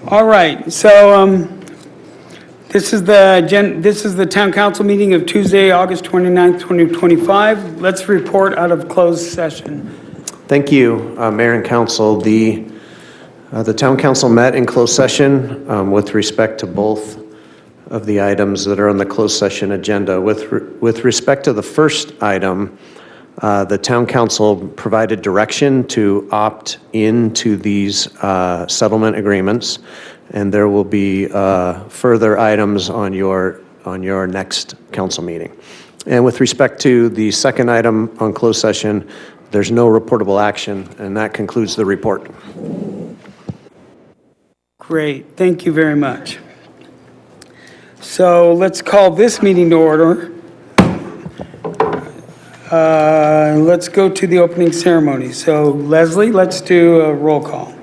All right, so this is the town council meeting of Tuesday, August 29th, 2025. Let's report out of closed session. Thank you, Mayor and Council. The town council met in closed session with respect to both of the items that are on the closed session agenda. With respect to the first item, the town council provided direction to opt into these settlement agreements, and there will be further items on your next council meeting. And with respect to the second item on closed session, there's no reportable action, and that concludes the report. Great, thank you very much. So let's call this meeting to order. Let's go to the opening ceremony. So Leslie, let's do a roll call.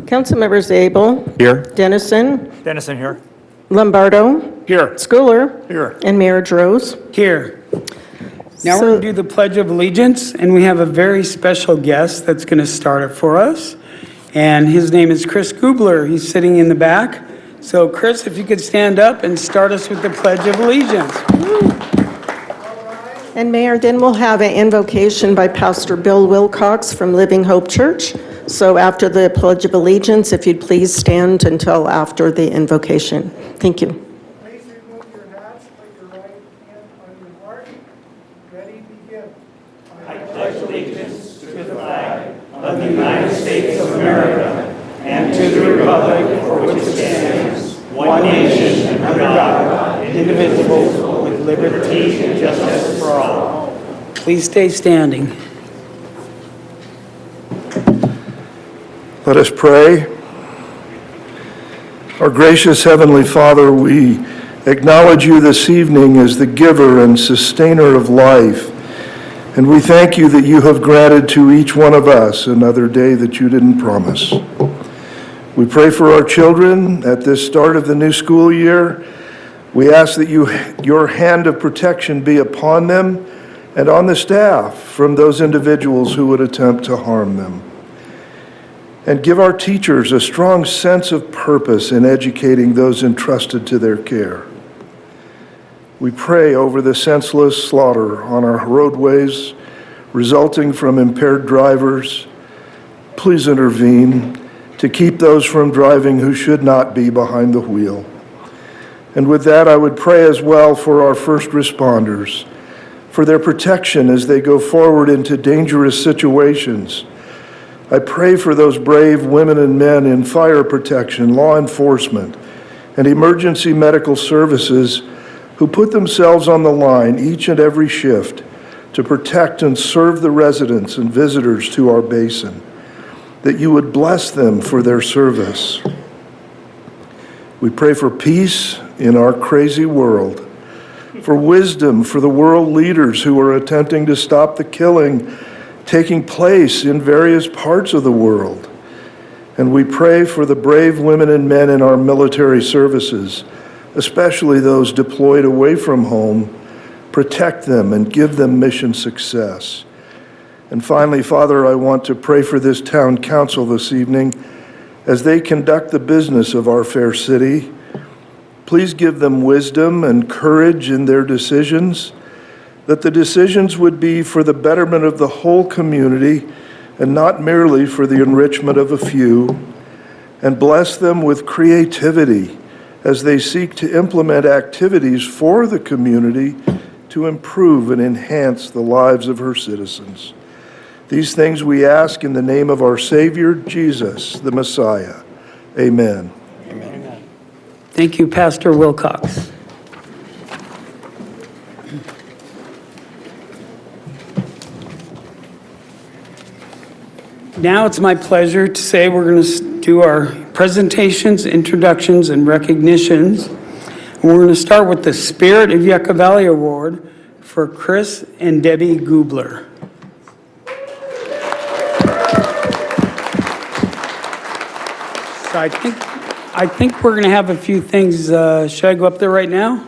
Council members Abel. Here. Dennison. Dennison here. Lombardo. Here. Schooler. Here. And Mayor Droz. Here. Now we're going to do the Pledge of Allegiance, and we have a very special guest that's going to start it for us. And his name is Chris Gubler. He's sitting in the back. So Chris, if you could stand up and start us with the Pledge of Allegiance. And Mayor, then we'll have an invocation by Pastor Bill Wilcox from Living Hope Church. So after the Pledge of Allegiance, if you'd please stand until after the invocation. Thank you. Please remove your hats, put your right hand on your heart. Ready, begin. I pledge allegiance to the flag of the United States of America and to the republic for which it stands, one nation under God, indivisible, with liberty and justice for all. Please stay standing. Let us pray. Our gracious Heavenly Father, we acknowledge you this evening as the giver and sustainer of life. And we thank you that you have granted to each one of us another day that you didn't promise. We pray for our children at this start of the new school year. We ask that your hand of protection be upon them and on the staff from those individuals who would attempt to harm them. And give our teachers a strong sense of purpose in educating those entrusted to their care. We pray over the senseless slaughter on our roadways resulting from impaired drivers. Please intervene to keep those from driving who should not be behind the wheel. And with that, I would pray as well for our first responders, for their protection as they go forward into dangerous situations. I pray for those brave women and men in fire protection, law enforcement, and emergency medical services who put themselves on the line each and every shift to protect and serve the residents and visitors to our basin, that you would bless them for their service. We pray for peace in our crazy world, for wisdom for the world leaders who are attempting to stop the killing taking place in various parts of the world. And we pray for the brave women and men in our military services, especially those deployed away from home. Protect them and give them mission success. And finally, Father, I want to pray for this town council this evening as they conduct the business of our fair city. Please give them wisdom and courage in their decisions, that the decisions would be for the betterment of the whole community and not merely for the enrichment of a few. And bless them with creativity as they seek to implement activities for the community to improve and enhance the lives of her citizens. These things we ask in the name of our Savior, Jesus, the Messiah. Amen. Amen. Thank you, Pastor Wilcox. Now it's my pleasure to say we're going to do our presentations, introductions, and recognitions. And we're going to start with the Spirit of Yucca Valley Award for Chris and Debbie Gubler. So I think we're going to have a few things. Should I go up there right now?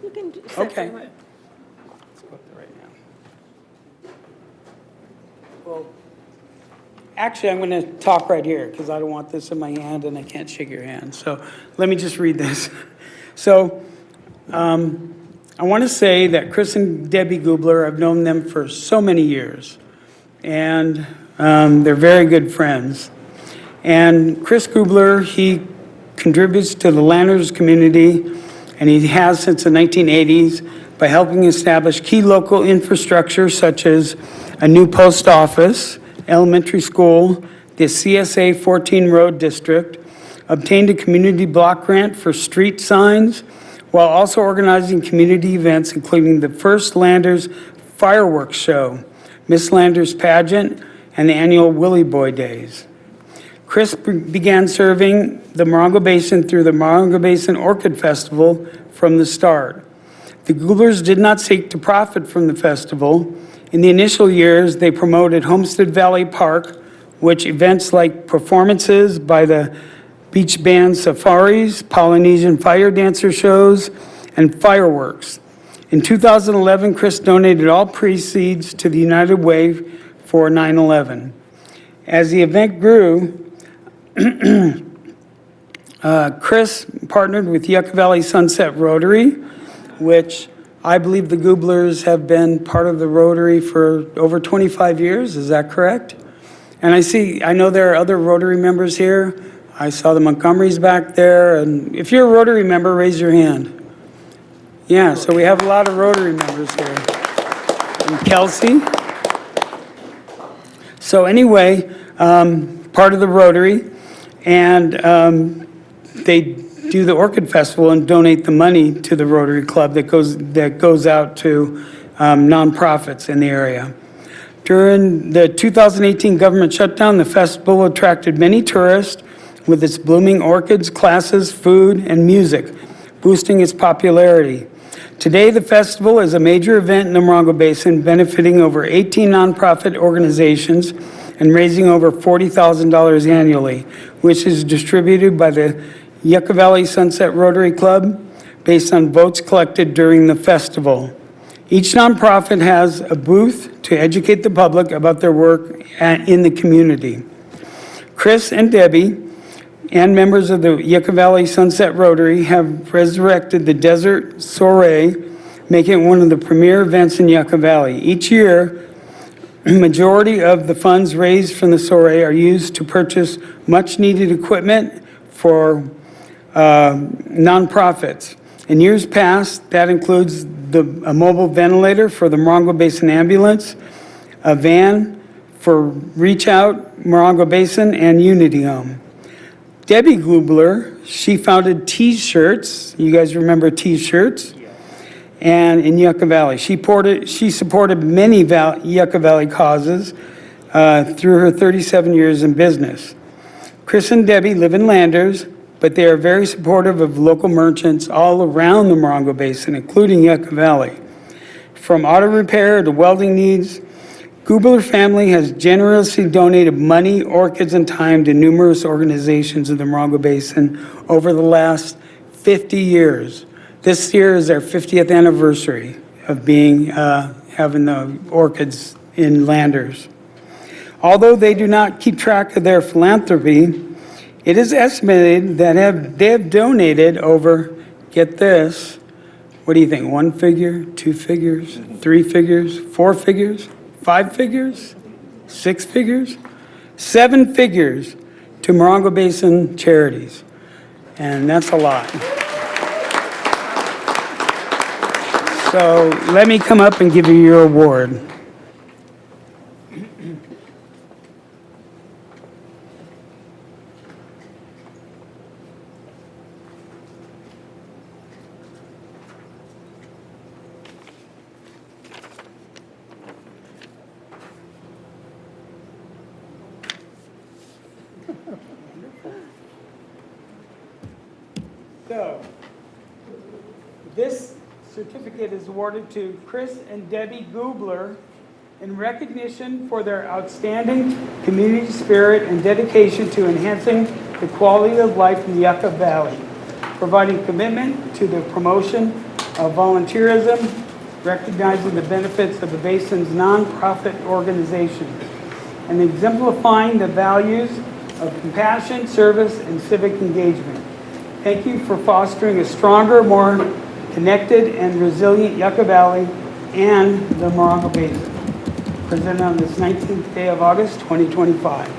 You can Okay. Let's go up there right now. Well, Actually, I'm going to talk right here because I don't want this in my hand and I can't shake your hand. So let me just read this. So I want to say that Chris and Debbie Gubler, I've known them for so many years, and they're very good friends. And Chris Gubler, he contributes to the Landers community, and he has since the 1980s by helping establish key local infrastructure such as a new post office, elementary school, the CSA 14 Road District, obtained a community block grant for street signs, while also organizing community events, including the first Landers fireworks show, Miss Landers pageant, and the annual Willie Boy Days. Chris began serving the Morongo Basin through the Morongo Basin Orchid Festival from the start. The Gublers did not seek to profit from the festival. In the initial years, they promoted Homestead Valley Park, which events like performances by the beach band safaris, Polynesian fire dancer shows, and fireworks. In 2011, Chris donated all proceeds to the United Way for 9/11. As the event grew, Chris partnered with Yucca Valley Sunset Rotary, which I believe the Gublers have been part of the Rotary for over 25 years. Is that correct? And I know there are other Rotary members here. I saw the Montgomerys back there. And if you're a Rotary member, raise your hand. Yeah, so we have a lot of Rotary members here. And Kelsey. So anyway, part of the Rotary, and they do the Orchid Festival and donate the money to the Rotary Club that goes out to nonprofits in the area. During the 2018 government shutdown, the festival attracted many tourists with its blooming orchids, classes, food, and music, boosting its popularity. Today, the festival is a major event in the Morongo Basin, benefiting over 18 nonprofit organizations and raising over $40,000 annually, which is distributed by the Yucca Valley Sunset Rotary Club based on votes collected during the festival. Each nonprofit has a booth to educate the public about their work in the community. Chris and Debbie and members of the Yucca Valley Sunset Rotary have resurrected the Desert Soiree, making it one of the premier events in Yucca Valley. Each year, majority of the funds raised from the soiree are used to purchase much-needed equipment for nonprofits. In years past, that includes a mobile ventilator for the Morongo Basin Ambulance, a van for Reach Out, Morongo Basin, and Unity Home. Debbie Gubler, she founded T-shirts. You guys remember T-shirts? And in Yucca Valley. She supported many Yucca Valley causes through her 37 years in business. Chris and Debbie live in Landers, but they are very supportive of local merchants all around the Morongo Basin, including Yucca Valley. From auto repair to welding needs, Gubler family has generously donated money, orchids, and time to numerous organizations in the Morongo Basin over the last 50 years. This year is our 50th anniversary of having the orchids in Landers. Although they do not keep track of their philanthropy, it is estimated that they have donated over, get this, what do you think, 1 figure, 2 figures, 3 figures, 4 figures, 5 figures, 6 figures, 7 figures to Morongo Basin charities. And that's a lot. So let me come up and give you your award. So, this certificate is awarded to Chris and Debbie Gubler in recognition for their outstanding community spirit and dedication to enhancing the quality of life in the Yucca Valley, providing commitment to the promotion of volunteerism, recognizing the benefits of the basin's nonprofit organizations, and exemplifying the values of compassion, service, and civic engagement. Thank you for fostering a stronger, more connected, and resilient Yucca Valley and the Morongo Basin. Presented on this 19th day of August, 2025.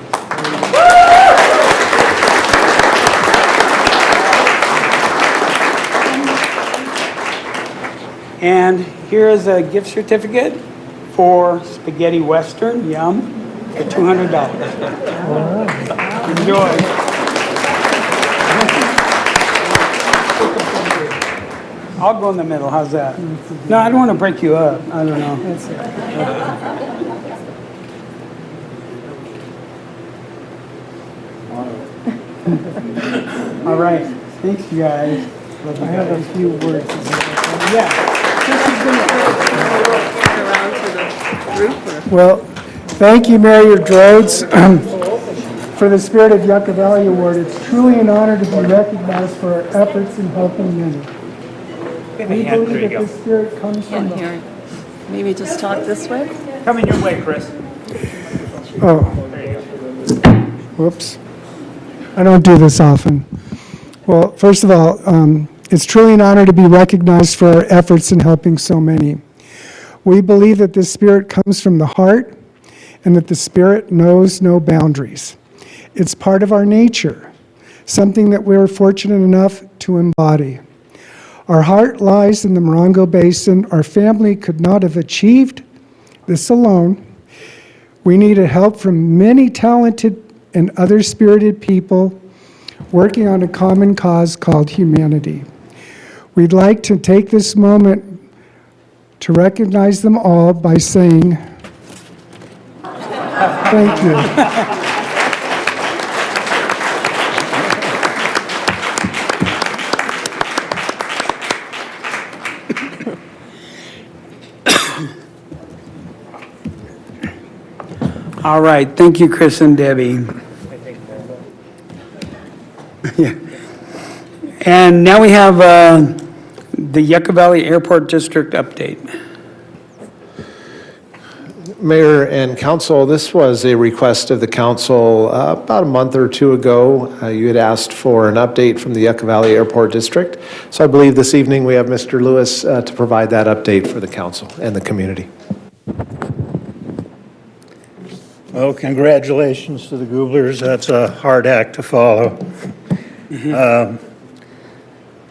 And here is a gift certificate for Spaghetti Western, yum, for $200. Enjoy. I'll go in the middle, how's that? No, I don't want to break you up, I don't know. All right, thanks you guys. Love you I have guys. a few words. Yeah. Well, thank you, Mayor Rhodes, for the Spirit of Yucca Valley Award. It's truly an honor to be recognized for our efforts in helping many. We believe that this spirit comes from the... Here, maybe just talk this way. Coming your way, Chris. Oh. Whoops. I don't do this often. Well, first of all, it's truly an honor to be recognized for our efforts in helping so many. We believe that this spirit comes from the heart and that the spirit knows no boundaries. It's part of our nature, something that we're fortunate enough to embody. Our heart lies in the Morongo Basin. Our family could not have achieved this alone. We needed help from many talented and other spirited people working on a common cause called humanity. We'd like to take this moment to recognize them all by saying, thank you. All right, thank you, Chris and Debbie. Yeah. And now we have the Yucca Valley Airport District update. Mayor and council, this was a request of the council about a month or two ago. You had asked for an update from the Yucca Valley Airport District. So I believe this evening we have Mr. Lewis to provide that update for the council and the community. Well, congratulations to the Gooblers. That's a hard act to follow.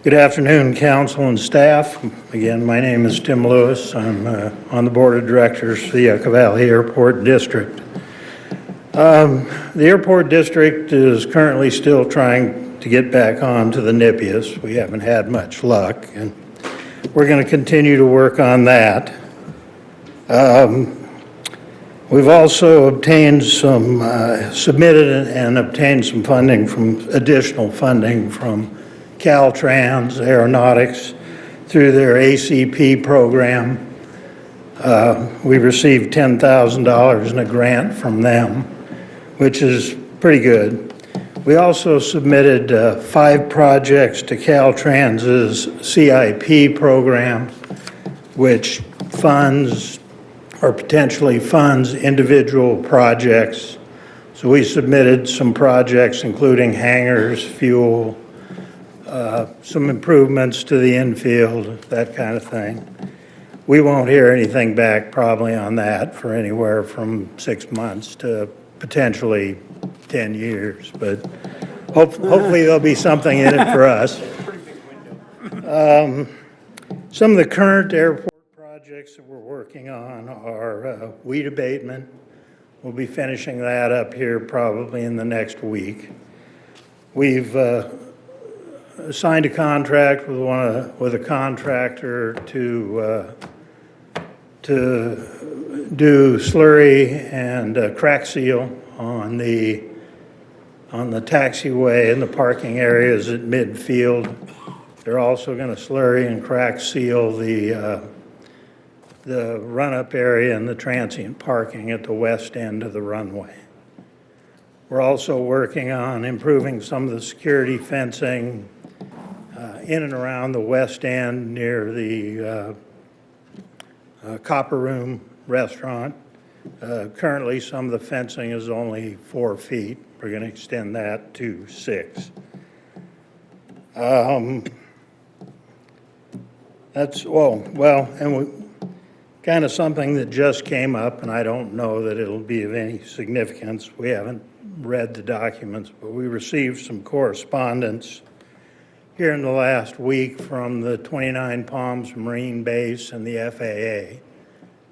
Good afternoon, council and staff. Again, my name is Tim Lewis. I'm on the board of directors for the Yucca Valley Airport District. The airport district is currently still trying to get back onto the NIPIAS. We haven't had much luck, and we're going to continue to work on that. We've also obtained some, submitted and obtained some funding additional funding from Caltrans Aeronautics through their ACP program. We received $10,000 in a grant from them, which is pretty good. We also submitted 5 projects to Caltrans's CIP program, which funds or potentially funds individual projects. So we submitted some projects including hangars, fuel, some improvements to the infield, that kind of thing. We won't hear anything back probably on that for anywhere from 6 months to potentially 10 years, but hopefully there'll be something in it for us. Some of the current airport projects that we're working on are weed abatement. We'll be finishing that up here probably in the next week. We've signed a contract with a contractor to do slurry and crack seal on the taxiway and the parking areas at midfield. They're also going to slurry and crack seal the run-up area and the transient parking at the west end of the runway. We're also working on improving some of the security fencing in and around the west end near the Copper Room restaurant. Currently, some of the fencing is only 4 feet. We're going to extend that to 6. That's, and kind of something that just came up, and I don't know that it'll be of any significance. We haven't read the documents, but we received some correspondence here in the last week from the 29 Palms Marine Base and the FAA.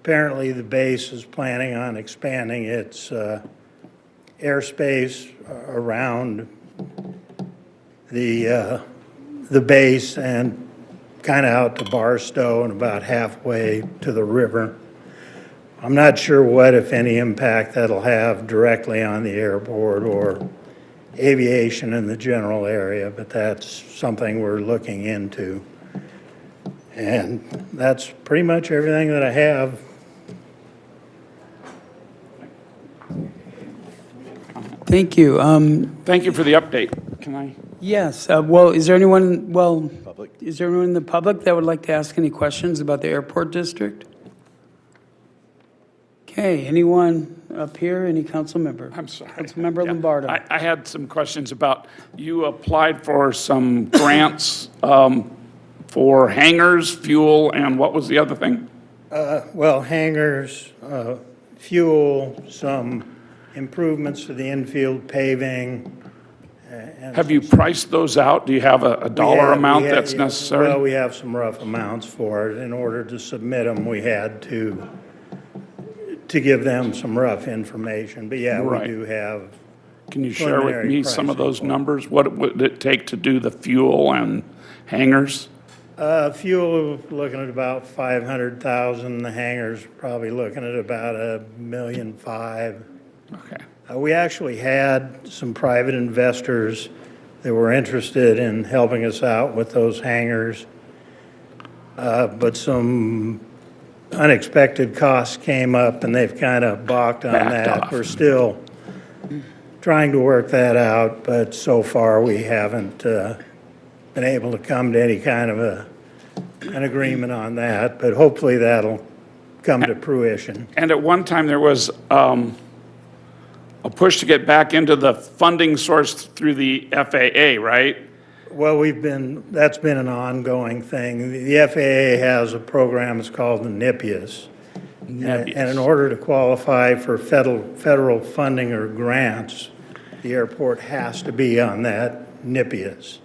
Apparently, the base is planning on expanding its airspace around the base and kind of out to Barstow and about halfway to the river. I'm not sure what, if any, impact that'll have directly on the airport or aviation in the general area, but that's something we're looking into. And that's pretty much everything that I have. Thank you. Thank you for the update. Can I? Yes, well, is there anyone in the public that would like to ask any questions about the airport district? Okay, anyone up here, any council member? I'm sorry. Councilmember Yeah. Lombardo. I had some questions about, you applied for some grants for hangars, fuel, and what was the other thing? Hangars, fuel, some improvements to the infield paving. And Have you priced those out? Do you have a dollar amount that's Well, necessary? we have some rough amounts for it. In order to submit them, we had to give them some rough information. But yeah, we Right. do have, Can you share with preliminary me some of pricing those for it. numbers? What would it take to do the fuel and hangars? fuel, looking at about 500,000. The hangars probably looking at about $1.5 million. Okay. We actually had some private investors that were interested in helping us out with those hangars. But some unexpected costs came up and they've kind of balked on Backed that. off. We're still trying to work that out, but so far we haven't been able to come to any kind of an agreement on that. But hopefully that'll come to fruition. And at one time, there was a push to get back into the funding source through the FAA, right? Well, that's been an ongoing thing. The FAA has a program, it's called the NIPIAS. And in order to qualify for federal funding or grants, the airport has to be on that NIPIAS.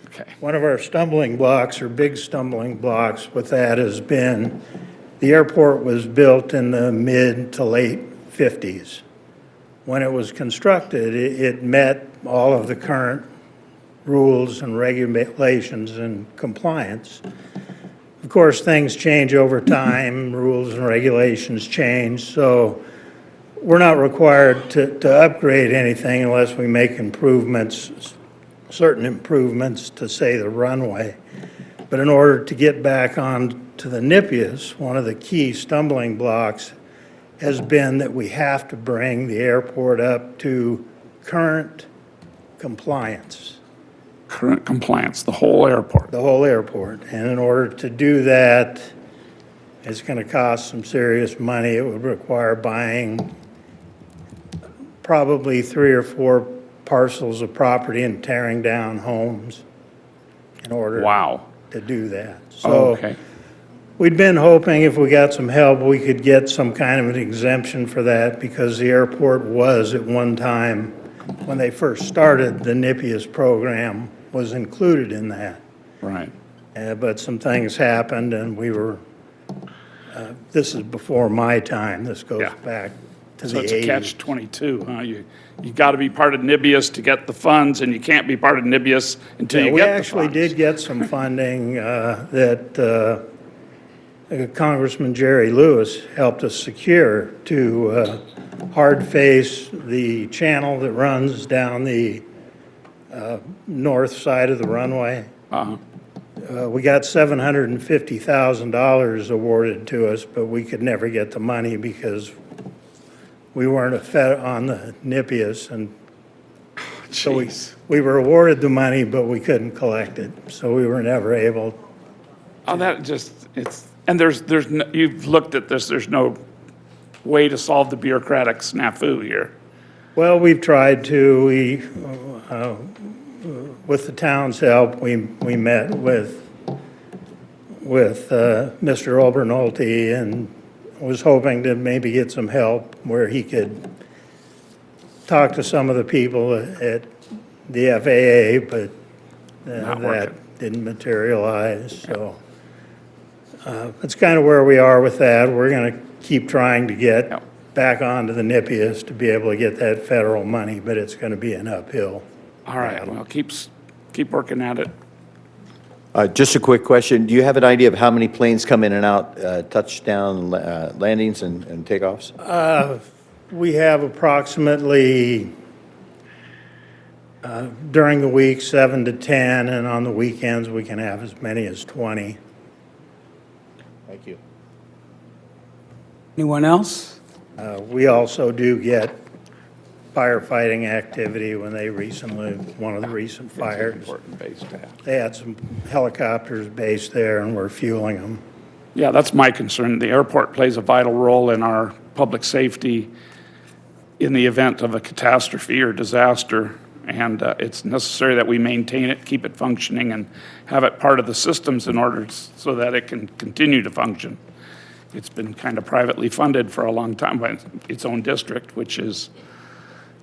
Okay. One of our stumbling blocks, or big stumbling blocks with that, has been the airport was built in the mid to late 50s. When it was constructed, it met all of the current rules and regulations and compliance. Of course, things change over time, rules and regulations change, so we're not required to upgrade anything unless we make improvements, certain improvements to, say, the runway. But in order to get back on to the NIPIAS, one of the key stumbling blocks has been that we have to bring the airport up to current compliance. Current compliance, the whole airport. The whole airport. And in order to do that, it's going to cost some serious money. It would require buying probably 3 or 4 parcels of property and tearing down homes in order Wow. to do that. Oh, So okay. we'd been hoping if we got some help, we could get some kind of an exemption for that, because the airport was at one time, when they first started, the NIPIAS program was included in that. Right. But some things happened and we were, this is before my time. This goes Yeah. back to So the it's a 80s. catch-22, huh? You got to be part of NIBIUS to get the funds, and you can't be part of NIBIUS until Yeah, you we get the actually funds. did get some funding that Congressman Jerry Lewis helped us secure to hard face the channel that runs down the north side of the runway. Uh-huh. We got $750,000 awarded to us, but we could never get the money because we weren't on the NIPIAS, and so Jeez. we were awarded the money, but we couldn't collect it, so we were never able. Oh, that just, it's, and there's, no, you've looked at this, there's no way to solve the bureaucratic snafu here. Well, we've tried to. With the town's help, we met with Mr. Obernolte and was hoping to maybe get some help where he could talk to some of the people at the FAA, but Not working. that didn't materialize, so. That's kind of where we are with that. We're going to keep trying to get Yep. back onto the NIPIAS to be able to get that federal money, but it's going to be an uphill. All right, well, keep working at it. Just a quick question. Do you have an idea of how many planes come in and out, touchdown, landings, and takeoffs? We have approximately, during the week, 7 to 10, and on the weekends, we can have as many as 20. Thank you. Anyone else? We also do get firefighting activity when they recently, one of the recent fires, Important base to have. they had some helicopters based there and we're fueling them. Yeah, that's my concern. The airport plays a vital role in our public safety in the event of a catastrophe or disaster. And it's necessary that we maintain it, keep it functioning, and have it part of the systems in order so that it can continue to function. It's been kind of privately funded for a long time by its own district, which is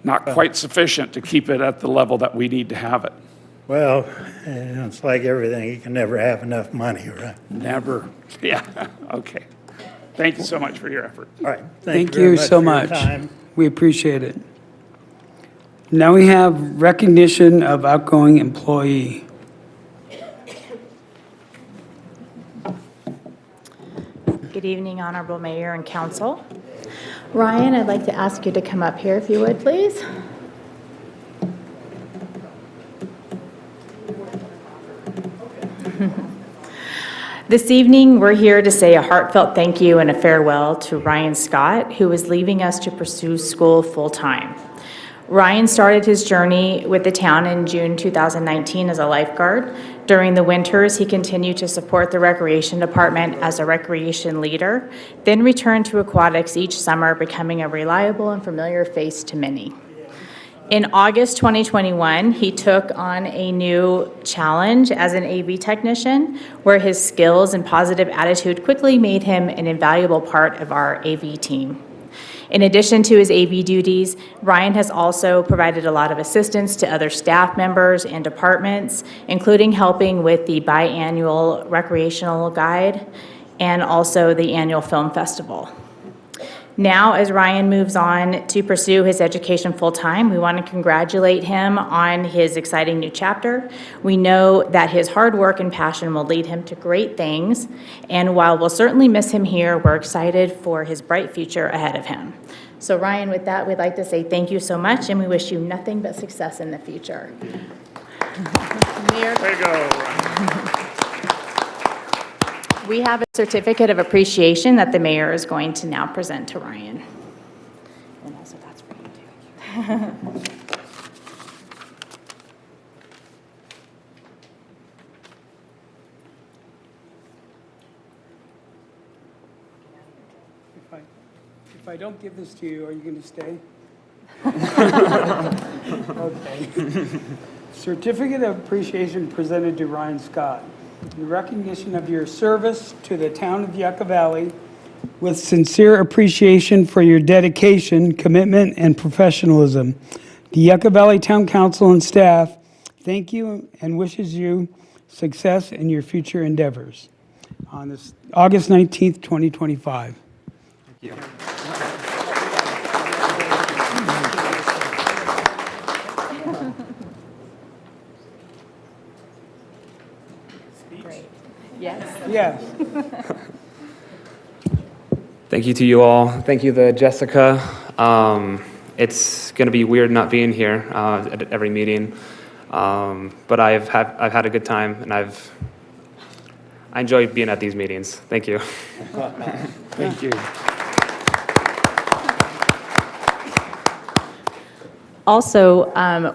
not quite sufficient to keep it at the level that we need to have it. Well, it's like everything, you can never have enough money, right? Never. Yeah, okay. Thank you so much for your effort. All right. Thank very you so for your much. time. We appreciate it. Now we have recognition of outgoing employee. Good evening, Honorable Mayor and Council. Ryan, I'd like to ask you to come up here if you would, please. This evening, we're here to say a heartfelt thank you and a farewell to Ryan Scott, who is leaving us to pursue school full-time. Ryan started his journey with the town in June 2019 as a lifeguard. During the winters, he continued to support the recreation department as a recreation leader, then returned to aquatics each summer, becoming a reliable and familiar face to many. In August 2021, he took on a new challenge as an AV technician, where his skills and positive attitude quickly made him an invaluable part of our AV team. In addition to his AV duties, Ryan has also provided a lot of assistance to other staff members and departments, including helping with the biannual recreational guide and also the annual film festival. Now, as Ryan moves on to pursue his education full-time, we want to congratulate him on his exciting new chapter. We know that his hard work and passion will lead him to great things, and while we'll certainly miss him here, we're excited for his bright future ahead of him. So Ryan, with that, we'd like to say thank you so much, and we wish you nothing but success in the future. Mayor. There you go, Ryan. We have a certificate of appreciation that the mayor is going to now present to Ryan. And also that's for you too. If I don't give this to you, are you going to stay? Okay. Certificate of appreciation presented to Ryan Scott. In recognition of your service to the town of Yucca Valley, with sincere appreciation for your dedication, commitment, and professionalism, the Yucca Valley Town Council and staff thank you and wishes you success in your future endeavors. On this August 19th, 2025. Thank you. Great. Yes. Yes. Thank you to you all. Thank you to Jessica. It's going to be weird not being here at every meeting, but I've had a good time, and I enjoy being at these meetings. Thank you. Thank you. Also,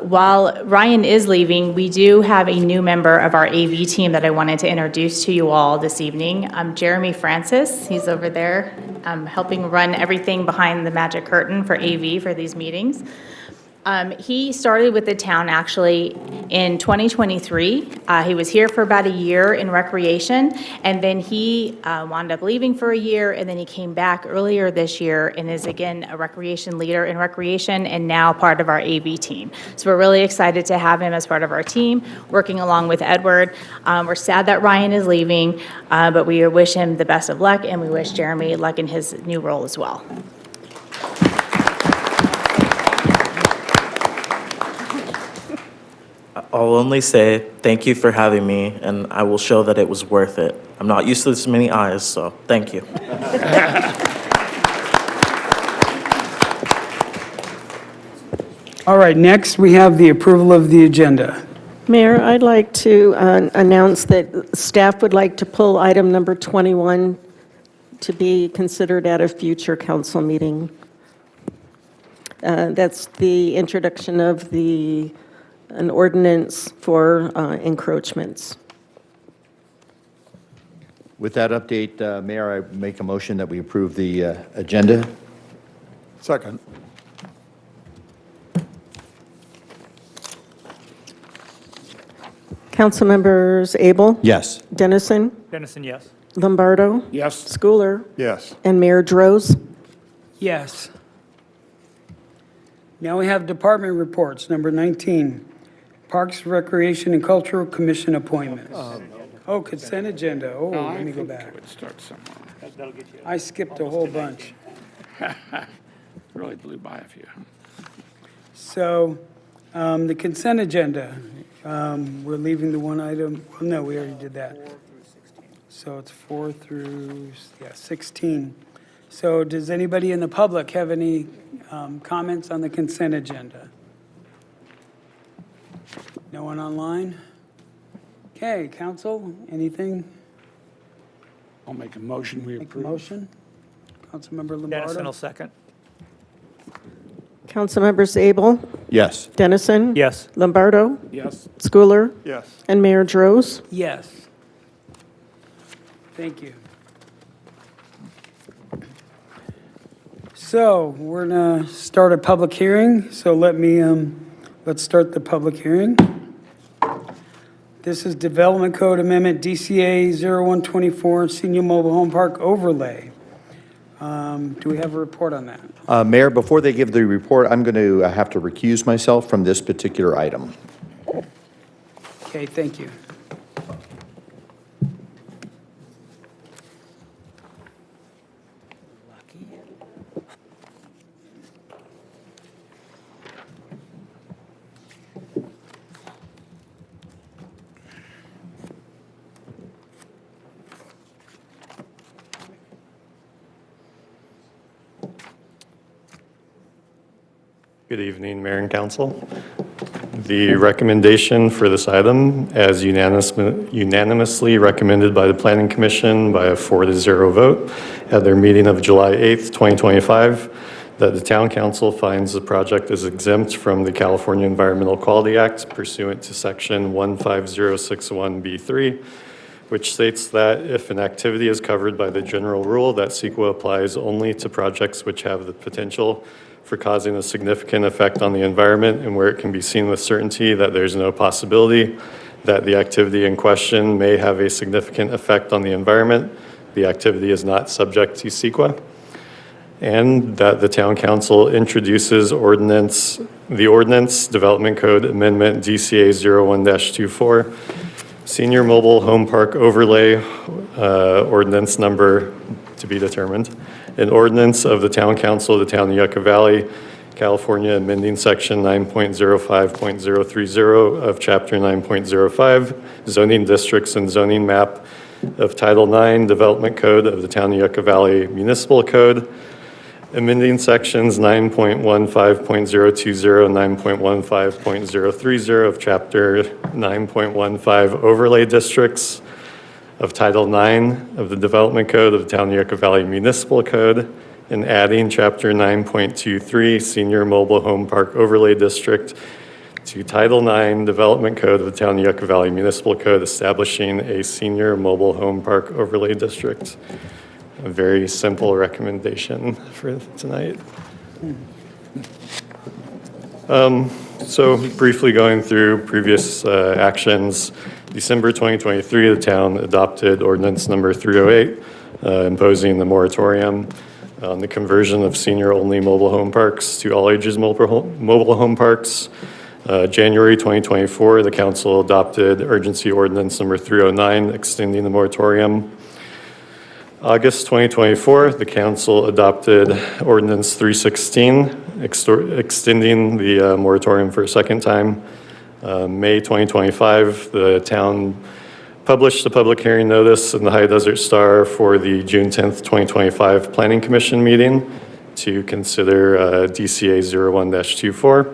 while Ryan is leaving, we do have a new member of our AV team that I wanted to introduce to you all this evening. Jeremy Francis. He's over there helping run everything behind the magic curtain for AV for these meetings. He started with the town actually in 2023. He was here for about a year in recreation, and then he wound up leaving for a year, and then he came back earlier this year and is again a recreation leader in recreation and now part of our AV team. So we're really excited to have him as part of our team, working along with Edward. We're sad that Ryan is leaving, but we wish him the best of luck, and we wish Jeremy luck in his new role as well. I'll only say thank you for having me, and I will show that it was worth it. I'm not used to this many eyes, so thank you. All right, next we have the approval of the agenda. Mayor, I'd like to announce that staff would like to pull item number 21 to be considered at a future council meeting. That's the introduction of an ordinance for encroachments. With that update, Mayor, I make a motion that we approve the agenda. Second. Council members Abel? Yes. Dennison? Dennison, yes. Lombardo? Yes. Schooler? Yes. And Mayor Droz? Yes. Now we have department reports, number 19. Parks, Recreation, and Cultural Commission appointments. Oh, consent agenda. Oh, let me go back. Start somewhere. That'll get you. I skipped a whole bunch. Really blew by a few. So, the consent agenda, we're leaving the one item, oh, no, we already did that. So it's 4 through 16. So does anybody in the public have any comments on the consent agenda? No one online? Okay, council, anything? I'll make a motion, we Make a approve. motion? Councilmember Dennison will Lombardo? second. Council members Abel? Yes. Dennison? Yes. Lombardo? Yes. Schooler? Yes. And Mayor Droz? Yes. Thank you. So we're gonna start a public hearing, so let's start the public hearing. This is Development Code Amendment DCA 0124 Senior Mobile Home Park Overlay. Do we have a report on that? Mayor, before they give the report, I'm going to have to recuse myself from this particular item. Okay, thank you. Good evening, Mayor and Council. The recommendation for this item, as unanimously recommended by the Planning Commission by a 4-0 vote at their meeting of July 8th, 2025, that the Town Council finds the project is exempt from the California Environmental Quality Act pursuant to Section 15061B3, which states that if an activity is covered by the general rule that CEQA applies only to projects which have the potential for causing a significant effect on the environment and where it can be seen with certainty that there's no possibility that the activity in question may have a significant effect on the environment, the activity is not subject to CEQA, and that the Town Council introduces the Ordinance Development Code Amendment DCA 01-24, Senior Mobile Home Park Overlay, ordinance number to be determined, an ordinance of the Town Council of the Town of Yucca Valley, California, amending Section 9.05.030 of Chapter 9.05, zoning districts and zoning map of Title IX Development Code of the Town of Yucca Valley Municipal Code, amending Sections 9.15.020, 9.15.030 of Chapter 9.15 Overlay Districts of Title IX of the Development Code of the Town of Yucca Valley Municipal Code, and adding Chapter 9.23 Senior Mobile Home Park Overlay District to Title IX Development Code of the Town of Yucca Valley Municipal Code, establishing a Senior Mobile Home Park Overlay District. A very simple recommendation for tonight. So briefly going through previous actions, December 2023, the town adopted ordinance number 308, imposing the moratorium on the conversion of senior-only mobile home parks to all-ages mobile home parks. January 2024, the council adopted urgency ordinance number 309, extending the moratorium. August 2024, the council adopted ordinance 316, extending the moratorium for a second time. May 2025, the town published a public hearing notice in the High Desert Star for the June 10th, 2025 Planning Commission meeting to consider DCA 01-24.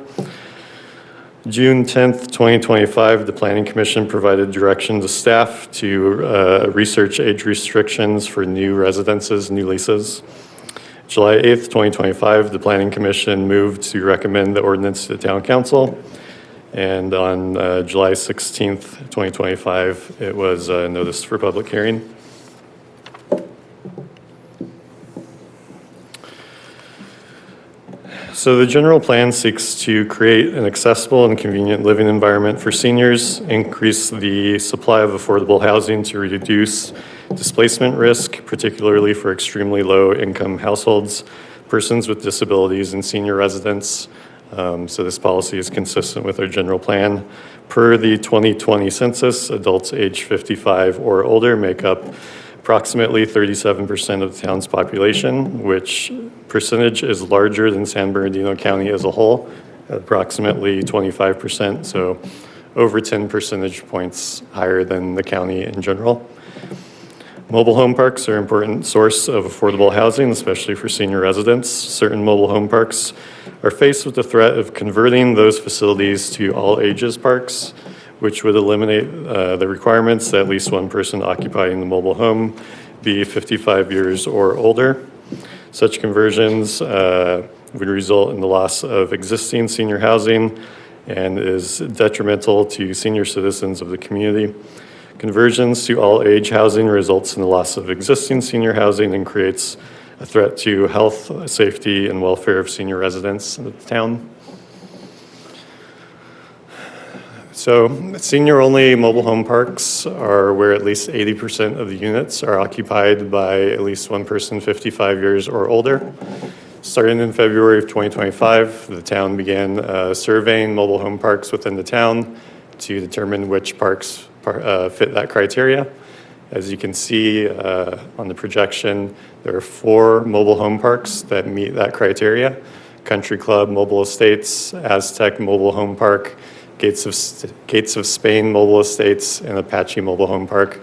June 10th, 2025, the Planning Commission provided direction to staff to research age restrictions for new residences, new leases. July 8th, 2025, the Planning Commission moved to recommend the ordinance to the Town Council. And on July 16th, 2025, it was noticed for public hearing. So the general plan seeks to create an accessible and convenient living environment for seniors, increase the supply of affordable housing to reduce displacement risk, particularly for extremely low income households, persons with disabilities, and senior residents. So this policy is consistent with our general plan. Per the 2020 census, adults age 55 or older make up approximately 37% of the town's population, which percentage is larger than San Bernardino County as a whole, at approximately 25%, so over 10 percentage points higher than the county in general. Mobile home parks are an important source of affordable housing, especially for senior residents. Certain mobile home parks are faced with the threat of converting those facilities to all ages parks, which would eliminate the requirements that at least one person occupying the mobile home be 55 years or older. Such conversions would result in the loss of existing senior housing and is detrimental to senior citizens of the community. Conversions to all-age housing results in the loss of existing senior housing and creates a threat to health, safety, and welfare of senior residents in the town. So senior-only mobile home parks are where at least 80% of the units are occupied by at least one person 55 years or older. Starting in February of 2025, the town began surveying mobile home parks within the town to determine which parks fit that criteria. As you can see on the projection, there are 4 mobile home parks that meet that criteria: Country Club Mobile Estates, Aztec Mobile Home Park, Gates of Spain Mobile Estates, and Apache Mobile Home Park.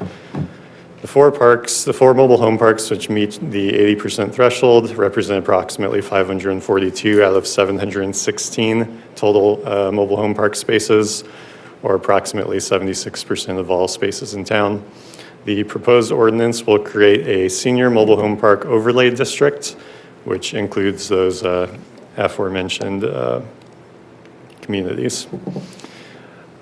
The 4 mobile home parks which meet the 80% threshold represent approximately 542 out of 716 total mobile home park spaces, or approximately 76% of all spaces in town. The proposed ordinance will create a senior mobile home park overlay district, which includes those aforementioned communities.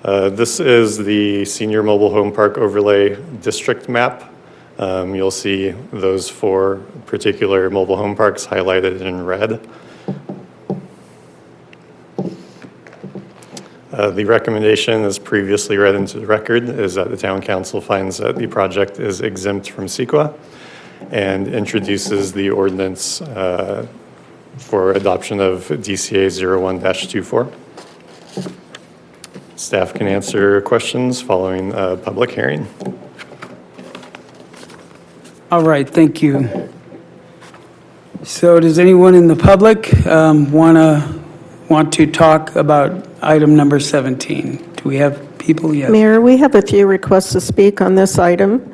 This is the senior mobile home park overlay district map. You'll see those 4 particular mobile home parks highlighted in red. The recommendation, as previously read into the record, is that the Town Council finds that the project is exempt from CEQA and introduces the ordinance for adoption of DCA 01-24. Staff can answer questions following a public hearing. All right, thank you. So does anyone in the public want to talk about item number 17? Do we have people? Yes. Mayor, we have a few requests to speak on this item.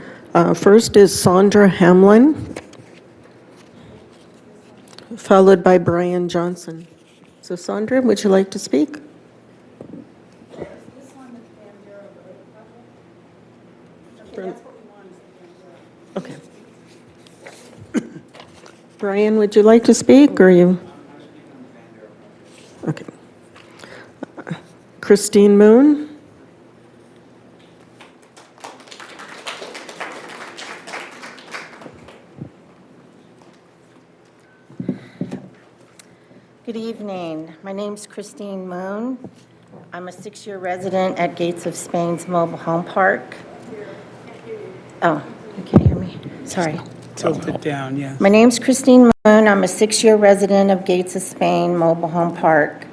First is Sandra Hamlin, followed by Brian Johnson. So Sandra, would you like to speak? Okay. Brian, would you like to speak, or you? Okay. Christine Moon? Good evening. My name's Christine Moon. I'm a 6-year resident at Gates of Spain's Mobile Home Park. Oh, you can't hear me? Sorry. Tilt it down, yeah. My name's Christine Moon. I'm a 6-year resident of Gates of Spain Mobile Home Park.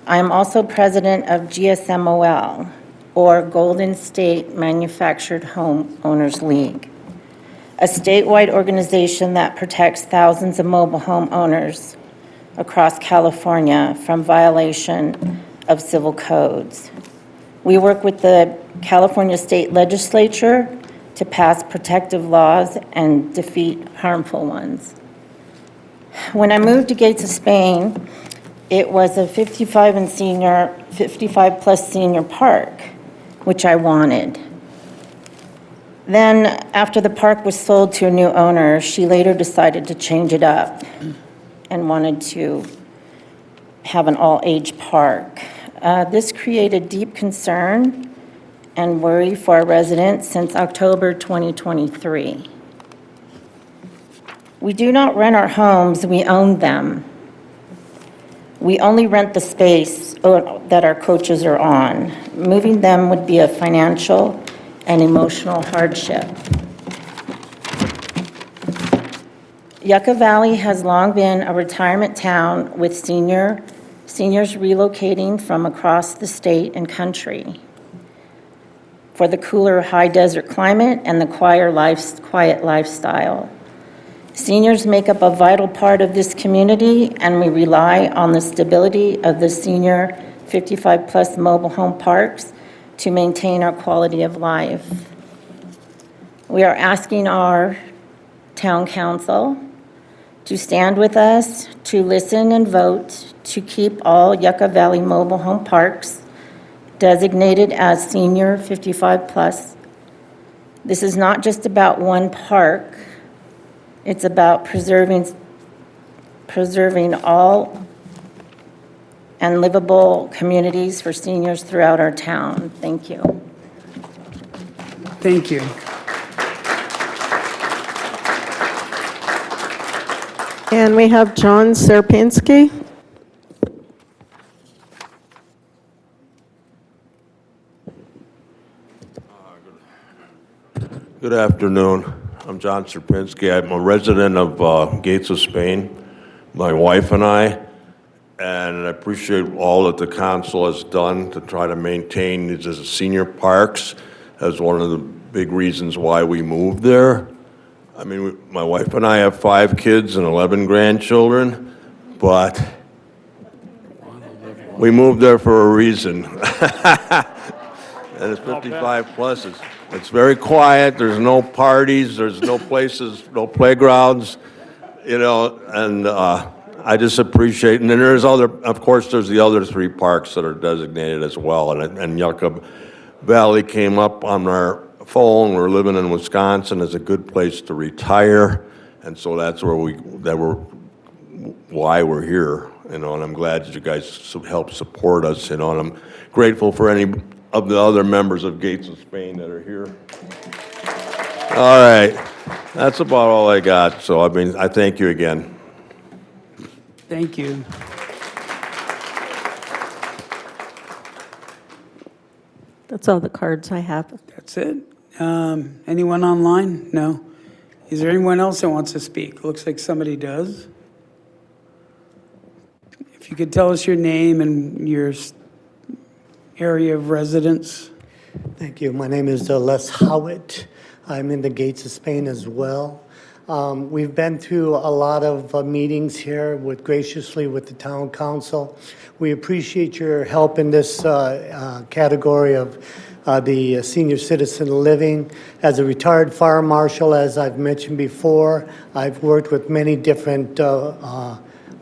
I am also president of GSMOL, or Golden State Manufactured Home Owners League, a statewide organization that protects thousands of mobile home owners across California from violation of civil codes. We work with the California State Legislature to pass protective laws and defeat harmful ones. When I moved to Gates of Spain, it was a 55 plus senior park, which I wanted. Then, after the park was sold to a new owner, she later decided to change it up and wanted to have an all-age park. This created deep concern and worry for our residents since October 2023. We do not rent our homes, we own them. We only rent the space that our coaches are on. Moving them would be a financial and emotional hardship. Yucca Valley has long been a retirement town with seniors relocating from across the state and country for the cooler high desert climate and the quiet lifestyle. Seniors make up a vital part of this community, and we rely on the stability of the senior 55-plus mobile home parks to maintain our quality of life. We are asking our town council to stand with us, to listen and vote to keep all Yucca Valley mobile home parks designated as senior 55-plus. This is not just about one park. It's about preserving all and livable communities for seniors throughout our town. Thank you. Thank you. And we have John Serpinski. Good afternoon. I'm John Serpinski. I'm a resident of Gates of Spain, my wife and I appreciate all that the council has done to try to maintain these as senior parks as one of the big reasons why we moved there. I mean, my wife and I have 5 kids and 11 grandchildren, but we moved there for a reason. And it's 55 plus. It's very quiet. There's no parties. There's no places, no playgrounds, and I just appreciate. And then there's of course, there's the other 3 parks that are designated as well. And Yucca Valley came up on our phone. We're living in Wisconsin. It's a good place to retire. And so that's why we're here, and I'm glad that you guys help support us, and I'm grateful for any of the other members of Gates of Spain that are here. All right, that's about all I got. So, I thank you again. Thank you. That's all the cards I have. That's it. Anyone online? No. Is there anyone else that wants to speak? Looks like somebody does. If you could tell us your name and your area of residence. Thank you. My name is Les Howitt. I'm in the Gates of Spain as well. We've been through a lot of meetings here graciously with the town council. We appreciate your help in this category of the senior citizen living. As a retired fire marshal, as I've mentioned before, I've worked with many different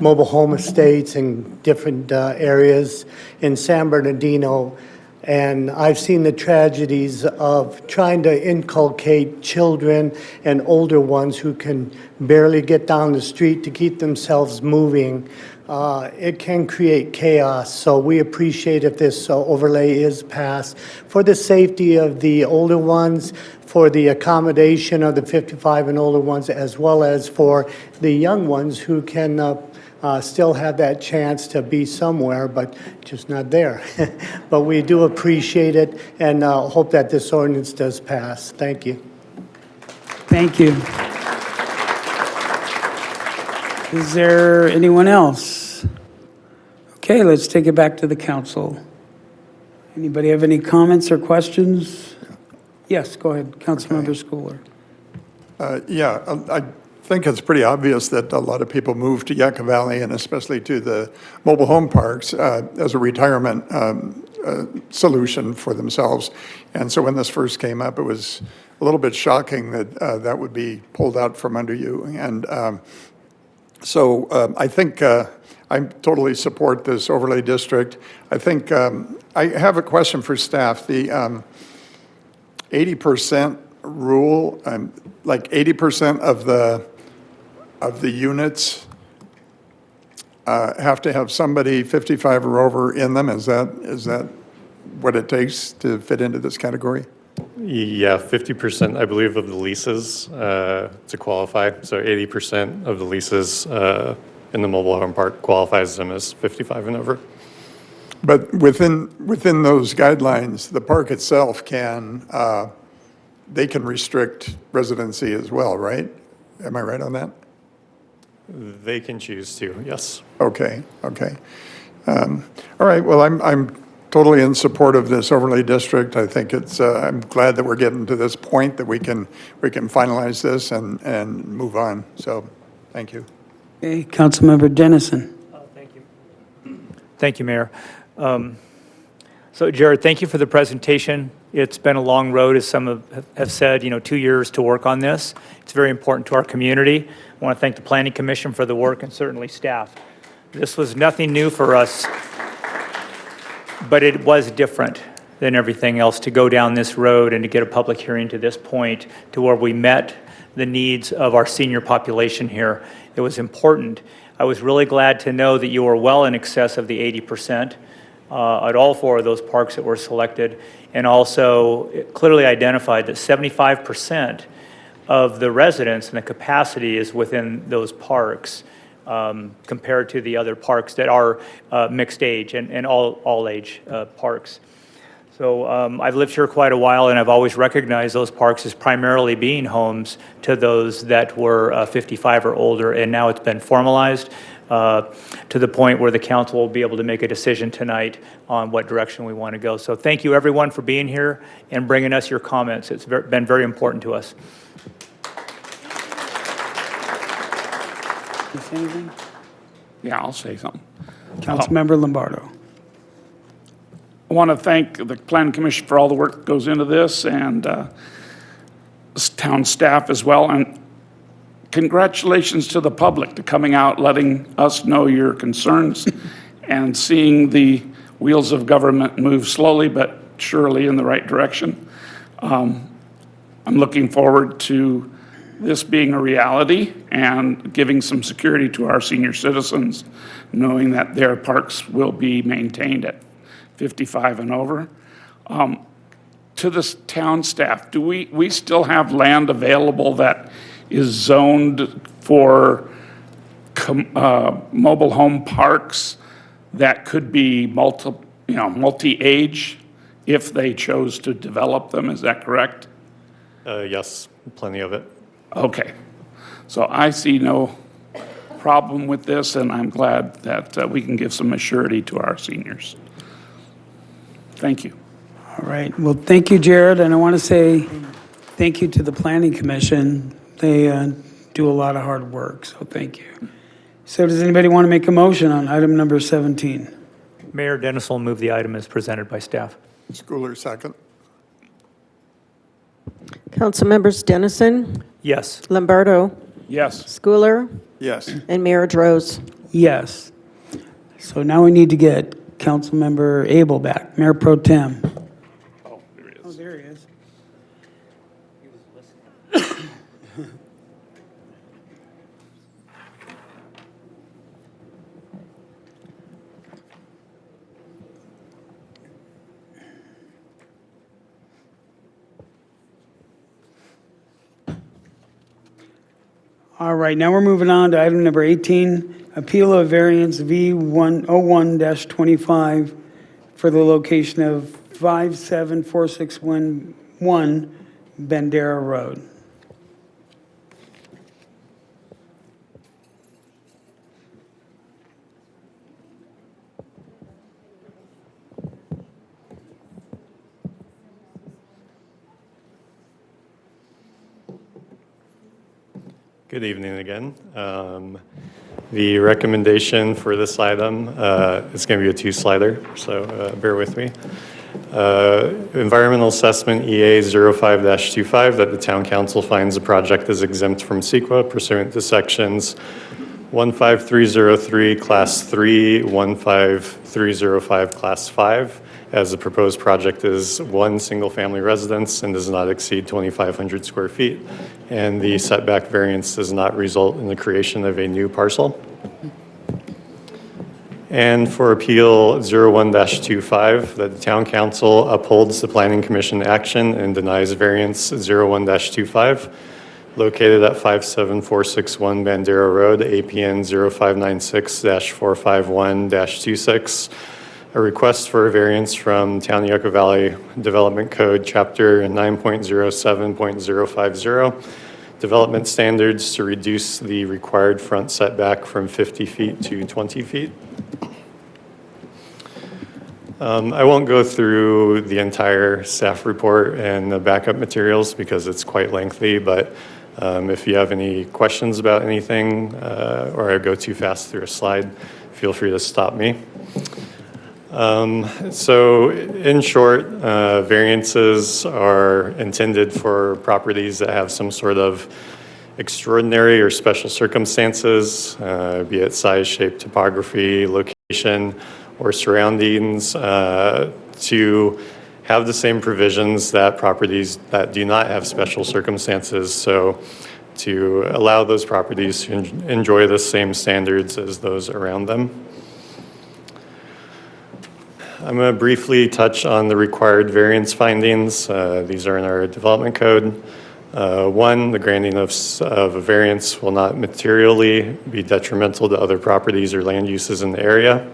mobile home estates in different areas. In San Bernardino, And I've seen the tragedies of trying to inculcate children and older ones who can barely get down the street to keep themselves moving. It can create chaos, so we appreciate if this overlay is passed for the safety of the older ones, for the accommodation of the 55 and older ones, as well as for the young ones who can still have that chance to be somewhere, but just not there. But we do appreciate it and hope that this ordinance does pass. Thank you. Thank you. Is there anyone else? Okay, let's take it back to the council. Anybody have any comments or questions? Yes, go ahead, Councilmember Schooler. I think it's pretty obvious that a lot of people move to Yucca Valley and especially to the mobile home parks as a retirement solution for themselves. And so when this first came up, it was a little bit shocking that that would be pulled out from under you. And so I think I totally support this overlay district. I think I have a question for staff. The 80% rule, like 80% of the units have to have somebody 55 or over in them. Is that what it takes to fit into this category? Yeah, 50%, I believe, of the leases to qualify. So 80% of the leases in the mobile home park qualifies them as 55 and over. But within those guidelines, the park itself they can restrict residency as well, right? Am I right on that? They can choose to, yes. Okay. All right, well, I'm totally in support of this overlay district. I think I'm glad that we're getting to this point that we can finalize this and move on. So, thank you. Okay, Councilmember Dennison. Thank you, Mayor. So Jared, thank you for the presentation. It's been a long road, as some have said, 2 years to work on this. It's very important to our community. I want to thank the Planning Commission for the work and certainly staff. This was nothing new for us, but it was different than everything else to go down this road and to get a public hearing to this point to where we met the needs of our senior population here. It was important. I was really glad to know that you were well in excess of the 80% at all 4 of those parks that were selected, and also it clearly identified that 75% of the residents and the capacity is within those parks compared to the other parks that are mixed age and all age parks. So I've lived here quite a while, and I've always recognized those parks as primarily being homes to those that were 55 or older, and now it's been formalized to the point where the council will be able to make a decision tonight on what direction we want to go. So thank you, everyone, for being here and bringing us your comments. It's been very important to us. You say anything? Yeah, I'll say something. Councilmember Lombardo. I want to thank the Planning Commission for all the work that goes into this and town staff as well. And congratulations to the public to coming out, letting us know your concerns and seeing the wheels of government move slowly but surely in the right direction. I'm looking forward to this being a reality and giving some security to our senior citizens, knowing that their parks will be maintained at 55 and over. To this town staff, do we still have land available that is zoned for mobile home parks that could be multi-age if they chose to develop them? Is that correct? Yes, plenty of it. Okay. So I see no problem with this, and I'm glad that we can give some assurity to our seniors. Thank you. All right. Well, thank you, Jared. And I want to say thank you to the Planning Commission. They do a lot of hard work, so thank you. So does anybody want to make a motion on item number 17? Mayor Dennis will move the item as presented by staff. Schooler, second. Councilmembers Dennison, Yes. Lombardo, Yes. Schooler, Yes. and Mayor Droz. Yes. So now we need to get Councilmember Abel back, Mayor Pro Tem. All right, now we're moving on to item number 18, appeal of variance V101-25 for the location of 574611 Bandera Road. Good evening again. The recommendation for this item is going to be a two-slider, so bear with me. Environmental Assessment EA 05-25, that the Town Council finds the project is exempt from CEQA pursuant to sections 15303 Class 3, 15305 Class 5, as the proposed project is one single-family residence and does not exceed 2,500 square feet, and the setback variance does not result in the creation of a new parcel. And for Appeal 01-25, that the Town Council upholds the Planning Commission action and denies variance 01-25, located at 57461 Bandera Road, APN 0596-451-26. A request for a variance from Town of Yucca Valley Development Code, Chapter 9.07.050, development standards to reduce the required front setback from 50 feet to 20 feet. I won't go through the entire staff report and the backup materials because it's quite lengthy, but if you have any questions about anything or I go too fast through a slide, feel free to stop me. So in short, variances are intended for properties that have some sort of extraordinary or special circumstances, be it size, shape, topography, location, or surroundings, to have the same provisions that properties that do not have special circumstances. So to allow those properties to enjoy the same standards as those around them. I'm going to briefly touch on the required variance findings. These are in our development code. One, the granting of a variance will not materially be detrimental to other properties or land uses in the area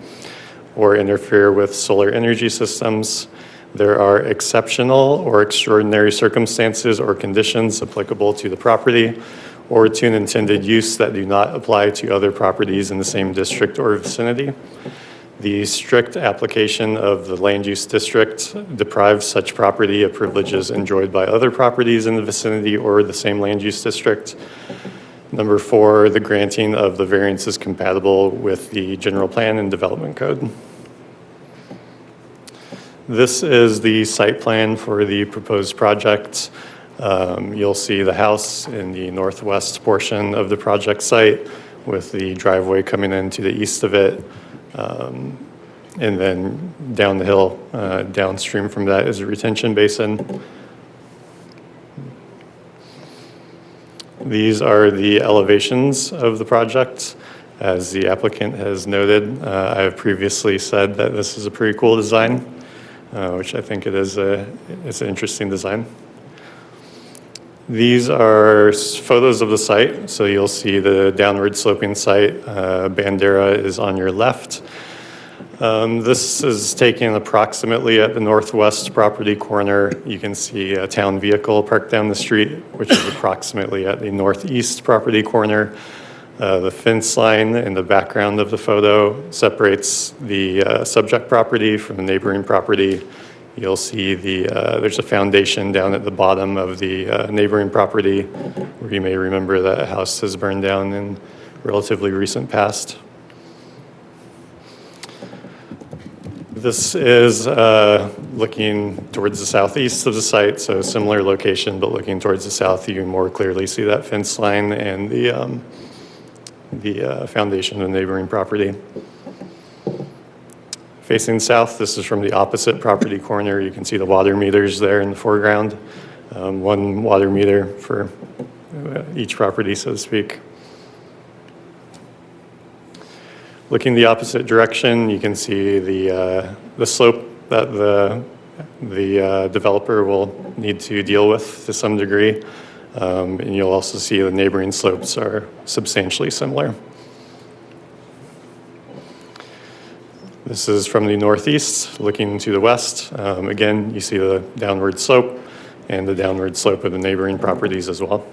or interfere with solar energy systems. There are exceptional or extraordinary circumstances or conditions applicable to the property or to an intended use that do not apply to other properties in the same district or vicinity. The strict application of the land use district deprives such property of privileges enjoyed by other properties in the vicinity or the same land use district. Number 4, the granting of the variance is compatible with the general plan and development code. This is the site plan for the proposed project. You'll see the house in the northwest portion of the project site with the driveway coming in to the east of it. And then down the hill, downstream from that is a retention basin. These are the elevations of the project. As the applicant has noted, I have previously said that this is a pretty cool design, which I think it is it's an interesting design. These are photos of the site. So you'll see the downward sloping site. Bandera is on your left. This is taken approximately at the northwest property corner. You can see a town vehicle parked down the street, which is approximately at the northeast property corner. The fence line in the background of the photo separates the subject property from the neighboring property. You'll see there's a foundation down at the bottom of the neighboring property where you may remember that a house has burned down in relatively recent past. This is looking towards the southeast of the site, so similar location, but looking towards the south, you can more clearly see that fence line and the foundation of the neighboring property. Facing south, this is from the opposite property corner. You can see the water meters there in the foreground. One water meter for each property, so to speak. Looking the opposite direction, you can see the slope that the developer will need to deal with to some degree. And you'll also see the neighboring slopes are substantially similar. This is from the northeast, looking to the west. Again, you see the downward slope and the downward slope of the neighboring properties as well.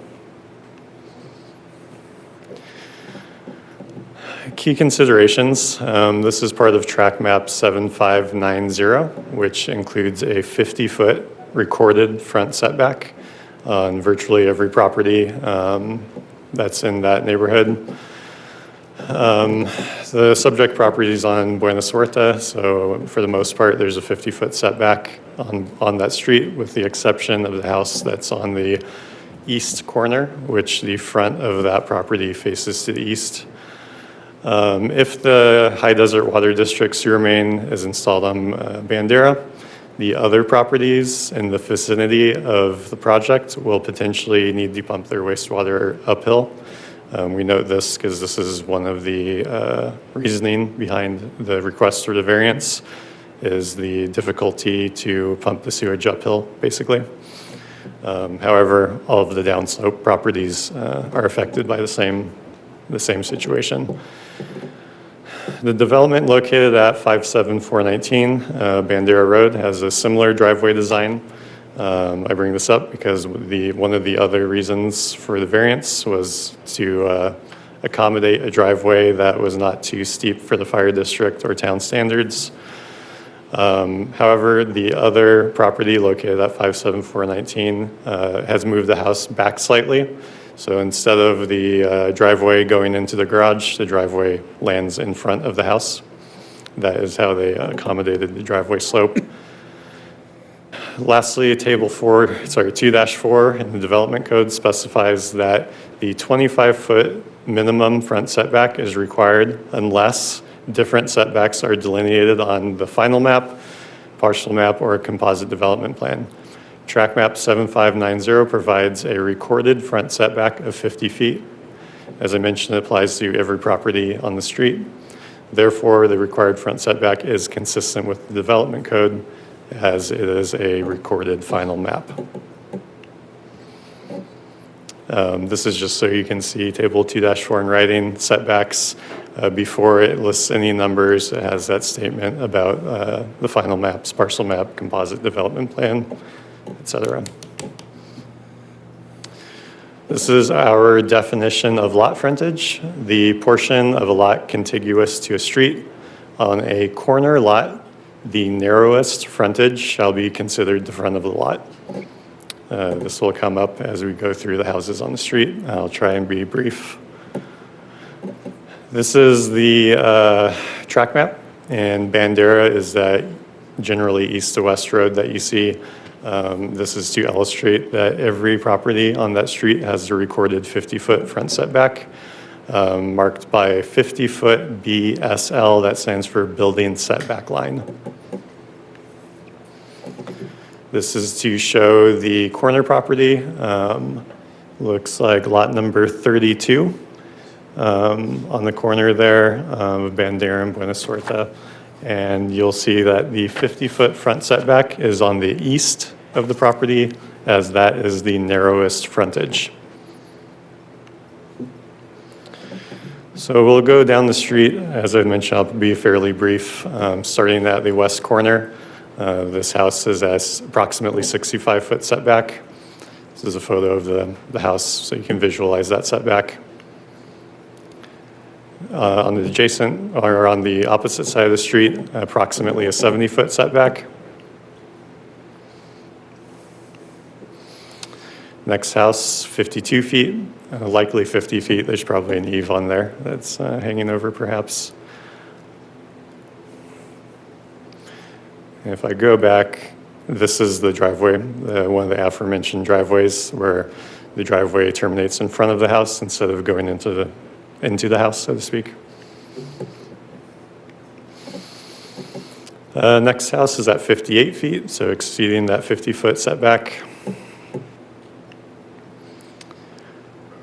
Key considerations. This is part of track map 7590, which includes a 50-foot recorded front setback on virtually every property that's in that neighborhood. The subject property is on Buena Suerte, so for the most part, there's a 50-foot setback on that street, with the exception of the house that's on the east corner, which the front of that property faces to the east. If the High Desert Water District sewer main is installed on Bandera, the other properties in the vicinity of the project will potentially need to pump their wastewater uphill. We note this because this is one of the reasoning behind the request for the variance, is the difficulty to pump the sewage uphill, basically. However, all of the downslope properties are affected by the same situation. The development located at 57419 Bandera Road has a similar driveway design. I bring this up because one of the other reasons for the variance was to accommodate a driveway that was not too steep for the fire district or town standards. However, the other property located at 57419 has moved the house back slightly. So instead of the driveway going into the garage, the driveway lands in front of the house. That is how they accommodated the driveway slope. Lastly, table 2-4 in the development code specifies that the 25-foot minimum front setback is required unless different setbacks are delineated on the final map, partial map, or a composite development plan. Track map 7590 provides a recorded front setback of 50 feet. As I mentioned, it applies to every property on the street. Therefore, the required front setback is consistent with the development code, as it is a recorded final map. This is just so you can see table 2-4 in writing, setbacks. Before it lists any numbers, it has that statement about the final maps, parcel map, composite development plan, etc. This is our definition of lot frontage. The portion of a lot contiguous to a street on a corner lot, the narrowest frontage shall be considered the front of the lot. This will come up as we go through the houses on the street. I'll try and be brief. This is the track map, and Bandera is that generally east to west road that you see. This is to illustrate that every property on that street has a recorded 50-foot front setback, marked by a 50-foot BSL, that stands for building setback line. This is to show the corner property. Looks like lot number 32 on the corner there of Bandera and Buena Suerte. And you'll see that the 50-foot front setback is on the east of the property, as that is the narrowest frontage. So we'll go down the street. As I mentioned, I'll be fairly brief. Starting at the west corner, this house is at approximately 65-foot setback. This is a photo of the house, so you can visualize that setback. On the adjacent, or on the opposite side of the street, approximately a 70-foot setback. Next house, 52 feet, likely 50 feet. There's probably an eave on there that's hanging over perhaps. And if I go back, this is the driveway, one of the aforementioned driveways, where the driveway terminates in front of the house instead of going into the house, so to speak. Next house is at 58 feet, so exceeding that 50-foot setback.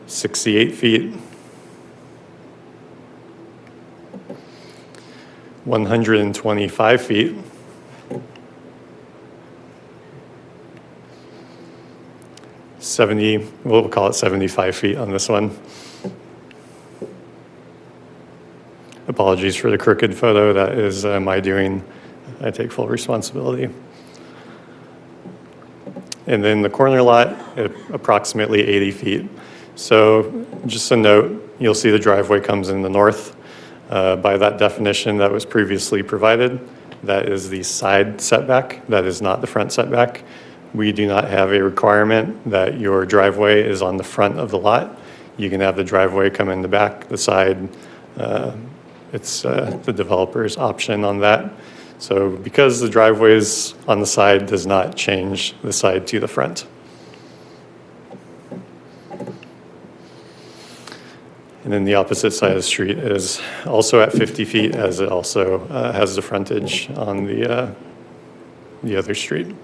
68 feet. 125 feet. we'll call it 75 feet on this one. Apologies for the crooked photo. That is my doing. I take full responsibility. And then the corner lot, approximately 80 feet. So just a note, you'll see the driveway comes in the north. By that definition that was previously provided, that is the side setback. That is not the front setback. We do not have a requirement that your driveway is on the front of the lot. You can have the driveway come in the back, the side. It's the developer's option on that. So because the driveway is on the side does not change the side to the front. And then the opposite side of the street is also at 50 feet, as it also has the frontage on the other street.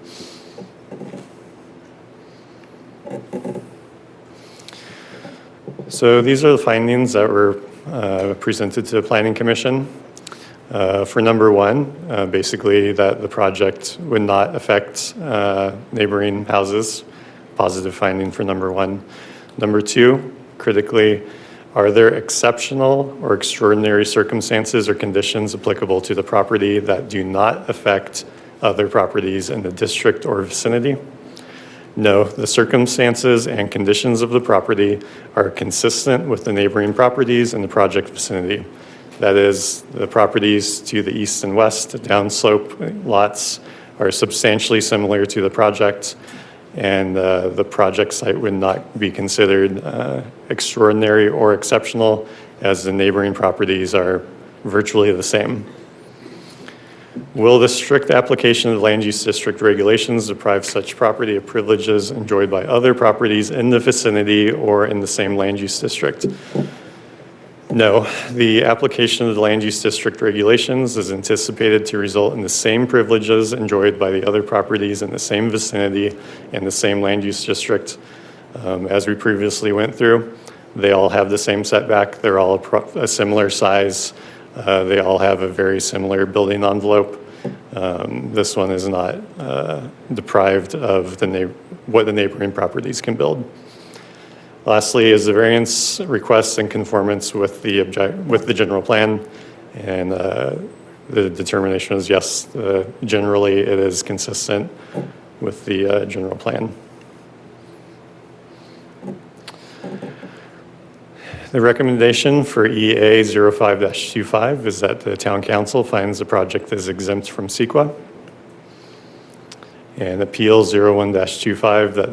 So these are the findings that were presented to the Planning Commission. For number one, basically that the project would not affect neighboring houses. Positive finding for number one. Number two, critically, are there exceptional or extraordinary circumstances or conditions applicable to the property that do not affect other properties in the district or vicinity? No, the circumstances and conditions of the property are consistent with the neighboring properties in the project vicinity. That is, the properties to the east and west, downslope lots are substantially similar to the project, and the project site would not be considered extraordinary or exceptional, as the neighboring properties are virtually the same. Will the strict application of land use district regulations deprive such property of privileges enjoyed by other properties in the vicinity or in the same land use district? No, the application of the land use district regulations is anticipated to result in the same privileges enjoyed by the other properties in the same vicinity and the same land use district. As we previously went through, they all have the same setback. They're all a similar size. They all have a very similar building envelope. This one is not deprived of what the neighboring properties can build. Lastly, is the variance request in conformance with the general plan, and the determination is yes. Generally, it is consistent with the general plan. The recommendation for EA 05-25 is that the Town Council finds the project is exempt from CEQA. And Appeal 01-25 that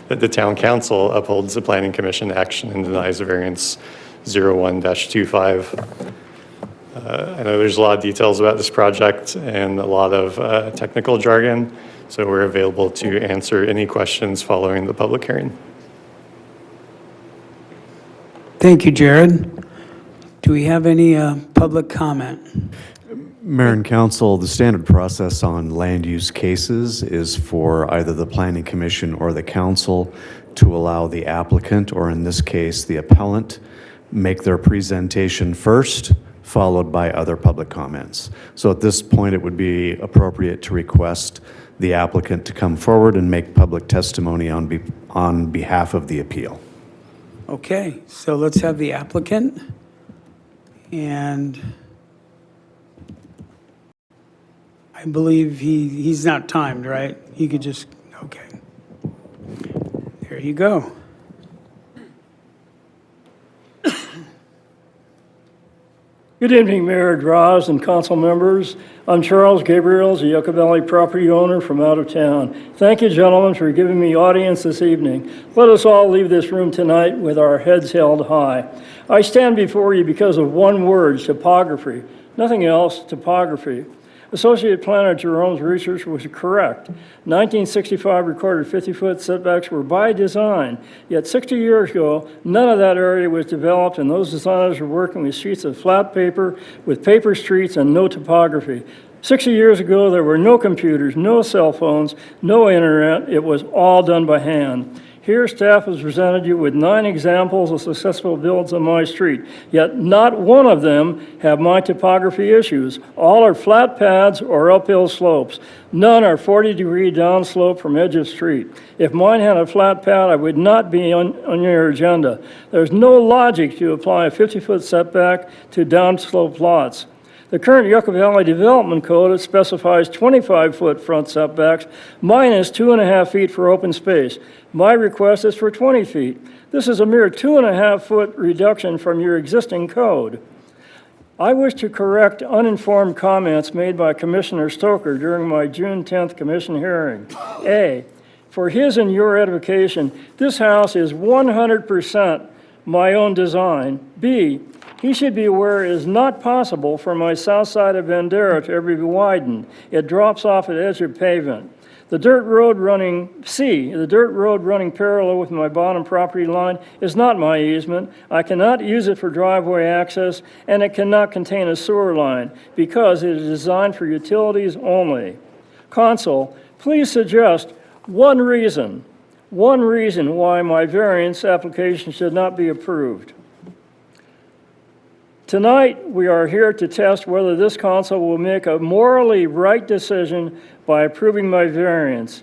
that the Town Council upholds the Planning Commission action and denies the variance 01-25. I know there's a lot of details about this project and a lot of technical jargon, so we're available to answer any questions following the public hearing. Thank you, Jared. Do we have any public comment? Mayor and Council, the standard process on land use cases is for either the Planning Commission or the Council to allow the applicant, or in this case, the appellant, make their presentation first, followed by other public comments. So at this point, it would be appropriate to request the applicant to come forward and make public testimony on behalf of the appeal. Okay, so let's have the applicant. And I believe he's not timed, right? He could just, okay. There you go. Good evening, Mayor Draws and council members. I'm Charles Gabriels, a Yucca Valley property owner from out of town. Thank you, gentlemen, for giving me audience this evening. Let us all leave this room tonight with our heads held high. I stand before you because of one word, topography. Nothing else, topography. Associate Planner Jerome's research was correct. 1965 recorded 50-foot setbacks were by design, yet 60 years ago, none of that area was developed, and those designers were working with sheets of flat paper, with paper streets, and no topography. 60 years ago, there were no computers, no cell phones, no internet. It was all done by hand. Here, staff has presented you with 9 examples of successful builds on my street, yet not one of them have my topography issues. All are flat pads or uphill slopes. None are 40-degree downslope from edge of street. If mine had a flat pad, I would not be on your agenda. There's no logic to apply a 50-foot setback to downslope lots. The current Yucca Valley Development Code specifies 25-foot front setbacks minus 2.5 feet for open space. My request is for 20 feet. This is a mere 2.5-foot reduction from your existing code. I wish to correct uninformed comments made by Commissioner Stoker during my June 10th commission hearing. A, for his and your edification, this house is 100% my own design. B, he should be aware it is not possible for my south side of Bandera to ever be widened. It drops off at edge of pavement. The dirt road running parallel with my bottom property line is not my easement. I cannot use it for driveway access, and it cannot contain a sewer line because it is designed for utilities only. Council, please suggest one reason why my variance application should not be approved. Tonight, we are here to test whether this council will make a morally right decision by approving my variance.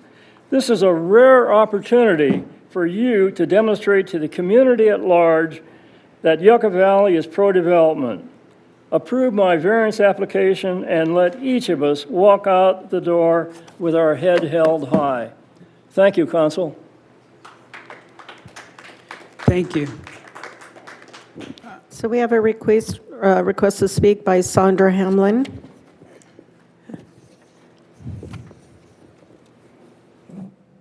This is a rare opportunity for you to demonstrate to the community at large that Yucca Valley is pro-development. Approve my variance application and let each of us walk out the door with our head held high. Thank you, Council. Thank you. So we have a request to speak by Sandra Hamlin.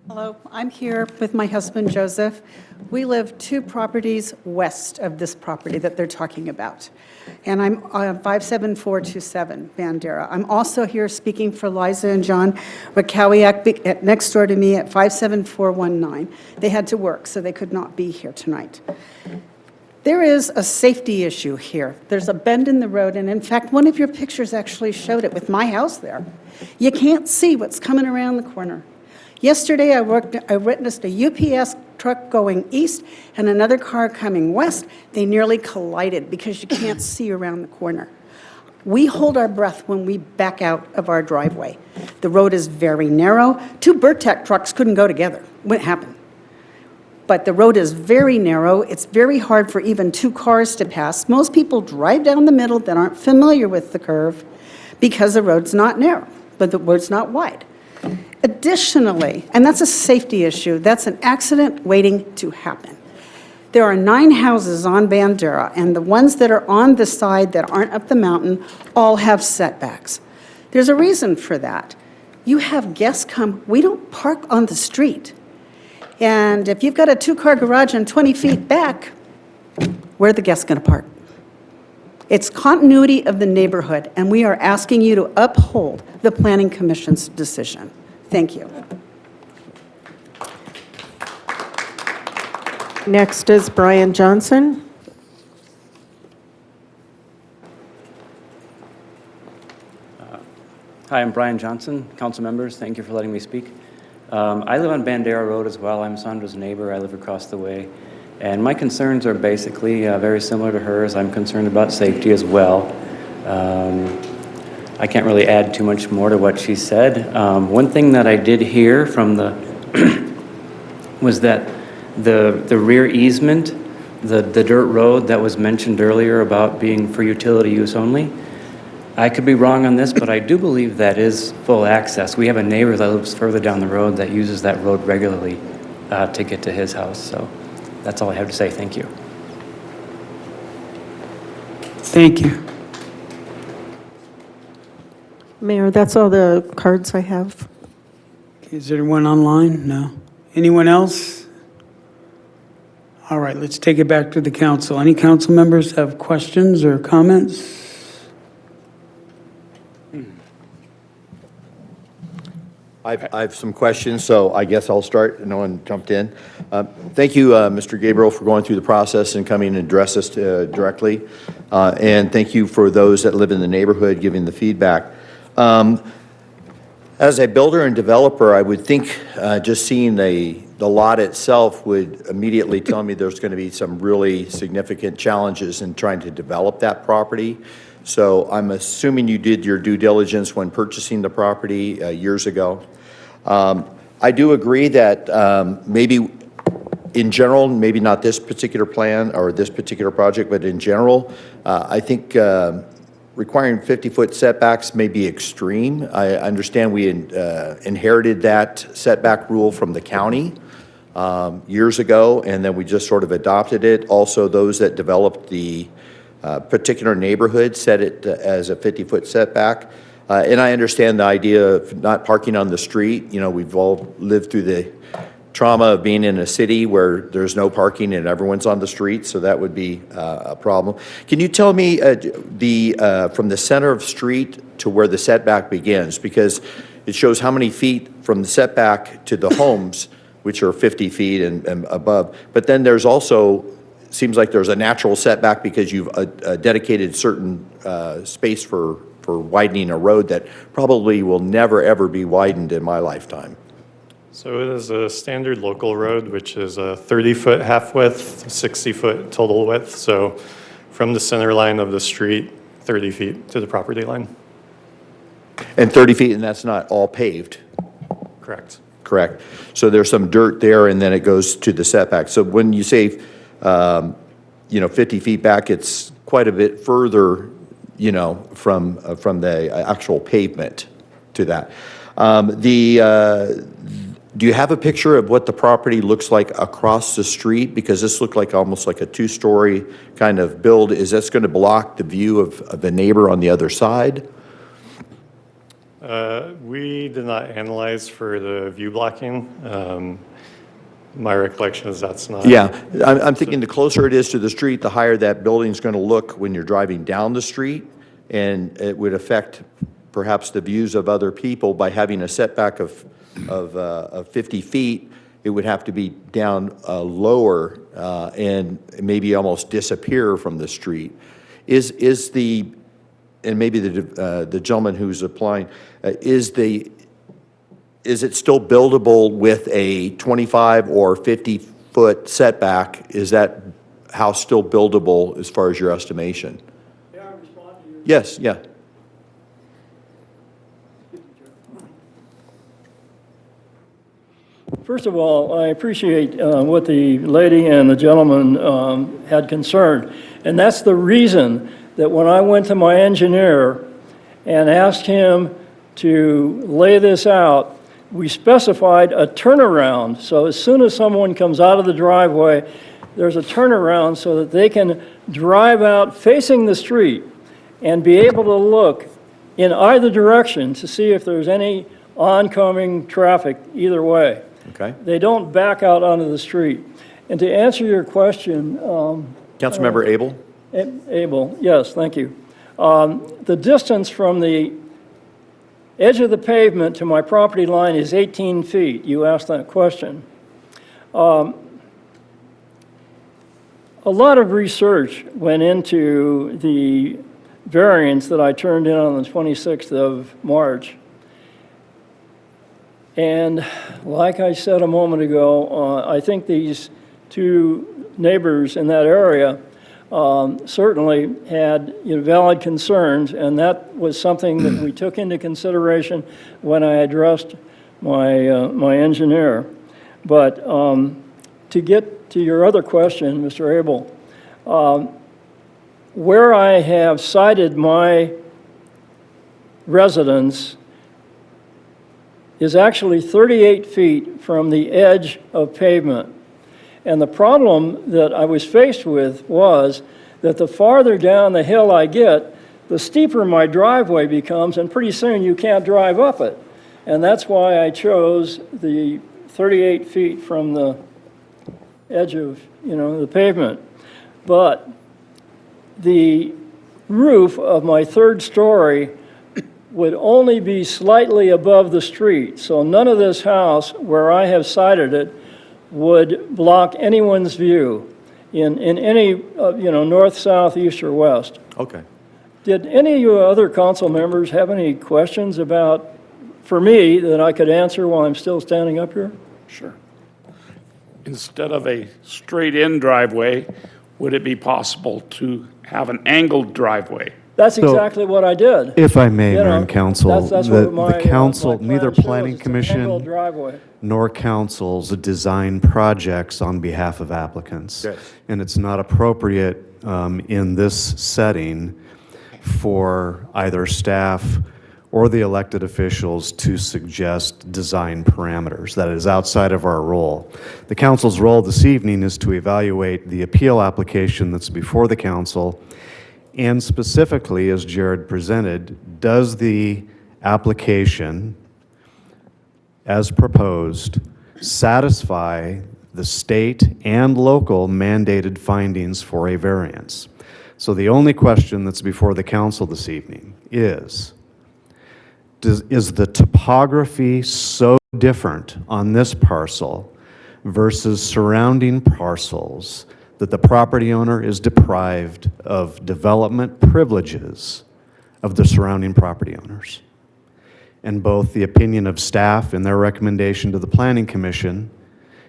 Hello, I'm here with my husband, Joseph. We live 2 properties west of this property that they're talking about. And I'm on 57427 Bandera. I'm also here speaking for Liza and John Wakawiak next door to me at 57419. They had to work, so they could not be here tonight. There is a safety issue here. There's a bend in the road, and in fact, one of your pictures actually showed it with my house there. You can't see what's coming around the corner. Yesterday, I witnessed a UPS truck going east and another car coming west. They nearly collided because you can't see around the corner. We hold our breath when we back out of our driveway. The road is very narrow. 2 Bertec trucks couldn't go together. What happened? But the road is very narrow. It's very hard for even 2 cars to pass. Most people drive down the middle that aren't familiar with the curve because the road's not narrow, but the road's not wide. Additionally, and that's a safety issue, that's an accident waiting to happen. There are 9 houses on Bandera, and the ones that are on the side that aren't up the mountain all have setbacks. There's a reason for that. You have guests come, we don't park on the street. And if you've got a 2-car garage and 20 feet back, where are the guests going to park? It's continuity of the neighborhood, and we are asking you to uphold the Planning Commission's decision. Thank you. Next is Brian Johnson. Hi, I'm Brian Johnson. Council members, thank you for letting me speak. I live on Bandera Road as well. I'm Sandra's neighbor. I live across the way. And my concerns are basically very similar to hers. I'm concerned about safety as well. I can't really add too much more to what she said. One thing that I did hear from the was that the rear easement, the dirt road that was mentioned earlier about being for utility use only, I could be wrong on this, but I do believe that is full access. We have a neighbor that lives further down the road that uses that road regularly to get to his house. So that's all I have to say. Thank you. Thank you. Mayor, that's all the cards I have. Is there anyone online? No. Anyone else? All right, let's take it back to the council. Any council members have questions or comments? I have some questions, so I guess I'll start. No one jumped in. Thank you, Mr. Gabriel, for going through the process and coming and address us directly. And thank you for those that live in the neighborhood giving the feedback. As a builder and developer, I would think just seeing the lot itself would immediately tell me there's going to be some really significant challenges in trying to develop that property. So I'm assuming you did your due diligence when purchasing the property years ago. I do agree that maybe in general, maybe not this particular plan or this particular project, but in general, I think requiring 50-foot setbacks may be extreme. I understand we inherited that setback rule from the county years ago, and then we just sort of adopted it. Also, those that developed the particular neighborhood set it as a 50-foot setback. And I understand the idea of not parking on the street. You know, we've all lived through the trauma of being in a city where there's no parking and everyone's on the street, so that would be a problem. Can you tell me from the center of street to where the setback begins? Because it shows how many feet from the setback to the homes, which are 50 feet and above. But then there's also, seems like there's a natural setback because you've dedicated certain space for widening a road that probably will never, ever be widened in my lifetime. So it is a standard local road, which is a 30-foot half width, 60-foot total width. So from the center line of the street, 30 feet to the property line. And 30 feet, and that's not all paved? Correct. Correct. So there's some dirt there, and then it goes to the setback. So when you say, 50 feet back, it's quite a bit further, from the actual pavement to that. Do you have a picture of what the property looks like across the street? Because this looked like almost like a two-story kind of build. Is this going to block the view of the neighbor on the other side? We did not analyze for the view blocking. My recollection is that's not. Yeah, I'm thinking the closer it is to the street, the higher that building's going to look when you're driving down the street, and it would affect perhaps the views of other people by having a setback of 50 feet. It would have to be down lower and maybe almost disappear from the street. And maybe the gentleman who's applying, is it still buildable with a 25 or 50-foot setback? Is that house still buildable as far as your estimation? May I respond to you? Yes, yeah. First of all, I appreciate what the lady and the gentleman had concerned. And that's the reason that when I went to my engineer and asked him to lay this out, we specified a turnaround. So as soon as someone comes out of the driveway, there's a turnaround so that they can drive out facing the street and be able to look in either direction to see if there's any oncoming traffic either way. Okay. They don't back out onto the street. And to answer your question, Councilmember Abel? Abel, yes, thank you. The distance from the edge of the pavement to my property line is 18 feet. You asked that question. A lot of research went into the variance that I turned in on the 26th of March. And like I said a moment ago, I think these two neighbors in that area certainly had valid concerns, and that was something that we took into consideration when I addressed my engineer. But to get to your other question, Mr. Abel, where I have cited my residence is actually 38 feet from the edge of pavement. And the problem that I was faced with was that the farther down the hill I get, the steeper my driveway becomes, and pretty soon you can't drive up it. And that's why I chose the 38 feet from the edge of, the pavement. But the roof of my third story would only be slightly above the street. So none of this house, where I have cited it, would block anyone's view in any, north, south, east, or west. Okay. Did any of you other council members have any questions for me, that I could answer while I'm still standing up here? Sure. instead of a straight-in driveway, would it be possible to have an angled driveway? That's So, exactly what I did. If I may, You know, Mayor and Council, that's what my, the council, my neither plan shows. Planning It's an angled Commission driveway. nor councils design projects on behalf of applicants. Yes. And it's not appropriate in this setting for either staff or the elected officials to suggest design parameters. That is outside of our role. The council's role this evening is to evaluate the appeal application that's before the council, and specifically, as Jared presented, does the application, as proposed, satisfy the state and local mandated findings for a variance? So the only question that's before the council this evening is the topography so different on this parcel versus surrounding parcels that the property owner is deprived of development privileges of the surrounding property owners? And both the opinion of staff and their recommendation to the Planning Commission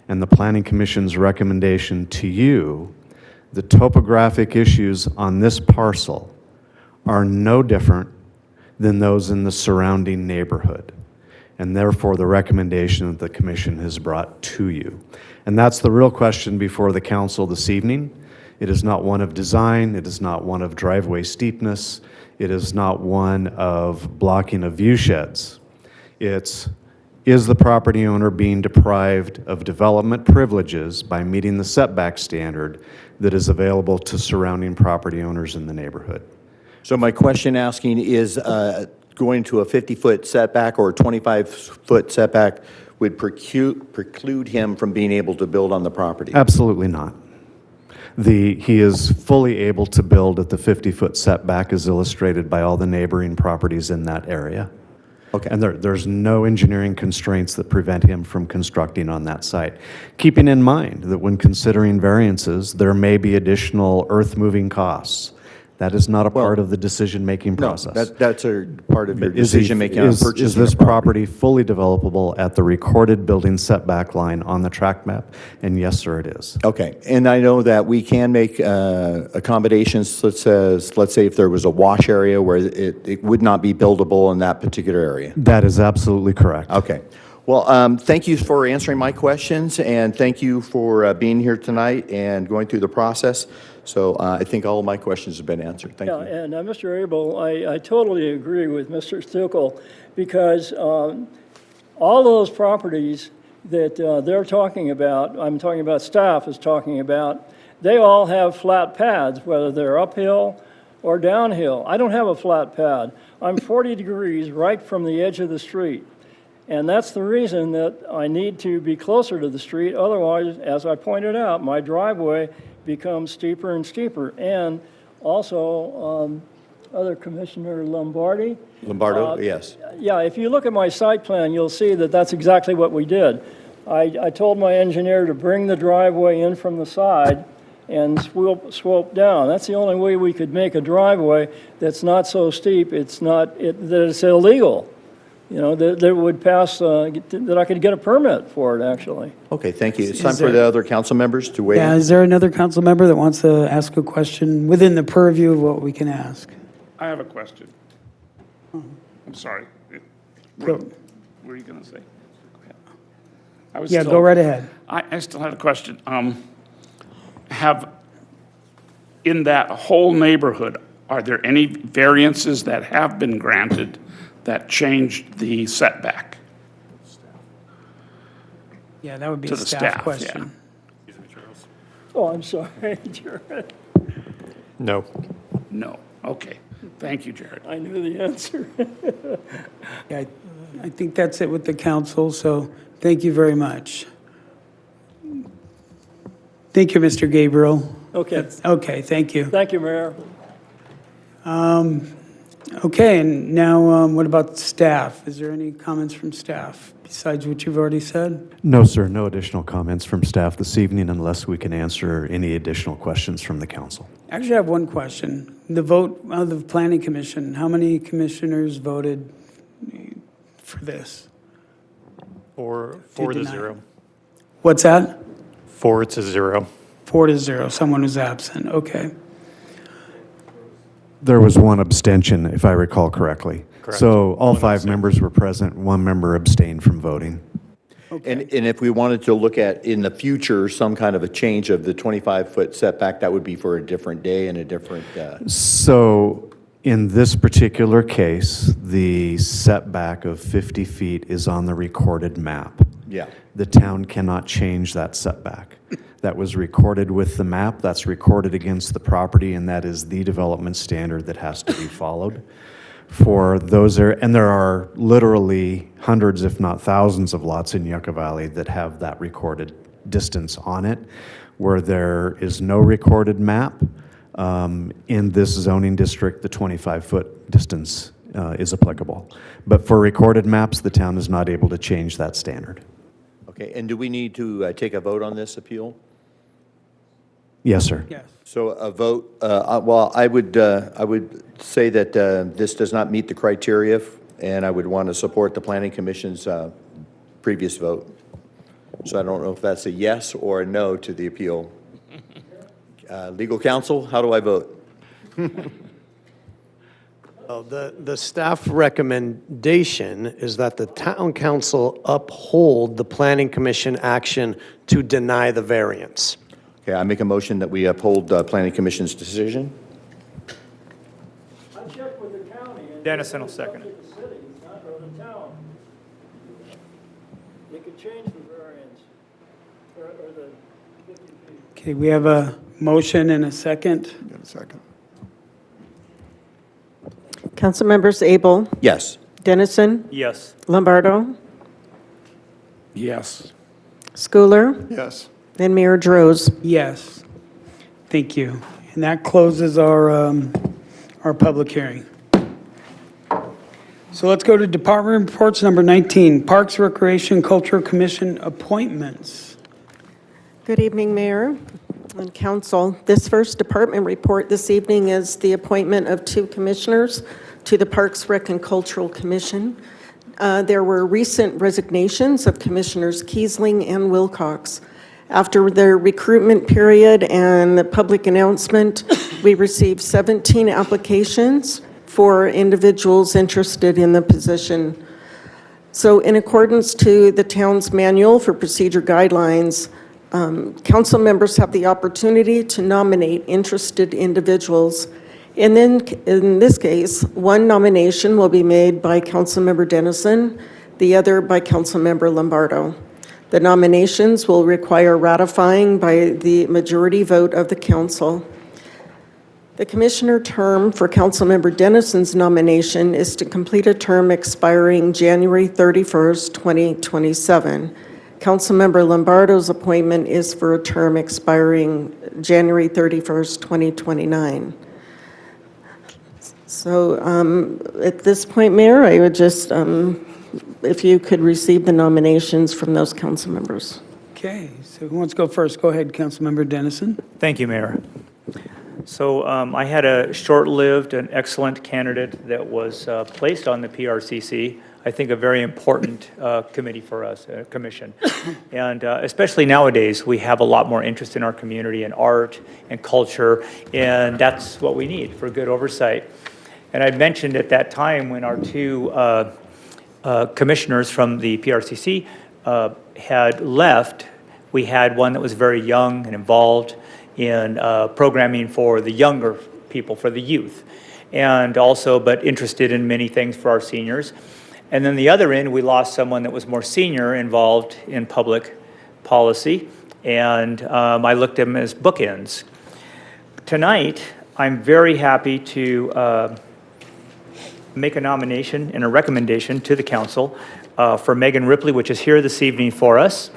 and the Planning Commission's recommendation to you, the topographic issues on this parcel are no different than those in the surrounding neighborhood, and therefore the recommendation that the Commission has brought to you. And that's the real question before the council this evening. It is not one of design, it is not one of driveway steepness, it is not one of blocking of view sheds. It's, is the property owner being deprived of development privileges by meeting the setback standard that is available to surrounding property owners in the neighborhood? So my question asking is, going to a 50-foot setback or a 25-foot setback would preclude him from being able to build on the property? Absolutely not. He is fully able to build at the 50-foot setback as illustrated by all the neighboring properties in that area. Okay. And there's no engineering constraints that prevent him from constructing on that site. Keeping in mind that when considering variances, there may be additional earth-moving costs. That is not a part of the decision-making process. No, that's a part of your Is he- decision-making on purchasing Is this the property. property fully developable at the recorded building setback line on the tract map? And yes, sir, it is. Okay, and I know that we can make accommodations, let's say if there was a wash area where it would not be buildable in that particular area. That is absolutely correct. Okay. Well, thank you for answering my questions, and thank you for being here tonight and going through the process. So I think all of my questions have been answered. Thank you. And Mr. Abel, I totally agree with Mr. Stuckel, because all those properties that they're talking about, I'm talking about staff is talking about, they all have flat pads, whether they're uphill or downhill. I don't have a flat pad. I'm 40 degrees right from the edge of the street. And that's the reason that I need to be closer to the street. Otherwise, as I pointed out, my driveway becomes steeper and steeper. And also, other Commissioner Lombardo, yes. yeah, if you look at my site plan, you'll see that that's exactly what we did. I told my engineer to bring the driveway in from the side and swope down. That's the only way we could make a driveway that's not so steep, that it's illegal. You know, that would pass, that I could get a permit for it, actually. Okay, thank you. It's time for the other council members to weigh in. Yeah, is there another council member that wants to ask a question within the purview of what we can ask? I have a question. I'm sorry. Go. What were you going to say? Go ahead. Yeah, go right ahead. I still had a question. In that whole neighborhood, are there any variances that have been granted that changed the setback? Yeah, that would be To a the staff staff, question. Oh, I'm sorry, Jared. No. No. Okay. Thank you, Jared. I knew the answer. Yeah, I think that's it with the council, so thank you very much. Thank you, Mr. Gabriel. Okay. Okay, thank you. Thank you, Mayor. Okay, and now what about staff? Is there any comments from staff besides what you've already said? No, sir, no additional comments from staff this evening unless we can answer any additional questions from the council. Actually, I have one question. The vote of the Planning Commission, how many commissioners voted for this? 4 To to deny. 0. What's that? 4-0. 4-0. Someone was absent. Okay. There was one abstention, if I recall correctly. Correct. So all One five absent. members were present, one member abstained from voting. And if we wanted to look at, in the future, some kind of a change of the 25-foot setback, that would be for a different day and a different, So in this particular case, the setback of 50 feet is on the recorded map. yeah. The town cannot change that setback. That was recorded with the map, that's recorded against the property, and that is the development standard that has to be followed. For those and there are literally hundreds, if not thousands, of lots in Yucca Valley that have that recorded distance on it. Where there is no recorded map, in this zoning district, the 25-foot distance is applicable. But for recorded maps, the town is not able to change that standard. Okay, and do we need to take a vote on this appeal? Yes, sir. Yes. So a vote, well, I would say that this does not meet the criteria, and I would want to support the Planning Commission's previous vote. So I don't know if that's a yes or a no to the appeal. Legal counsel, how do I vote? Well, the staff recommendation is that the town council uphold the planning commission action to deny the variance. Okay, I make a motion that we uphold Planning Commission's decision. I checked with the county. And Dennison will second it. The city, not the town. They could change the variance, or the 50 feet. Okay, we have a motion and a second. Get a second. Council members Abel, Yes. Dennison, Yes. Lombardo, Yes. Schooler, Yes. and Mayor Droz. Yes. Thank you. And that closes our public hearing. So let's go to department reports number 19, Parks, Recreation, Cultural Commission appointments. Good evening, Mayor and Council. This first department report this evening is the appointment of 2 commissioners to the Parks, Rec, and Cultural Commission. There were recent resignations of Commissioners Kiesling and Wilcox. After their recruitment period and the public announcement, we received 17 applications for individuals interested in the position. So in accordance to the town's manual for procedure guidelines, council members have the opportunity to nominate interested individuals. And then, in this case, one nomination will be made by Councilmember Dennison, the other by Councilmember Lombardo. The nominations will require ratifying by the majority vote of the council. The commissioner term for Councilmember Dennison's nomination is to complete a term expiring January 31st, 2027. Councilmember Lombardo's appointment is for a term expiring January 31st, 2029. So at this point, Mayor, I would just, if you could receive the nominations from those council members. Okay, so who wants to go first? Go ahead, Councilmember Dennison. Thank you, Mayor. So I had a short-lived and excellent candidate that was placed on the PRCC. I think a very important committee for us, commission. And especially nowadays, we have a lot more interest in our community in art and culture, and that's what we need for good oversight. And I mentioned at that time when our 2 commissioners from the PRCC had left, we had one that was very young and involved in programming for the younger people, for the youth, and also, but interested in many things for our seniors. And then the other end, we lost someone that was more senior, involved in public policy, and I looked at them as bookends. Tonight, I'm very happy to make a nomination and a recommendation to the council for Megan Ripley, which is here this evening for us.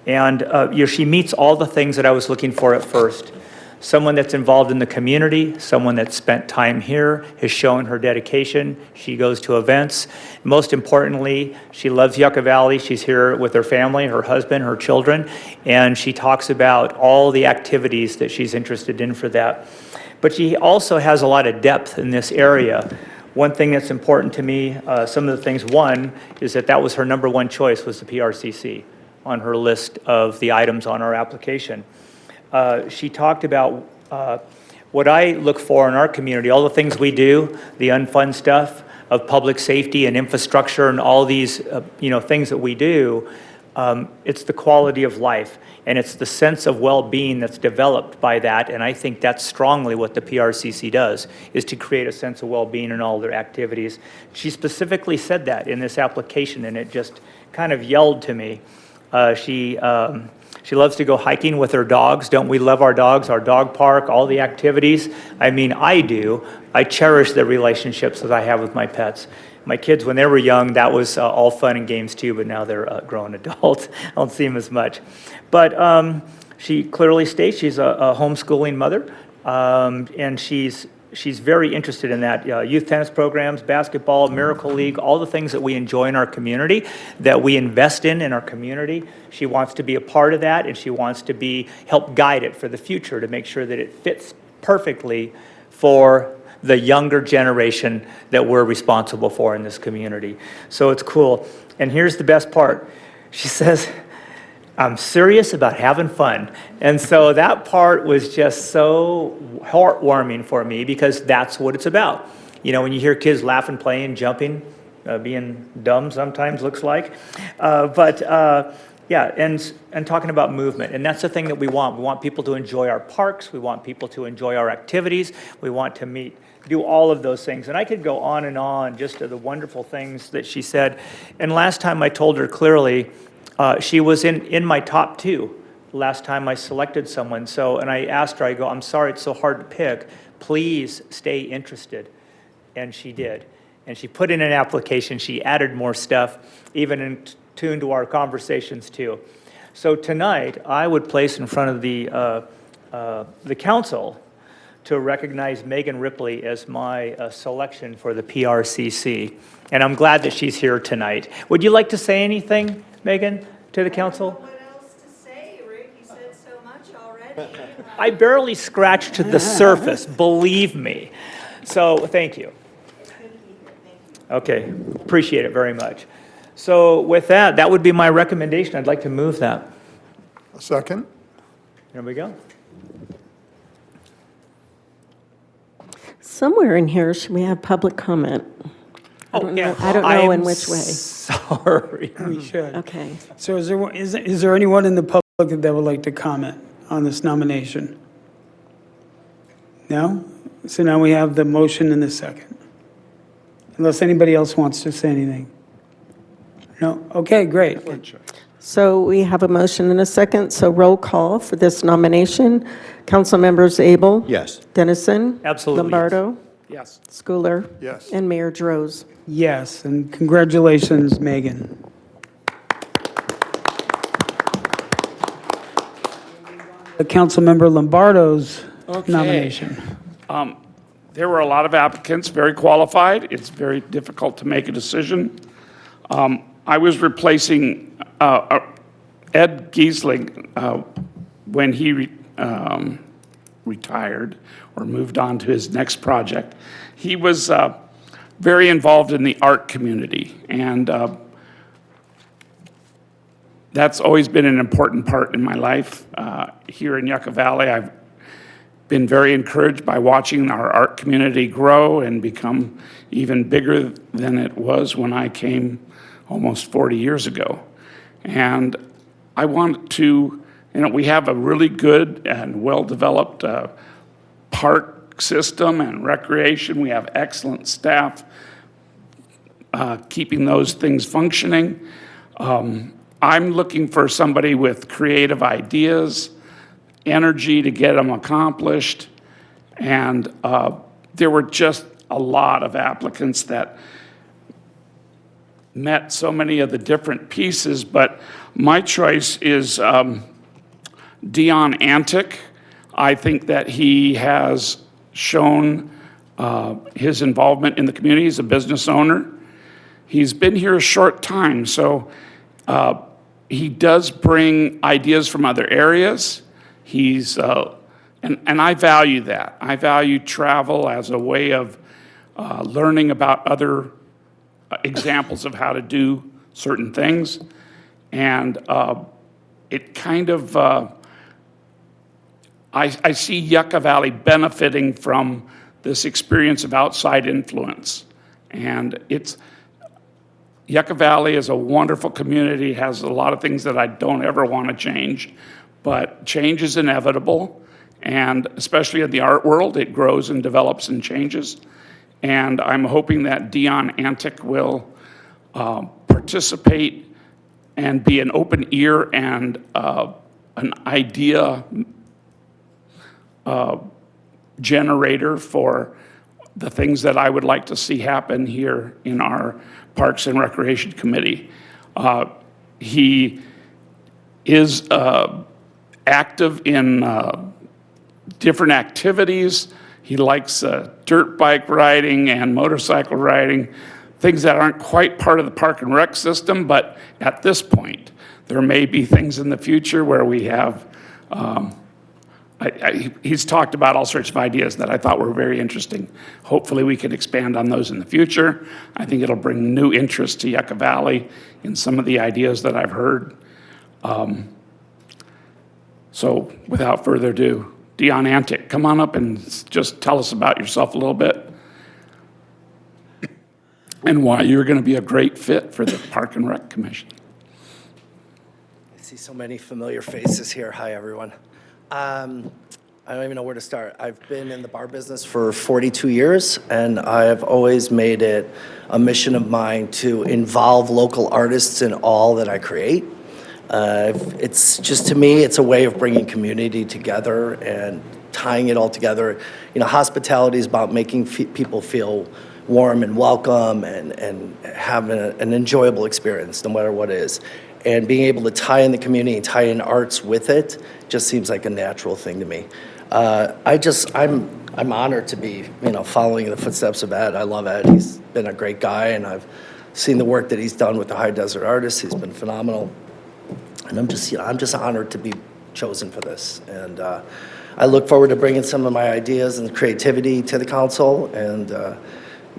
And she meets all the things that I was looking for at first. Someone that's involved in the community, someone that's spent time here, has shown her dedication. She goes to events. Most importantly, she loves Yucca Valley. She's here with her family, her husband, her children, and she talks about all the activities that she's interested in for that. But she also has a lot of depth in this area. One thing that's important to me, some of the things, one, is that was her #1 choice was the PRCC on her list of the items on our application. She talked about what I look for in our community, all the things we do, the unfun stuff of public safety and infrastructure and all these things that we do. It's the quality of life, and it's the sense of well-being that's developed by that, and I think that's strongly what the PRCC does, is to create a sense of well-being in all their activities. She specifically said that in this application, and it just kind of yelled to me. She loves to go hiking with her dogs. Don't we love our dogs, our dog park, all the activities? I mean, I do. I cherish the relationships that I have with my pets. My kids, when they were young, that was all fun and games too, but now they're grown adults. I don't see them as much. But she clearly states she's a homeschooling mother, and she's very interested in that. Youth tennis programs, basketball, Miracle League, all the things that we enjoy in our community, that we invest in our community. She wants to be a part of that, and she wants to help guide it for the future to make sure that it fits perfectly for the younger generation that we're responsible for in this community. So it's cool. And here's the best part. She says, I'm serious about having fun. And so that part was just so heartwarming for me, because that's what it's about. You know, when you hear kids laughing, playing, jumping, being dumb sometimes looks like. Yeah, and talking about movement. And that's the thing that we want. We want people to enjoy our parks. We want people to enjoy our activities. We want to do all of those things. And I could go on just to the wonderful things that she said. And last time I told her clearly, she was in my top 2 last time I selected someone. And I asked her, I go, I'm sorry, it's so hard to pick. Please stay interested. And she did. And she put in an application. She added more stuff, even in tune to our conversations too. So tonight, I would place in front of the council to recognize Megan Ripley as my selection for the PRCC. And I'm glad that she's here tonight. Would you like to say anything, Megan, to the council? What else to say, Rick? You said so much already. I barely scratched the surface, believe me. So thank you. Okay, appreciate it very much. So with that would be my recommendation. I'd like to move that. A second. There we go. Somewhere in here, should we have public comment? I don't know in which way. Sorry. We should. Okay. So is there anyone in the public that would like to comment on this nomination? No? So now we have the motion and the second. Unless anybody else wants to say anything. No? Okay, great. So we have a motion and a second, so roll call for this nomination. Council members Abel? Yes. Dennison? Absolutely. Lombardo? Yes. Schooler? Yes. And Mayor Droz. Yes, and congratulations, Megan. Councilmember Lombardo's nomination. There were a lot of applicants, very qualified. It's very difficult to make a decision. I was replacing Ed Giesling when he retired or moved on to his next project. He was very involved in the art community, and that's always been an important part in my life. Here in Yucca Valley, I've been very encouraged by watching our art community grow and become even bigger than it was when I came almost 40 years ago. And I want to, we have a really good and well-developed park system and recreation. We have excellent staff keeping those things functioning. I'm looking for somebody with creative ideas, energy to get them accomplished, and there were just a lot of applicants that met so many of the different pieces, but my choice is Dion Antic. I think that he has shown his involvement in the community. He's a business owner. He's been here a short time, so he does bring ideas from other areas. He's, and I value that. I value travel as a way of learning about other examples of how to do certain things. And it kind of, I see Yucca Valley benefiting from this experience of outside influence. And Yucca Valley is a wonderful community, has a lot of things that I don't ever want to change, but change is inevitable. And especially in the art world, it grows and develops and changes. And I'm hoping that Dion Antic will participate and be an open ear and an idea generator for the things that I would like to see happen here in our Parks and Recreation Committee. He is active in different activities. He likes dirt bike riding and motorcycle riding, things that aren't quite part of the Park and Rec system, but at this point, there may be things in the future where we have, he's talked about all sorts of ideas that I thought were very interesting. Hopefully we can expand on those in the future. I think it'll bring new interest to Yucca Valley in some of the ideas that I've heard. So without further ado, Dion Antic, come on up and just tell us about yourself a little bit and why you're going to be a great fit for the Park and Rec Commission. I see so many familiar faces here. Hi, everyone. I don't even know where to start. I've been in the bar business for 42 years, and I've always made it a mission of mine to involve local artists in all that I create. It's just, to me, it's a way of bringing community together and tying it all together. You know, hospitality is about making people feel warm and welcome and have an enjoyable experience, no matter what it is. And being able to tie in the community and tie in arts with it just seems like a natural thing to me. I'm honored to be, following in the footsteps of Ed. I love Ed. He's been a great guy, and I've seen the work that he's done with the High Desert Artists. He's been phenomenal. And I'm just honored to be chosen for this. And I look forward to bringing some of my ideas and creativity to the council. And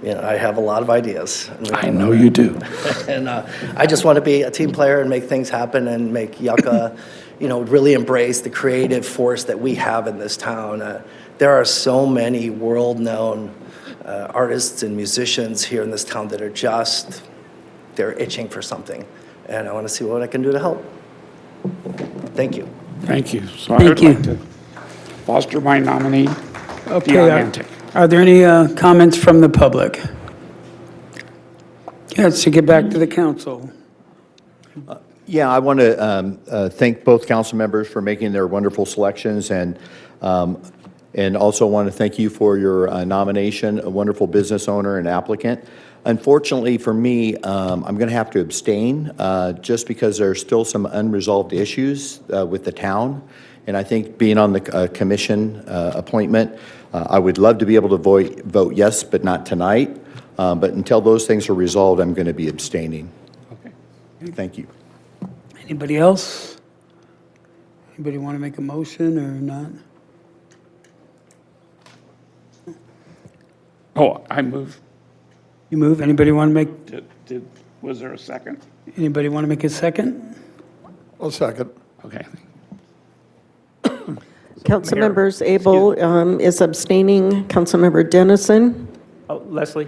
I have a lot of ideas. I know you do. And I just want to be a team player and make things happen and make Yucca, really embrace the creative force that we have in this town. There are so many world-known artists and musicians here in this town that are they're itching for something. And I want to see what I can do to help. Thank you. Thank you. So I would like to foster my nominee, Dion Antic. Are there any comments from the public? Yes, to get back to the council. Yeah, I want to thank both council members for making their wonderful selections, and also want to thank you for your nomination, a wonderful business owner and applicant. Unfortunately for me, I'm going to have to abstain just because there's still some unresolved issues with the town. And I think being on the commission appointment, I would love to be able to vote yes, but not tonight. But until those things are resolved, I'm going to be abstaining. Okay. Thank you. Anybody else? Anybody want to make a motion or not? Oh, I move. You move? Anybody want to make? Was there a second? Anybody want to make a second? I'll second. Okay. Councilmembers Abel is abstaining. Councilmember Dennison. Leslie?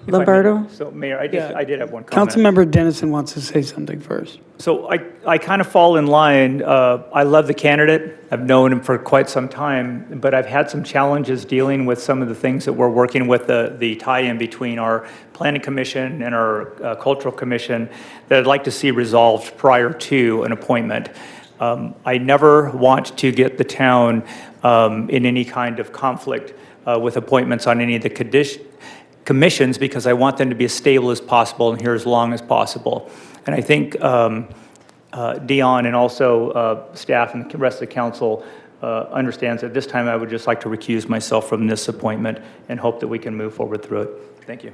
Lombardo? So, Mayor, I did have one comment. Councilmember Dennison wants to say something first. So I kind of fall in line. I love the candidate. I've known him for quite some time, but I've had some challenges dealing with some of the things that we're working with, the tie-in between our Planning Commission and our Cultural Commission that I'd like to see resolved prior to an appointment. I never want to get the town in any kind of conflict with appointments on any of the commissions, because I want them to be as stable as possible and here as long as possible. And I think Dion and also staff and the rest of the council understands that this time I would just like to recuse myself from this appointment and hope that we can move forward through it. Thank you.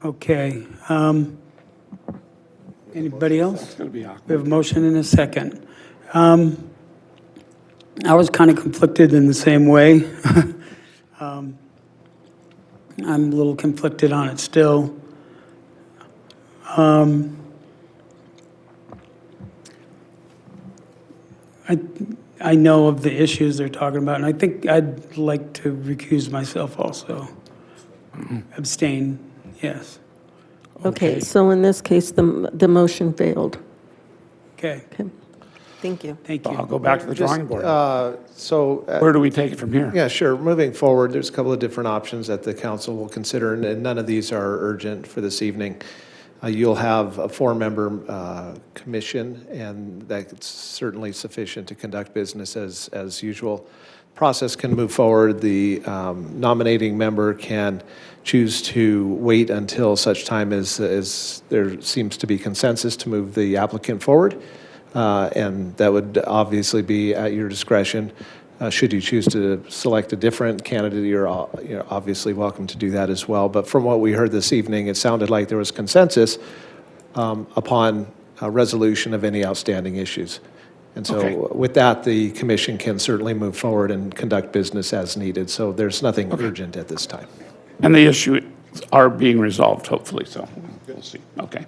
Okay. Anybody else? It's going to be awkward. We have a motion and a second. I was kind of conflicted in the same way. I'm a little conflicted on it still. I know of the issues they're talking about, and I think I'd like to recuse myself also. Abstain, yes. Okay, so in this case, the motion failed. Okay. Thank you. Thank you. I'll go back to the drawing board. Where do we take it from here? Yeah, sure. Moving forward, there's a couple of different options that the council will consider, and none of these are urgent for this evening. You'll have a four-member commission, and that's certainly sufficient to conduct business as usual. Process can move forward. The nominating member can choose to wait until such time as there seems to be consensus to move the applicant forward. And that would obviously be at your discretion. Should you choose to select a different candidate, you're obviously welcome to do that as well. But from what we heard this evening, it sounded like there was consensus upon a resolution of any outstanding issues. And so with that, the commission can certainly move forward and conduct business as needed. So there's nothing urgent at this time. And the issues are being resolved, hopefully, so we'll see. Okay.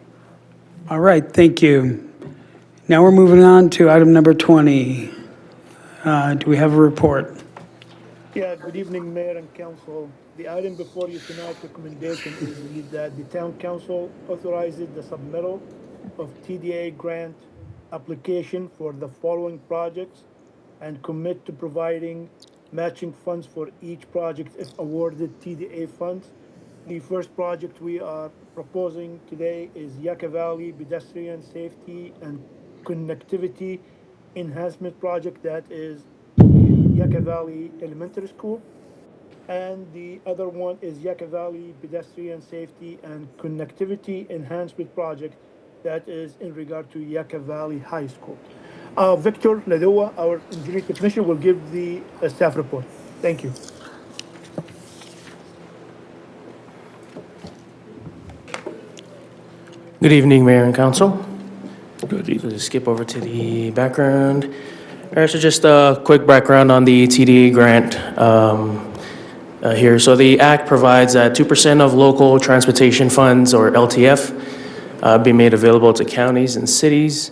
All right, thank you. Now we're moving on to item number 20. Do we have a report? Yeah, good evening, Mayor and Council. The item before you tonight, recommendation is that the Town Council authorizes the submittal of TDA grant application for the following projects and commit to providing matching funds for each project if awarded TDA funds. The first project we are proposing today is Yucca Valley Pedestrian Safety and Connectivity Enhancement Project, that is Yucca Valley Elementary School. And the other one is Yucca Valley Pedestrian Safety and Connectivity Enhancement Project, that is in regard to Yucca Valley High School. Victor Ladoa, our engineering technician, will give the staff report. Thank you. Good evening, Mayor and Council. Good evening. So just skip over to the background. All right, so just a quick background on the TDA grant here. So the act provides that 2% of local transportation funds, or LTF, be made available to counties and cities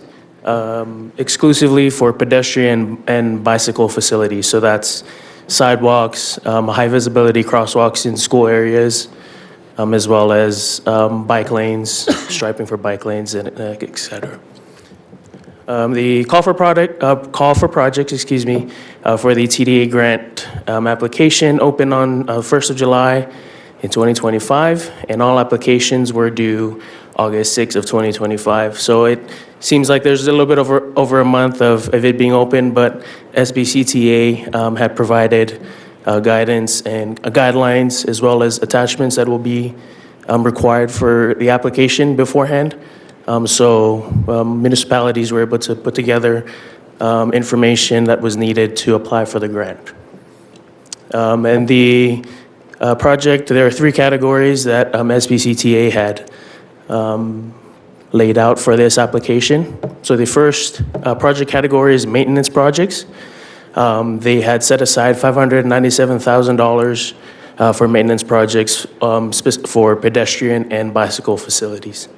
exclusively for pedestrian and bicycle facilities. So that's sidewalks, high visibility crosswalks in school areas, as well as bike lanes, striping for bike lanes, and et cetera. The call for projects, for the TDA grant application opened on 1st of July in 2025, and all applications were due August 6th of 2025. So it seems like there's a little bit over a month of it being open, but SBCTA had provided guidance and guidelines, as well as attachments that will be required for the application beforehand. So municipalities were able to put together information that was needed to apply for the grant. And the project, there are three categories that SBCTA had laid out for this application. So the first project category is maintenance projects. They had set aside $597,000 for maintenance projects for pedestrian and bicycle facilities.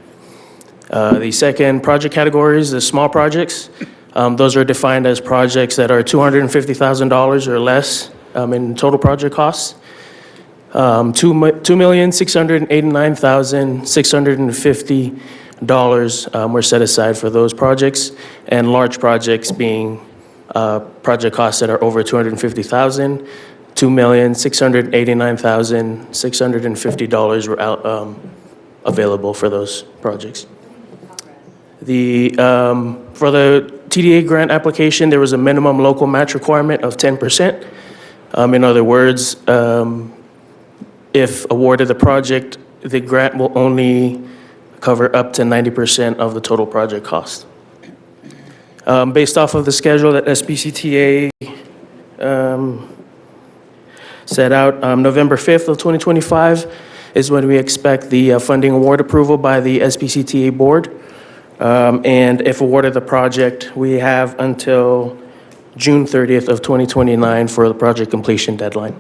The second project category is the small projects. Those are defined as projects that are $250,000 or less in total project costs. $2,689,650 were set aside for those projects, and large projects being project costs that are over $250,000. $2,689,650 were available for those projects. For the TDA grant application, there was a minimum local match requirement of 10%. In other words, if awarded the project, the grant will only cover up to 90% of the total project cost. Based off of the schedule that SBCTA set out, November 5th of 2025 is when we expect the funding award approval by the SBCTA board. And if awarded the project, we have until June 30th of 2029 for the project completion deadline.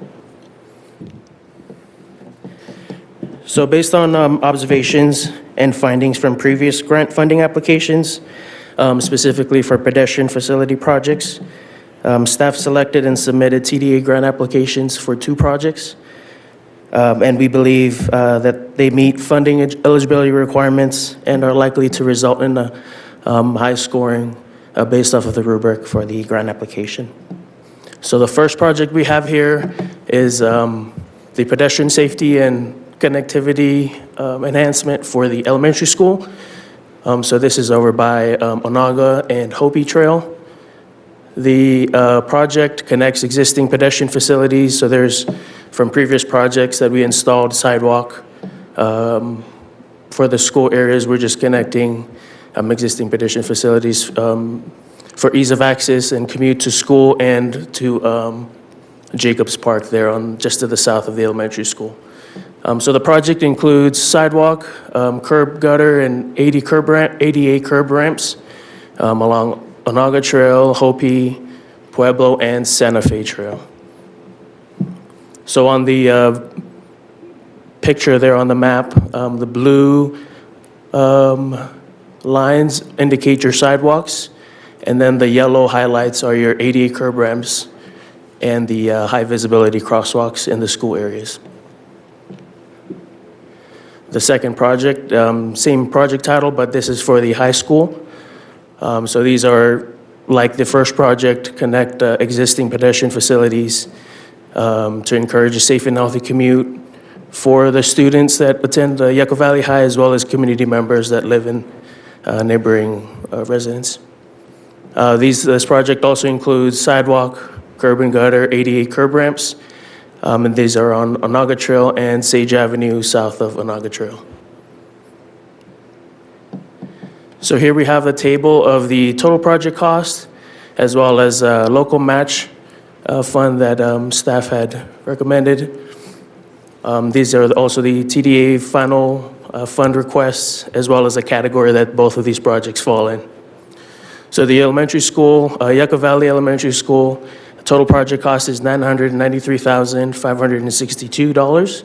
So based on observations and findings from previous grant funding applications, specifically for pedestrian facility projects. Staff selected and submitted TDA grant applications for 2 projects. And we believe that they meet funding eligibility requirements and are likely to result in a high scoring based off of the rubric for the grant application. So the first project we have here is the pedestrian safety and connectivity enhancement for the elementary school. So this is over by Onaga and Hopi Trail. The project connects existing pedestrian facilities. So there's, from previous projects that we installed sidewalk for the school areas, we're just connecting existing pedestrian facilities for ease of access and commute to school and to Jacobs Park there on just to the south of the elementary school. So the project includes sidewalk, curb gutter, and 88 curb ramps along Onaga Trail, Hopi, Pueblo, and Santa Fe Trail. So on the picture there on the map, the blue lines indicate your sidewalks, and then the yellow highlights are your 88 curb ramps and the high visibility crosswalks in the school areas. The second project, same project title, but this is for the high school. So these are, like the first project, connect existing pedestrian facilities to encourage a safe and healthy commute for the students that attend Yucca Valley High, as well as community members that live in neighboring residents. This project also includes sidewalk, curb and gutter, 88 curb ramps, and these are on Onaga Trail and Sage Avenue south of Onaga Trail. So here we have the table of the total project cost, as well as a local match fund that staff had recommended. These are also the TDA final fund requests, as well as a category that both of these projects fall in. So the elementary school, Yucca Valley Elementary School, total project cost is $993,562.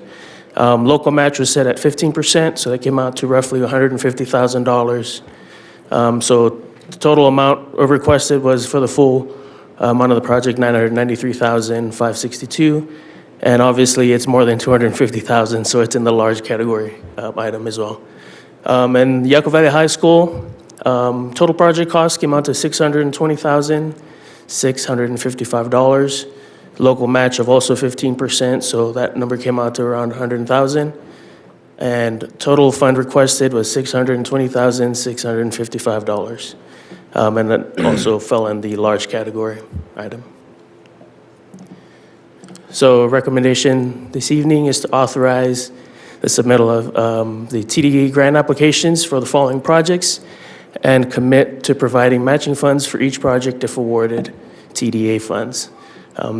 Local match was set at 15%, so that came out to roughly $150,000. So the total amount requested was for the full amount of the project, $993,562. And obviously, it's more than $250,000, so it's in the large category item as well. And Yucca Valley High School, total project cost came out to $620,655. Local match of also 15%, so that number came out to around $100,000. And total fund requested was $620,655. And that also fell in the large category item. So recommendation this evening is to authorize the submittal of the TDA grant applications for the following projects and commit to providing matching funds for each project if awarded TDA funds.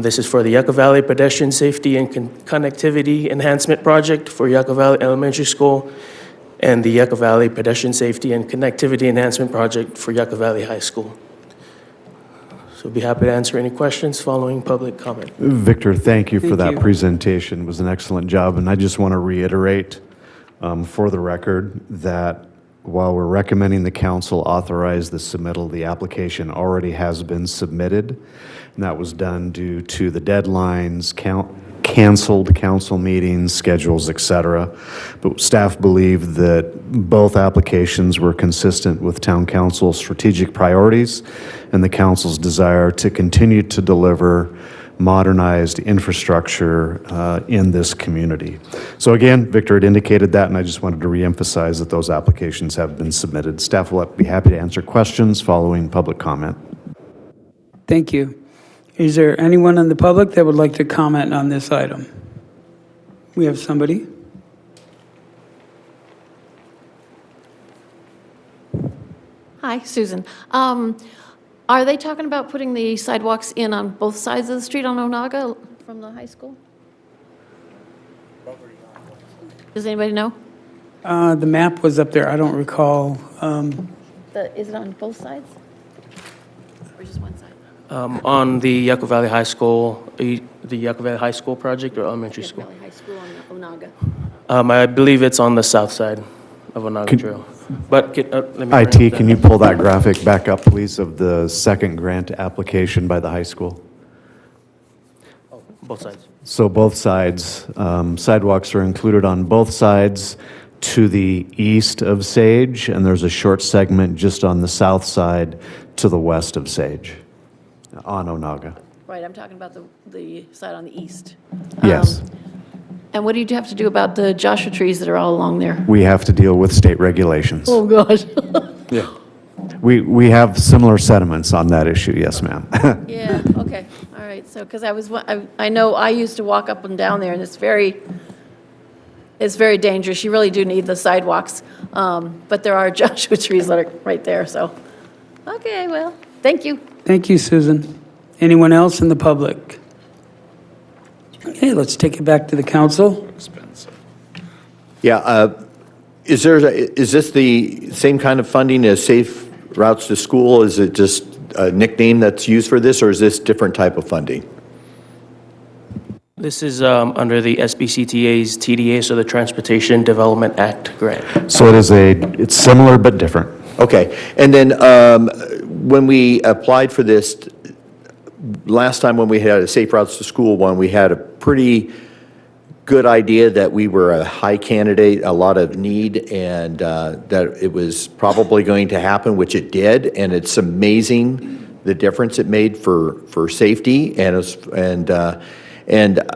This is for the Yucca Valley Pedestrian Safety and Connectivity Enhancement Project for Yucca Valley Elementary School and the Yucca Valley Pedestrian Safety and Connectivity Enhancement Project for Yucca Valley High School. So I'll be happy to answer any questions following public comment. Victor, thank you for Thank that you. presentation. It was an excellent job. And I just want to reiterate for the record that while we're recommending the council authorize the submittal, the application already has been submitted. And that was done due to the deadlines, canceled council meetings, schedules, et cetera. But staff believed that both applications were consistent with town council's strategic priorities and the council's desire to continue to deliver modernized infrastructure in this community. So again, Victor had indicated that, and I just wanted to reemphasize that those applications have been submitted. Staff will be happy to answer questions following public comment. Thank you. Is there anyone in the public that would like to comment on this item? We have somebody. Hi, Susan. Are they talking about putting the sidewalks in on both sides of the street on Onaga from the high school? Does anybody know? The map was up there. I don't recall. Is it on both sides? Or just one side? On the Yucca Valley High School, the Yucca Valley High School project or elementary school? Valley High School on Onaga. I believe it's on the south side of Onaga Trail. But let me bring IT, up can you pull that graphic back up, please, of the second grant application by the high school? both sides? So both sides, sidewalks are included on both sides to the east of Sage, and there's a short segment just on the south side to the west of Sage, on Onaga. Right, I'm talking about the side on the east. Yes. And what do you have to do about the Joshua trees that are all along there? We have to deal with state regulations. Oh, gosh. Yeah. We have similar sentiments on that issue, yes, ma'am. Yeah, okay, all right, so, because I know I used to walk up and down there, and it's very dangerous. You really do need the sidewalks, but there are Joshua trees that are right there, so, okay, well, thank you. Thank you, Susan. Anyone else in the public? Okay, let's take it back to the council. Yeah, is this the same kind of funding as Safe Routes to School? Is it just a nickname that's used for this, or is this different type of funding? This is under the SBCTA's TDA, so the Transportation Development Act grant. So it's similar but different. Okay, and then when we applied for this, last time when we had a Safe Routes to School one, we had a pretty good idea that we were a high candidate, a lot of need, and that it was probably going to happen, which it did, and it's amazing the difference it made for safety, and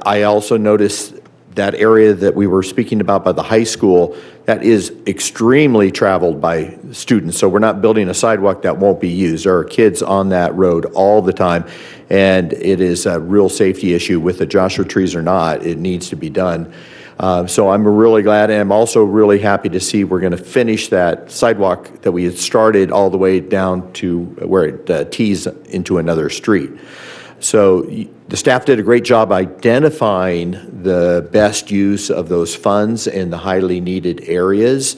I also noticed that area that we were speaking about by the high school, that is extremely traveled by students. So we're not building a sidewalk that won't be used. There are kids on that road all the time, and it is a real safety issue with the Joshua trees or not. It needs to be done. So I'm really glad, and I'm also really happy to see we're going to finish that sidewalk that we had started all the way down to where it tees into another street. So the staff did a great job identifying the best use of those funds in the highly needed areas.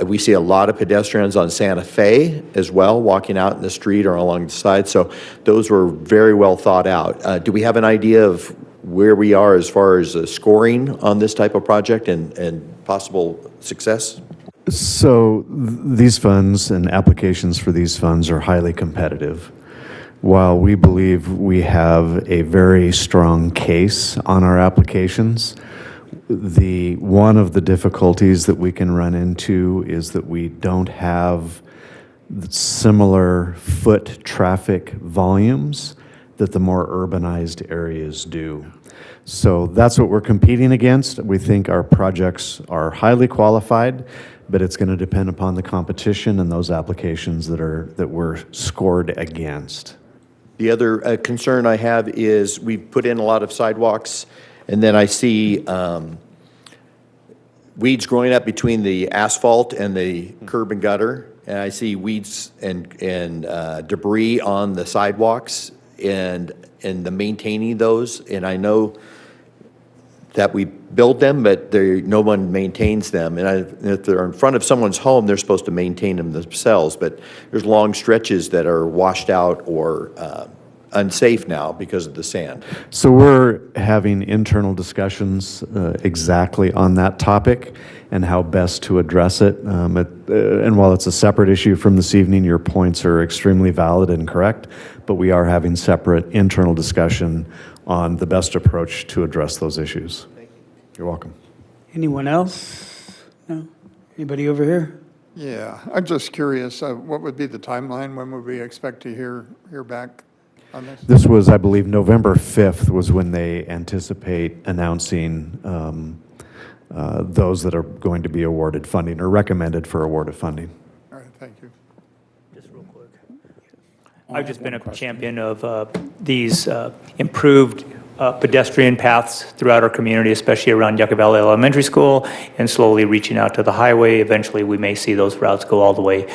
We see a lot of pedestrians on Santa Fe as well, walking out in the street or along the side. So those were very well thought out. Do we have an idea of where we are as far as scoring on this type of project and possible success? So these funds and applications for these funds are highly competitive. While we believe we have a very strong case on our applications, one of the difficulties that we can run into is that we don't have similar foot traffic volumes that the more urbanized areas do. So that's what we're competing against. We think our projects are highly qualified, but it's going to depend upon the competition and those applications that we're scored against. The other concern I have is we put in a lot of sidewalks, and then I see weeds growing up between the asphalt and the curb and gutter, and I see weeds and debris on the sidewalks and the maintaining those, and I know that we build them, but no one maintains them. And if they're in front of someone's home, they're supposed to maintain them themselves. But there's long stretches that are washed out or unsafe now because of the sand. So we're having internal discussions exactly on that topic and how best to address it. And while it's a separate issue from this evening, your points are extremely valid and correct, but we are having separate internal discussion on the best approach to address those issues. Thank you. You're welcome. Anyone else? No? Anybody over here? Yeah, I'm just curious, what would be the timeline? When would we expect to hear back on this? This was, I believe, November 5th was when they anticipate announcing those that are going to be awarded funding or recommended for award of funding. All right, thank you. Just real quick. I've just been a champion of these improved pedestrian paths throughout our community, especially around Yucca Valley Elementary School, and slowly reaching out to the highway. Eventually, we may see those routes go all the way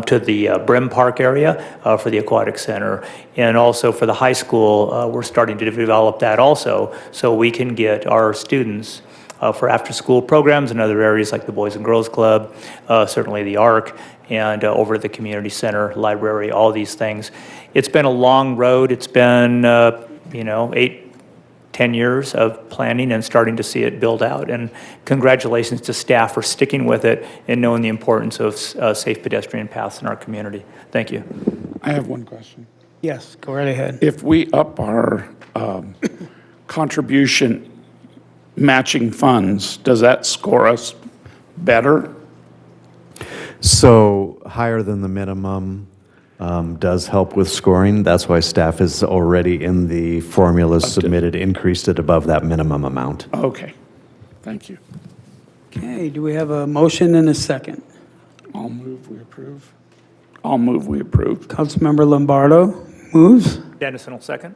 to the Brim Park area for the aquatic center. And also for the high school, we're starting to develop that also, so we can get our students for after-school programs in other areas like the Boys and Girls Club, certainly the ARC, and over at the community center, library, all these things. It's been a long road. It's been, 8-10 10 years of planning and starting to see it build out. And congratulations to staff for sticking with it and knowing the importance of safe pedestrian paths in our community. Thank you. I have one question. Yes, go right ahead. If we up our contribution matching funds, does that score us better? So higher than the minimum does help with scoring. That's why staff has already in the formulas submitted, increased it above that minimum amount. Okay, thank you. Okay, do we have a motion and a second? I'll move we approve. I'll move we approve. Councilmember Lombardo moves. Dennison will second.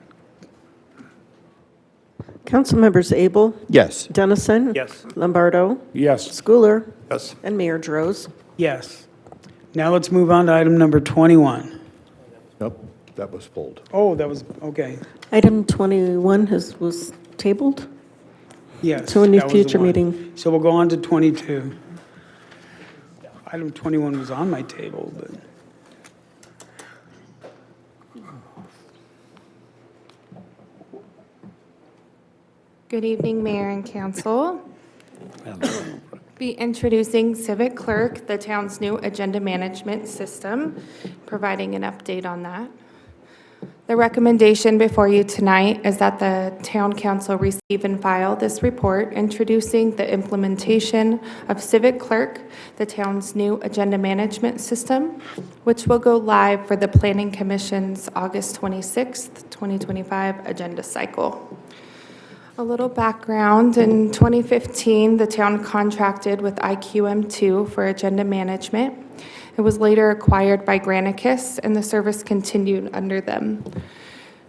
Councilmembers Abel? Yes. Dennison? Yes. Lombardo? Yes. Schooler? Yes. And Mayor Droz? Yes. Now let's move on to item number 21. Nope, that was pulled. Oh, that was, okay. Item 21 was tabled Yes. to a new that was the future one. meeting. So we'll go on to 22. Item 21 was on my table, but. Good evening, Mayor and Council. Be introducing Civic Clerk, the town's new agenda management system, providing an update on that. The recommendation before you tonight is that the Town Council receive and file this report introducing the implementation of Civic Clerk, the town's new agenda management system, which will go live for the Planning Commission's August 26th, 2025 agenda cycle. A little background, in 2015, the town contracted with IQM2 for agenda management. It was later acquired by Granicus, and the service continued under them.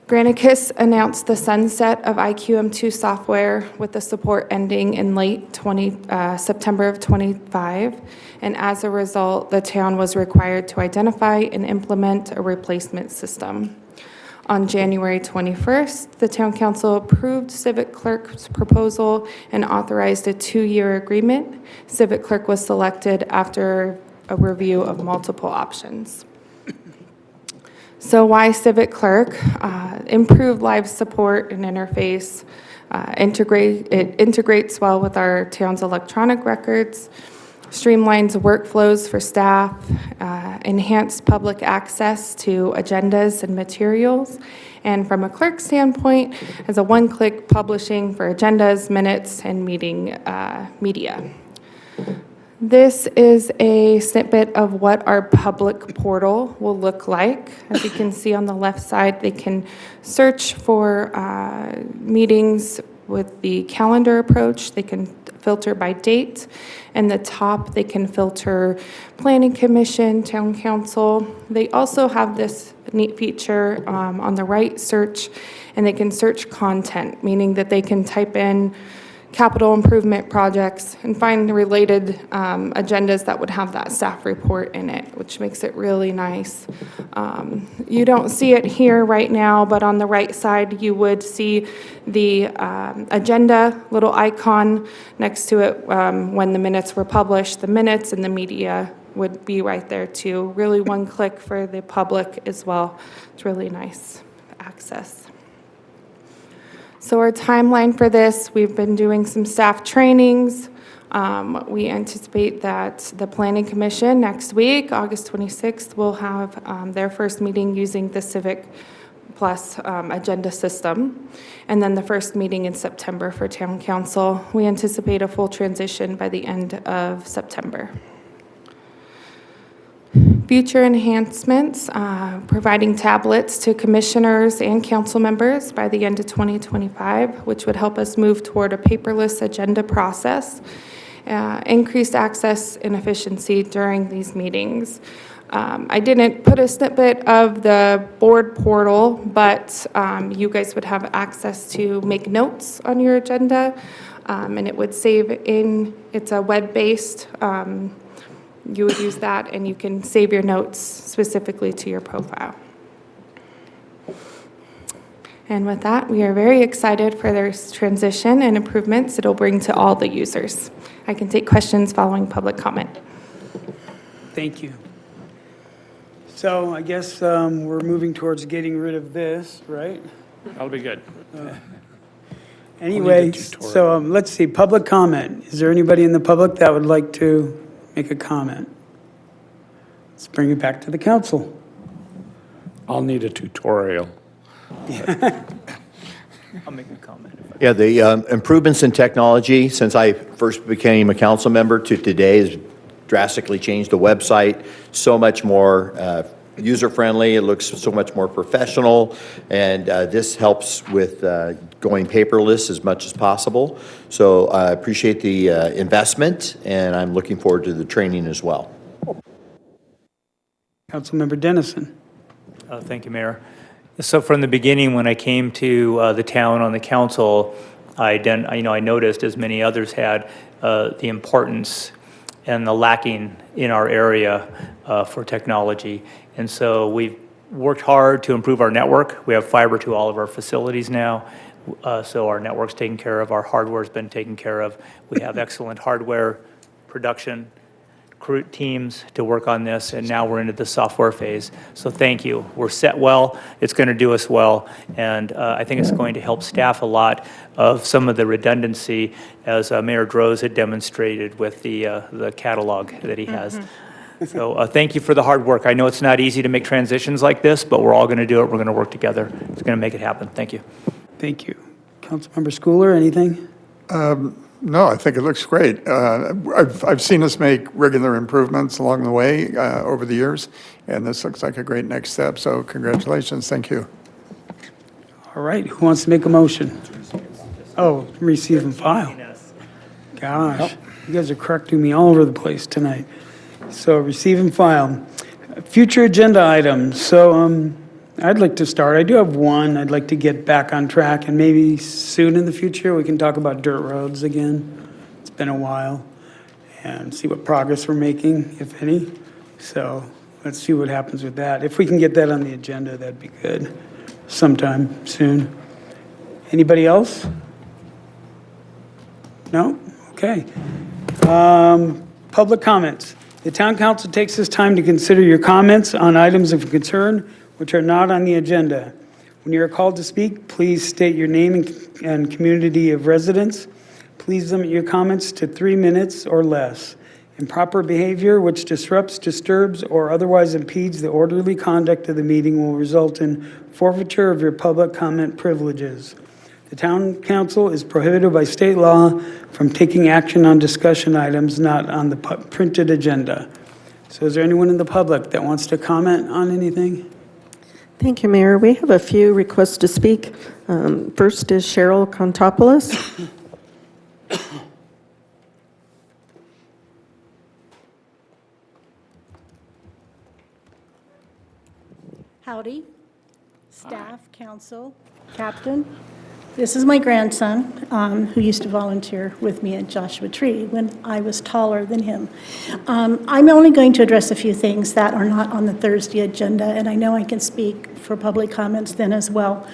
Granicus announced the sunset of IQM2 software with the support ending in late September of 25, and as a result, the town was required to identify and implement a replacement system. On January 21st, the Town Council approved Civic Clerk's proposal and authorized a 2-year agreement. Civic Clerk was selected after a review of multiple options. So why Civic Clerk? Improved live support and interface. It integrates well with our town's electronic records, streamlines workflows for staff, enhanced public access to agendas and materials, and from a clerk standpoint, as a one-click publishing for agendas, minutes, and meeting media. This is a snippet of what our public portal will look like. As you can see on the left side, they can search for meetings with the calendar approach. They can filter by date. And the top, they can filter Planning Commission, Town Council. They also have this neat feature on the right, search, and they can search content, meaning that they can type in capital improvement projects and find the related agendas that would have that staff report in it, which makes it really nice. You don't see it here right now, but on the right side, you would see the agenda, little icon next to it when the minutes were published. The minutes and the media would be right there too. Really one click for the public as well. It's really nice access. So our timeline for this, we've been doing some staff trainings. We anticipate that the Planning Commission next week, August 26th, will have their first meeting using the Civic Plus agenda system. And then the first meeting in September for Town Council. We anticipate a full transition by the end of September. Future enhancements, providing tablets to commissioners and council members by the end of 2025, which would help us move toward a paperless agenda process, increased access and efficiency during these meetings. I didn't put a snippet of the board portal, but you guys would have access to make notes on your agenda, and it would save it's a web-based, you would use that and you can save your notes specifically to your profile. And with that, we are very excited for this transition and improvements it'll bring to all the users. I can take questions following public comment. Thank you. So I guess we're moving towards getting rid of this, right? That'll be good. Anyway, so let's see, public comment. Is there anybody in the public that would like to make a comment? Let's bring it back to the council. I'll need a tutorial. I'll make a comment. Yeah, the improvements in technology since I first became a council member to today has drastically changed the website. So much more user-friendly. It looks so much more professional, and this helps with going paperless as much as possible. So I appreciate the investment, and I'm looking forward to the training as well. Councilmember Dennison. Thank you, Mayor. So from the beginning, when I came to the town on the council, I noticed, as many others had, the importance and the lacking in our area for technology. And so we've worked hard to improve our network. We have fiber to all of our facilities now. So our network's taken care of, our hardware's been taken care of. We have excellent hardware production crew teams to work on this, and now we're into the software phase. So thank you. We're set well. It's going to do us well, and I think it's going to help staff a lot of some of the redundancy, as Mayor Droz had demonstrated with the catalog that he has. So thank you for the hard work. I know it's not easy to make transitions like this, but we're all going to do it. We're going to work together. It's going to make it happen. Thank you. Thank you. Councilmember Schooler, anything? No, I think it looks great. I've seen us make regular improvements along the way over the years, and this looks like a great next step. So congratulations. Thank you. All right, who wants to make a motion? Oh, receive and file. Gosh, you guys are correcting me all over the place tonight. So receive and file. Future agenda items. So I'd like to start. I do have one. I'd like to get back on track, and maybe soon in the future we can talk about dirt roads again. It's been a while, and see what progress we're making, if any. So let's see what happens with that. If we can get that on the agenda, that'd be good sometime soon. Anybody else? No? Okay. Public comments. The town council takes this time to consider your comments on items of concern which are not on the agenda. When you are called to speak, please state your name and community of residence. Please limit your comments to 3 minutes or less. Improper behavior which disrupts, disturbs, or otherwise impedes the orderly conduct of the meeting will result in forfeiture of your public comment privileges. The town council is prohibited by state law from taking action on discussion items not on the printed agenda. So is there anyone in the public that wants to comment on anything? Thank you, Mayor. We have a few requests to speak. First is Cheryl Contopoulos. Howdy, staff, council, captain. This is my grandson, who used to volunteer with me at Joshua Tree when I was taller than him. I'm only going to address a few things that are not on the Thursday agenda, and I know I can speak for public comments then as well.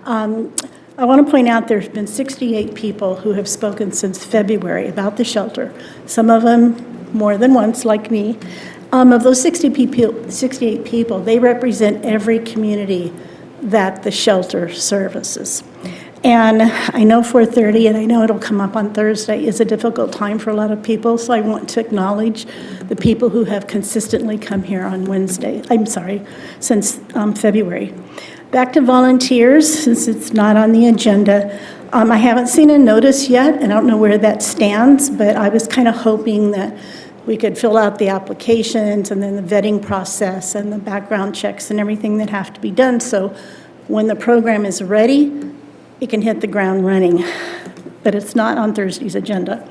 I want to point out there's been 68 people who have spoken since February about the shelter, some of them more than once, like me. Of those 68 people, they represent every community that the shelter services. And I know 4:30, and I know it'll come up on Thursday, is a difficult time for a lot of people, so I want to acknowledge the people who have consistently come here on Wednesday, since February. Back to volunteers, since it's not on the agenda. I haven't seen a notice yet, and I don't know where that stands, but I was kind of hoping that we could fill out the applications and then the vetting process and the background checks and everything that have to be done, so when the program is ready, it can hit the ground running, but it's not on Thursday's agenda.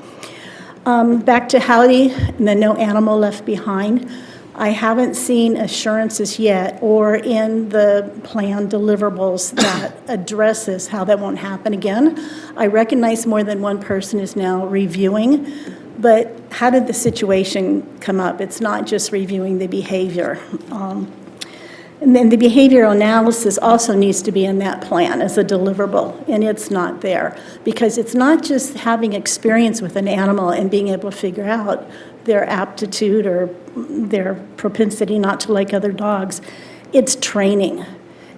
Back to Howdy and the no animal left behind. I haven't seen assurances yet or in the plan deliverables that addresses how that won't happen again. I recognize more than one person is now reviewing, but how did the situation come up? It's not just reviewing the behavior. And then the behavioral analysis also needs to be in that plan as a deliverable, and it's not there. Because it's not just having experience with an animal and being able to figure out their aptitude or their propensity not to like other dogs. It's training.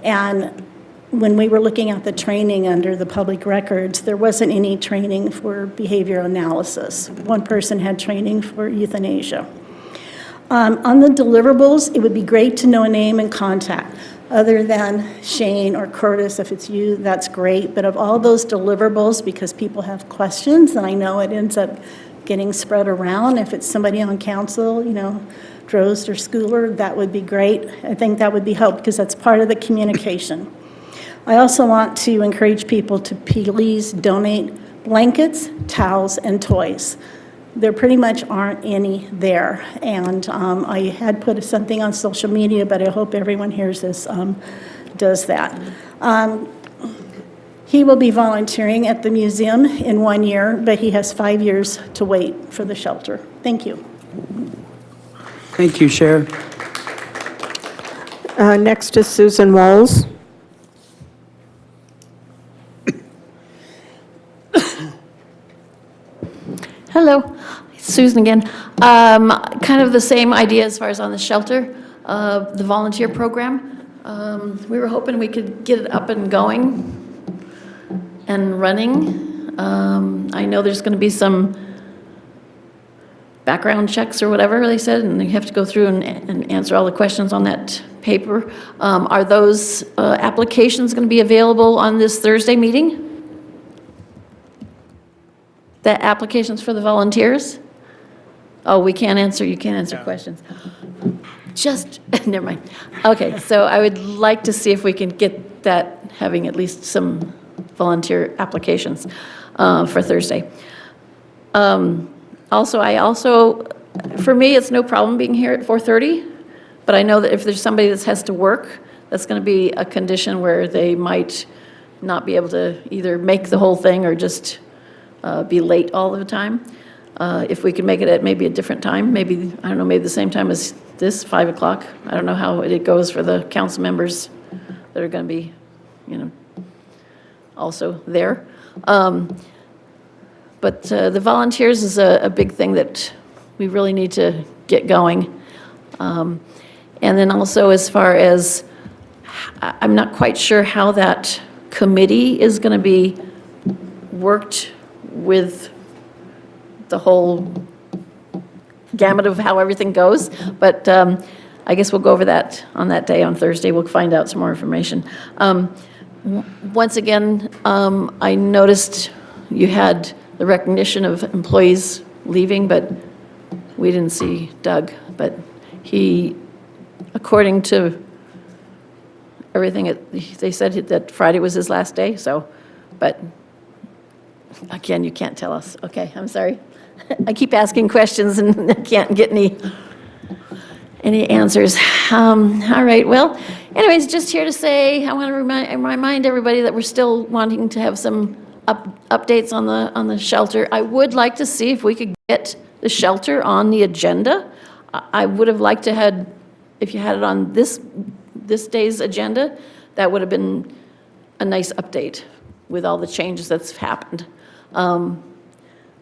And when we were looking at the training under the public records, there wasn't any training for behavioral analysis. One person had training for euthanasia. On the deliverables, it would be great to know a name and contact. Other than Shane or Curtis, if it's you, that's great. But of all those deliverables, because people have questions, and I know it ends up getting spread around, if it's somebody on council, Drost or Schooler, that would be great. I think that would be helpful because that's part of the communication. I also want to encourage people to please donate blankets, towels, and toys. There pretty much aren't any there. And I had put something on social media, but I hope everyone hears this, does that. He will be volunteering at the museum in 1 year, but he has 5 years to wait for the shelter. Thank you. Thank you, Cher. Next is Susan Walls. Hello, Susan again. Kind of the same idea as far as on the shelter, the volunteer program. We were hoping we could get it up and going and running. I know there's going to be some background checks or whatever they said, and you have to go through and answer all the questions on that paper. Are those applications going to be available on this Thursday meeting? The applications for the volunteers? Oh, you can't answer questions. Just, never mind. Okay, so I would like to see if we can get that, having at least some volunteer applications for Thursday. Also, for me, it's no problem being here at 4:30, but I know that if there's somebody that has to work, that's going to be a condition where they might not be able to either make the whole thing or just be late all the time. If we could make it at maybe a different time, maybe, I don't know, maybe the same time as this, 5 o'clock. I don't know how it goes for the council members that are going to be, also there. But the volunteers is a big thing that we really need to get going. And then also as far as, I'm not quite sure how that committee is going to be worked with the whole gamut of how everything goes, but I guess we'll go over that on that day on Thursday. We'll find out some more information. Once again, I noticed you had the recognition of employees leaving, but we didn't see Doug. But he, according to everything, they said that Friday was his last day, so, but again, you can't tell us. Okay, I'm sorry. I keep asking questions and I can't get any answers. All right, well, anyways, just here to say, I want to remind everybody that we're still wanting to have some updates on the shelter. I would like to see if we could get the shelter on the agenda. I would have liked to had, if you had it on this day's agenda, that would have been a nice update with all the changes that's happened.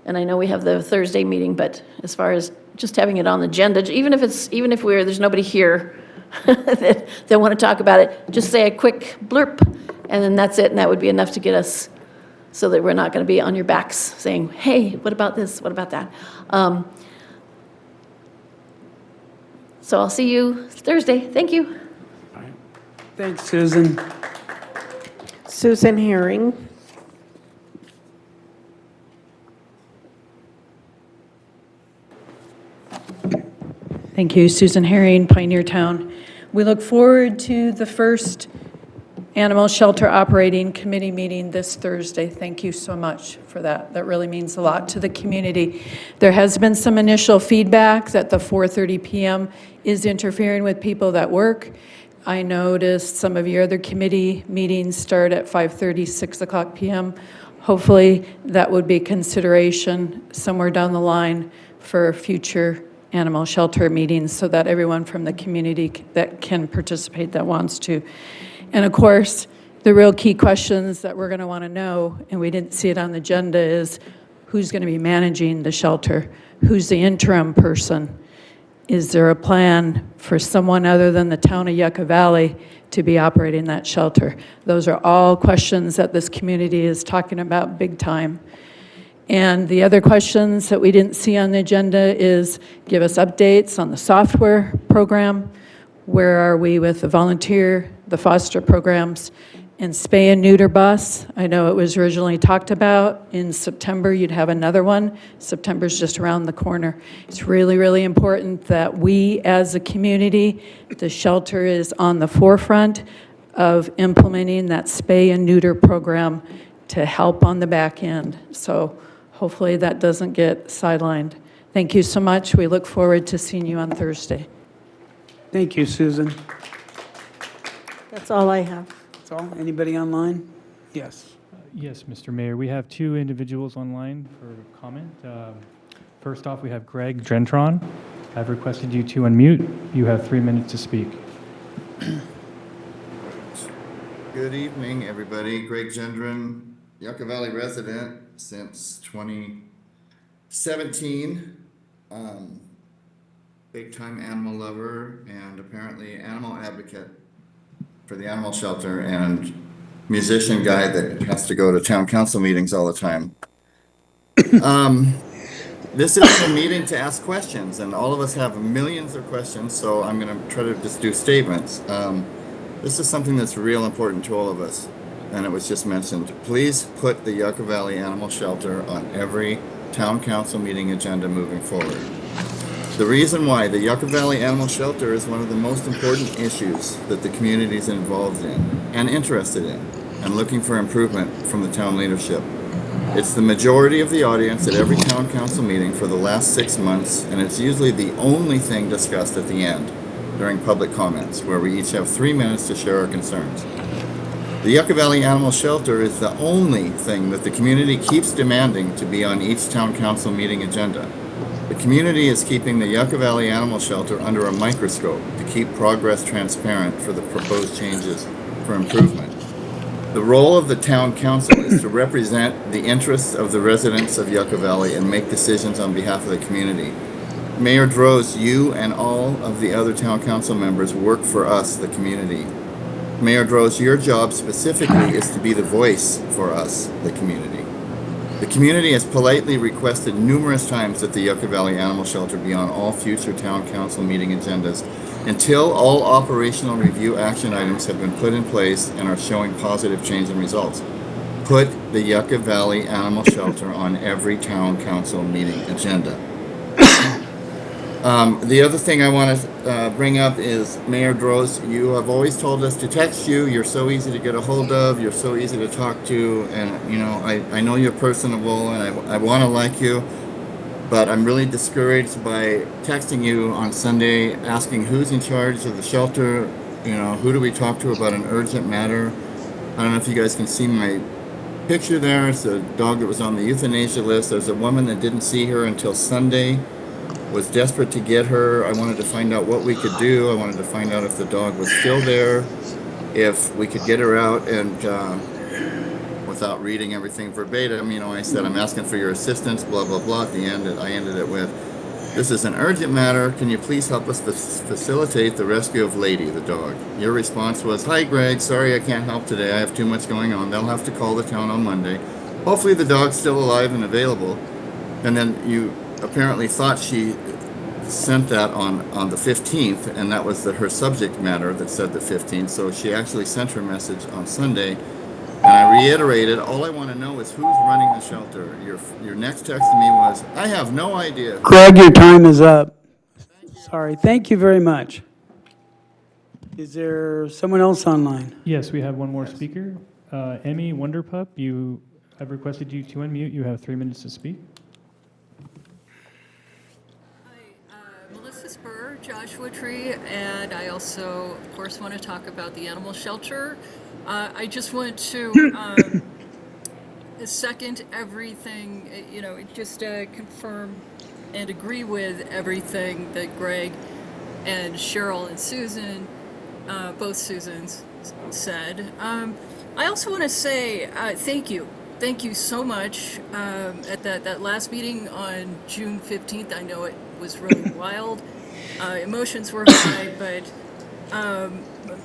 And I know we have the Thursday meeting, but as far as just having it on the agenda, even if there's nobody here that want to talk about it, just say a quick blurb, and then that's it, and that would be enough to get us so that we're not going to be on your backs saying, hey, what about this, what about that? So I'll see you Thursday. Thank you. Thanks, Susan. Susan Herring. Thank you, Susan Herring, Pioneer Town. We look forward to the first Animal Shelter Operating Committee meeting this Thursday. Thank you so much for that. That really means a lot to the community. There has been some initial feedback that the 4:30 p.m. is interfering with people that work. I noticed some of your other committee meetings start at 5:30, 6 o'clock p.m. Hopefully that would be consideration somewhere down the line for future animal shelter meetings so that everyone from the community that can participate that wants to. And of course, the real key questions that we're going to want to know, and we didn't see it on the agenda, is who's going to be managing the shelter? Who's the interim person? is there a plan for someone other than the town of Yucca Valley to be operating that shelter? Those are all questions that this community is talking about big time. And the other questions that we didn't see on the agenda is give us updates on the software program. Where are we with the volunteer, the foster programs, and spay and neuter bus? I know it was originally talked about in September, you'd have another one. September's just around the corner. It's really, really important that we as a community, the shelter is on the forefront of implementing that spay and neuter program to help on the back end. So hopefully that doesn't get sidelined. Thank you so much. We look forward to seeing you on Thursday. Thank you, Susan. That's all I have. That's all? Anybody online? Yes. Yes, Mr. Mayor. We have two individuals online for comment. First off, we have Greg Drentron. I've requested you to unmute. You have 3 minutes to speak. Good evening, everybody. Greg Gendron, Yucca Valley resident since 2017. Big-time animal lover and apparently animal advocate for the animal shelter and musician guy that has to go to town council meetings all the time. This is a meeting to ask questions, and all of us have millions of questions, so I'm going to try to just do statements. This is something that's real important to all of us, and it was just mentioned. Please put the Yucca Valley Animal Shelter on every town council meeting agenda moving forward. The reason why the Yucca Valley Animal Shelter is one of the most important issues that the community is involved in and interested in and looking for improvement from the town leadership. It's the majority of the audience at every town council meeting for the last 6 months, and it's usually the only thing discussed at the end during public comments, where we each have 3 minutes to share our concerns. The Yucca Valley Animal Shelter is the only thing that the community keeps demanding to be on each town council meeting agenda. The community is keeping the Yucca Valley Animal Shelter under a microscope to keep progress transparent for the proposed changes for improvement. The role of the town council is to represent the interests of the residents of Yucca Valley and make decisions on behalf of the community. Mayor Droz, you and all of the other town council members work for us, the community. Mayor Droz, your job specifically is to be the voice for us, the community. The community has politely requested numerous times that the Yucca Valley Animal Shelter be on all future town council meeting agendas until all operational review action items have been put in place and are showing positive change in results. Put the Yucca Valley Animal Shelter on every town council meeting agenda. The other thing I want to bring up is, Mayor Droz, you have always told us to text you. You're so easy to get a hold of. You're so easy to talk to. And, you know, I know you're personable and I want to like you. But I'm really discouraged by texting you on Sunday asking who's in charge of the shelter. You know, who do we talk to about an urgent matter? I don't know if you guys can see my picture there. It's a dog that was on the euthanasia list. There's a woman that didn't see her until Sunday. Was desperate to get her. I wanted to find out what we could do. I wanted to find out if the dog was still there, if we could get her out, and without reading everything verbatim, you know, I said, I'm asking for your assistance, blah, blah, blah. At the end, I ended it with, this is an urgent matter. Can you please help us facilitate the rescue of Lady, the dog? Your response was, hi, Greg. Sorry I can't help today. I have too much going on. They'll have to call the town on Monday. Hopefully the dog's still alive and available. And then you apparently thought she sent that on the 15th, and that was her subject matter that said the 15th. So she actually sent her message on Sunday, and I reiterated, all I want to know is who's running the shelter. Your next text to me was, I have no idea. Greg, your time is up. Sorry. Thank you very much. Is there someone else online? Yes, we have one more speaker. Emmy Wonderpup, I've requested you to unmute. You have 3 minutes to speak. Melissa Spur, Joshua Tree, and I also, of course, want to talk about the animal shelter. I just want to second everything, you know, just confirm and agree with everything that Greg and Cheryl and Susan, both Susans, said. I also want to say thank you. Thank you so much. At that last meeting on June 15th, I know it was really wild, Emotions were high, but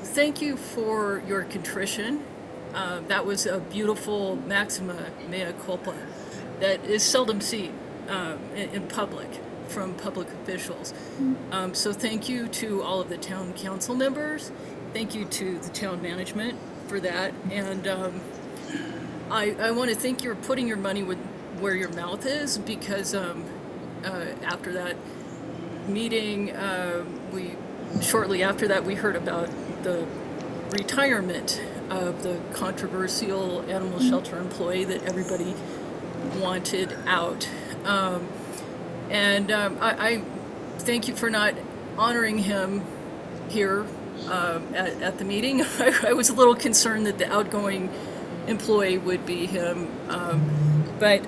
thank you for your contrition. That was a beautiful maxima mea culpa that is seldom seen in public from public officials. So thank you to all of the town council members. Thank you to the town management for that. And I want to thank you for putting your money where your mouth is, because after that meeting, shortly after that, we heard about the retirement of the controversial animal shelter employee that everybody wanted out. I thank you for not honoring him here at the meeting. I was a little concerned that the outgoing employee would be him. I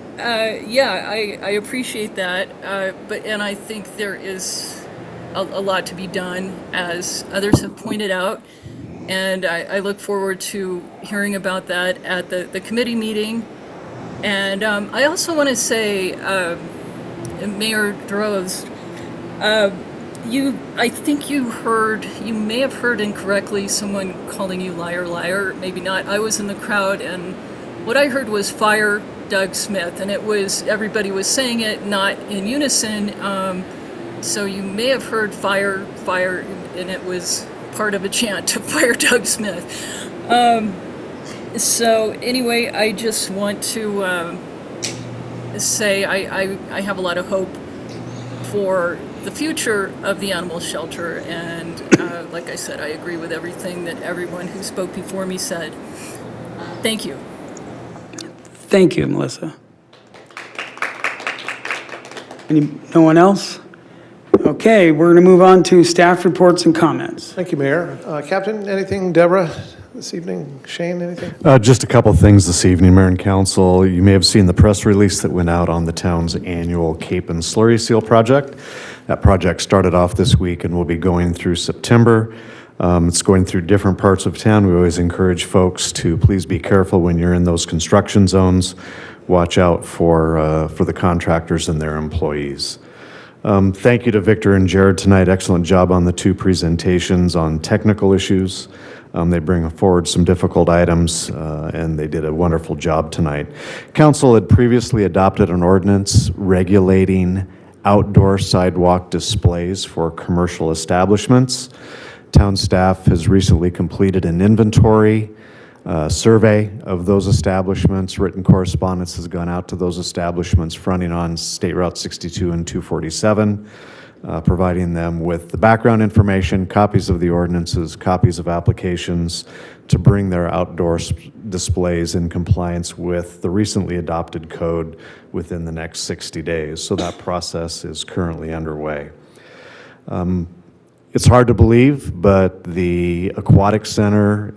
appreciate that. And I think there is a lot to be done, as others have pointed out. And I look forward to hearing about that at the committee meeting. And I also want to say, Mayor Droz, I think you may have heard incorrectly someone calling you liar, liar, maybe not. I was in the crowd, and what I heard was fire Doug Smith, and everybody was saying it not in unison. So you may have heard fire, fire, and it was part of a chant to fire Doug Smith. So anyway, I just want to say I have a lot of hope for the future of the animal shelter, and like I said, I agree with everything that everyone who spoke before me said. Thank you. Thank you, Melissa. No one else? Okay, we're going to move on to staff reports and comments. Thank you, Mayor. Captain, anything? Deborah, this evening? Shane, anything? Just a couple things this evening, Mayor and Council. You may have seen the press release that went out on the town's annual Cape and Slurry Seal project. That project started off this week and will be going through September. It's going through different parts of town. We always encourage folks to please be careful when you're in those construction zones. Watch out for the contractors and their employees. Thank you to Victor and Jared tonight. Excellent job on the two presentations on technical issues. They bring forward some difficult items, and they did a wonderful job tonight. Council had previously adopted an ordinance regulating outdoor sidewalk displays for commercial establishments. Town staff has recently completed an inventory survey of those establishments. Written correspondence has gone out to those establishments fronting on State Route 62 and 247, providing them with the background information, copies of the ordinances, copies of applications to bring their outdoor displays in compliance with the recently adopted code within the next 60 days. So that process is currently underway. It's hard to believe, but the Aquatic Center,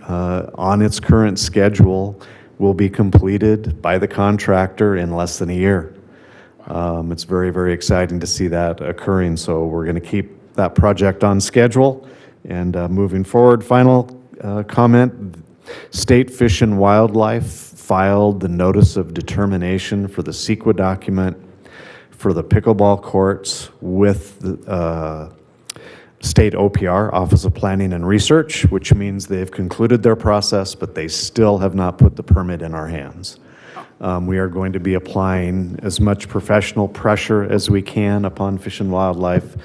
on its current schedule, will be completed by the contractor in less than a year. It's very, very exciting to see that occurring, so we're going to keep that project on schedule. And moving forward, final comment, State Fish and Wildlife filed the notice of determination for the CEQA document for the pickleball courts with the State OPR, Office of Planning and Research, which means they've concluded their process, but they still have not put the permit in our hands. We are going to be applying as much professional pressure as we can upon Fish and Wildlife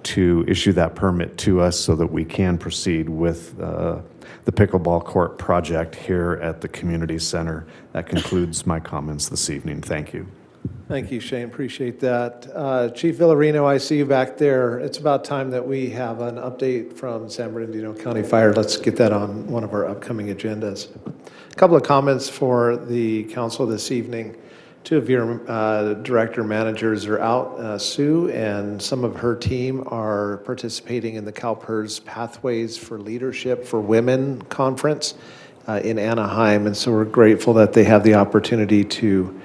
to issue that permit to us so that we can proceed with the pickleball court project here at the community center. That concludes my comments this evening. Thank you. Thank you, Shane. Appreciate that. Chief Villarino, I see you back there. It's about time that we have an update from San Bernardino County Fire. Let's get that on one of our upcoming agendas. A couple of comments for the council this evening. Two of your director managers are out. Sue and some of her team are participating in the CalPERS Pathways for Leadership for Women conference in Anaheim. And so we're grateful that they have the opportunity to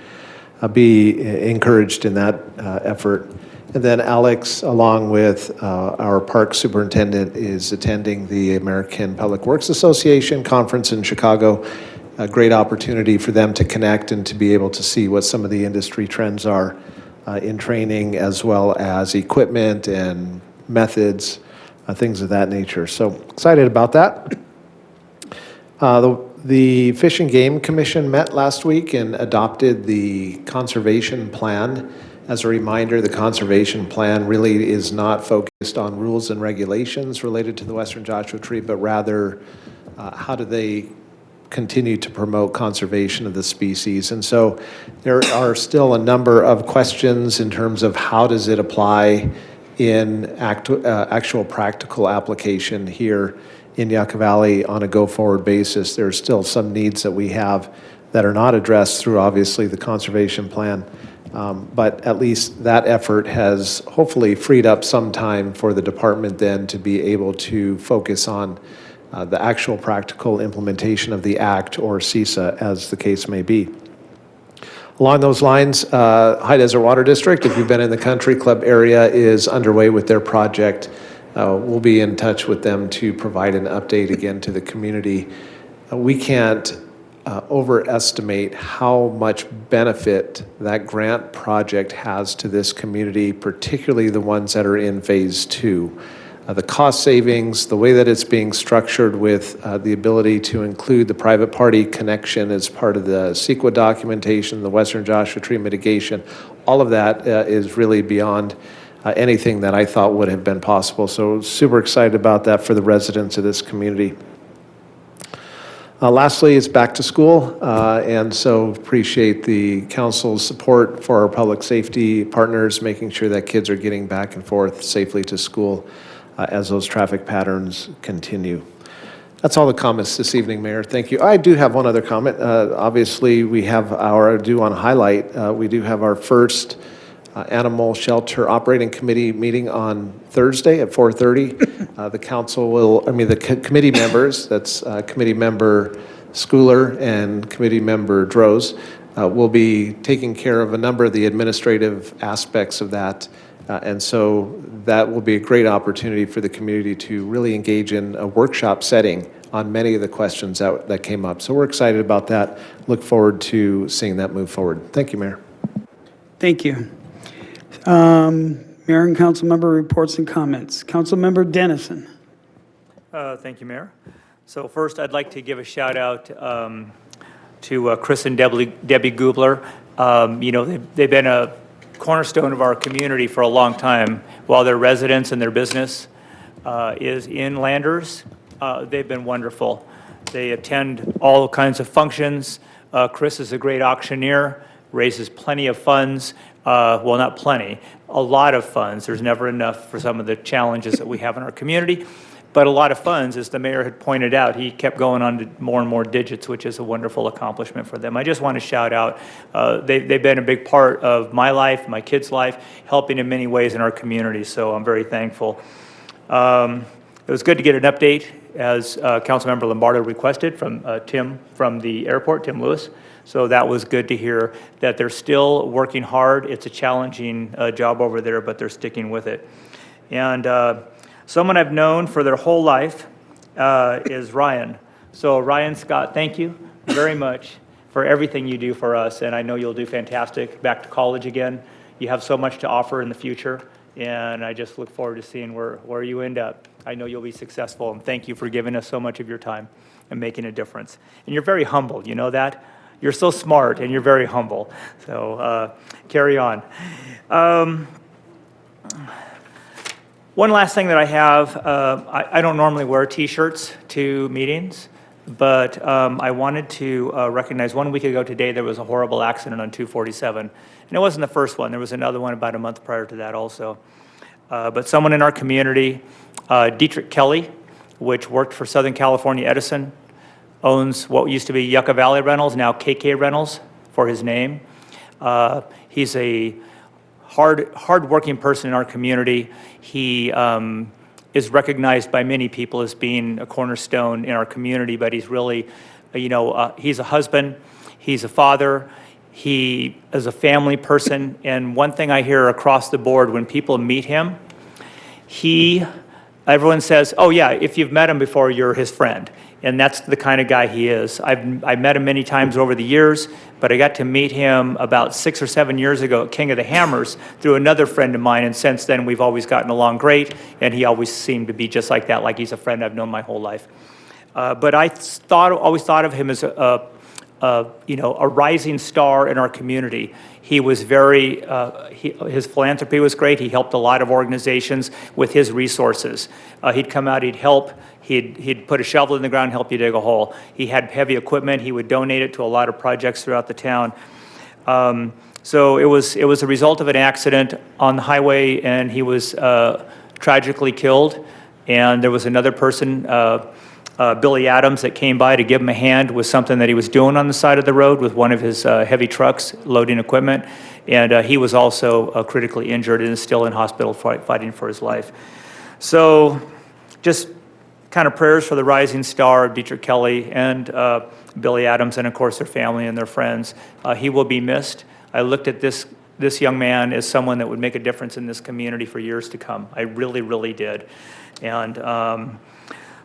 be encouraged in that effort. And then Alex, along with our park superintendent, is attending the American Public Works Association conference in Chicago. A great opportunity for them to connect and to be able to see what some of the industry trends are in training, as well as equipment and methods, things of that nature. So excited about that. The Fish and Game Commission met last week and adopted the conservation plan. As a reminder, the conservation plan really is not focused on rules and regulations related to the Western Joshua Tree, but rather how do they continue to promote conservation of the species. And so there are still a number of questions in terms of how does it apply in actual practical application here in Yucca Valley on a go-forward basis. There are still some needs that we have that are not addressed through, obviously, the conservation plan. But at least that effort has hopefully freed up some time for the department then to be able to focus on the actual practical implementation of the Act, or CISA, as the case may be. Along those lines, High Desert Water District, if you've been in the country club area, is underway with their project. We'll be in touch with them to provide an update again to the community. We can't overestimate how much benefit that grant project has to this community, particularly the ones that are in phase 2. The cost savings, the way that it's being structured with the ability to include the private party connection as part of the CEQA documentation, the Western Joshua Tree mitigation, all of that is really beyond anything that I thought would have been possible. So super excited about that for the residents of this community. Lastly, it's back to school, and so appreciate the council's support for our public safety partners, making sure that kids are getting back and forth safely to school as those traffic patterns continue. That's all the comments this evening, Mayor. Thank you. I do have one other comment. Obviously, we have our, I do want to highlight, we do have our first Animal Shelter Operating Committee meeting on Thursday at 4:30. The council will, the committee members, that's Committee Member Schooler and Committee Member Droz, will be taking care of a number of the administrative aspects of that. And so that will be a great opportunity for the community to really engage in a workshop setting on many of the questions that came up. So we're excited about that. Look forward to seeing that move forward. Thank you, Mayor. Thank you. Mayor and council member reports and comments. Council member Dennison. Thank you, Mayor. So first, I'd like to give a shout out to Chris and Debbie Gubler. They've been a cornerstone of our community for a long time. While their residence and their business is in Landers, they've been wonderful. They attend all kinds of functions. Chris is a great auctioneer, raises plenty of funds. Well, not plenty, a lot of funds. There's never enough for some of the challenges that we have in our community, but a lot of funds, as the mayor had pointed out. He kept going on to more and more digits, which is a wonderful accomplishment for them. I just want to shout out, they've been a big part of my life, my kids' life, helping in many ways in our community, so I'm very thankful. It was good to get an update, as Councilmember Lombardo requested, from Tim from the airport, Tim Lewis. So that was good to hear that they're still working hard. It's a challenging job over there, but they're sticking with it. And someone I've known for their whole life is Ryan. So Ryan Scott, thank you very much for everything you do for us, and I know you'll do fantastic. Back to college again. You have so much to offer in the future, and I just look forward to seeing where you end up. I know you'll be successful, and thank you for giving us so much of your time and making a difference. And you're very humble, you know that? You're so smart, and you're very humble. So carry on. One last thing that I have, I don't normally wear T-shirts to meetings, but I wanted to recognize 1 week ago today there was a horrible accident on 247. And it wasn't the first one. There was another one about a month prior to that also. But someone in our community, Dietrich Kelly, which worked for Southern California Edison, owns what used to be Yucca Valley Rentals, now KK Rentals for his name. He's a hard-working person in our community. He is recognized by many people as being a cornerstone in our community, but he's really, he's a husband, he's a father, he is a family person, and one thing I hear across the board when people meet him, everyone says, oh yeah, if you've met him before, you're his friend. And that's the kind of guy he is. I've met him many times over the years, but I got to meet him about 6 or 7 years ago at King of the Hammers through another friend of mine, and since then we've always gotten along great, and he always seemed to be just like that, like he's a friend I've known my whole life. But I always thought of him as a rising star in our community. He was his philanthropy was great. He helped a lot of organizations with his resources. He'd come out, he'd help. He'd put a shovel in the ground, help you dig a hole. He had heavy equipment. He would donate it to a lot of projects throughout the town. So it was a result of an accident on the highway, and he was tragically killed. And there was another person, Billy Adams, that came by to give him a hand with something that he was doing on the side of the road with one of his heavy trucks loading equipment. And he was also critically injured and is still in hospital fighting for his life. So just kind of prayers for the rising star of Dietrich Kelly and Billy Adams, and of course their family and their friends. He will be missed. I looked at this young man as someone that would make a difference in this community for years to come. I really, really did. And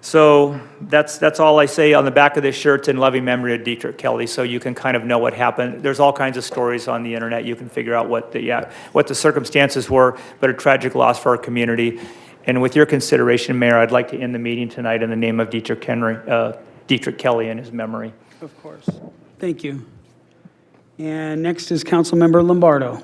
so that's all I say. On the back of this shirt's in loving memory of Dietrich Kelly, so you can kind of know what happened. There's all kinds of stories on the internet. You can figure out what the circumstances were, but a tragic loss for our community. And with your consideration, Mayor, I'd like to end the meeting tonight in the name of Dietrich Kelly in his memory. Of course. Thank you. And next is Councilmember Lombardo.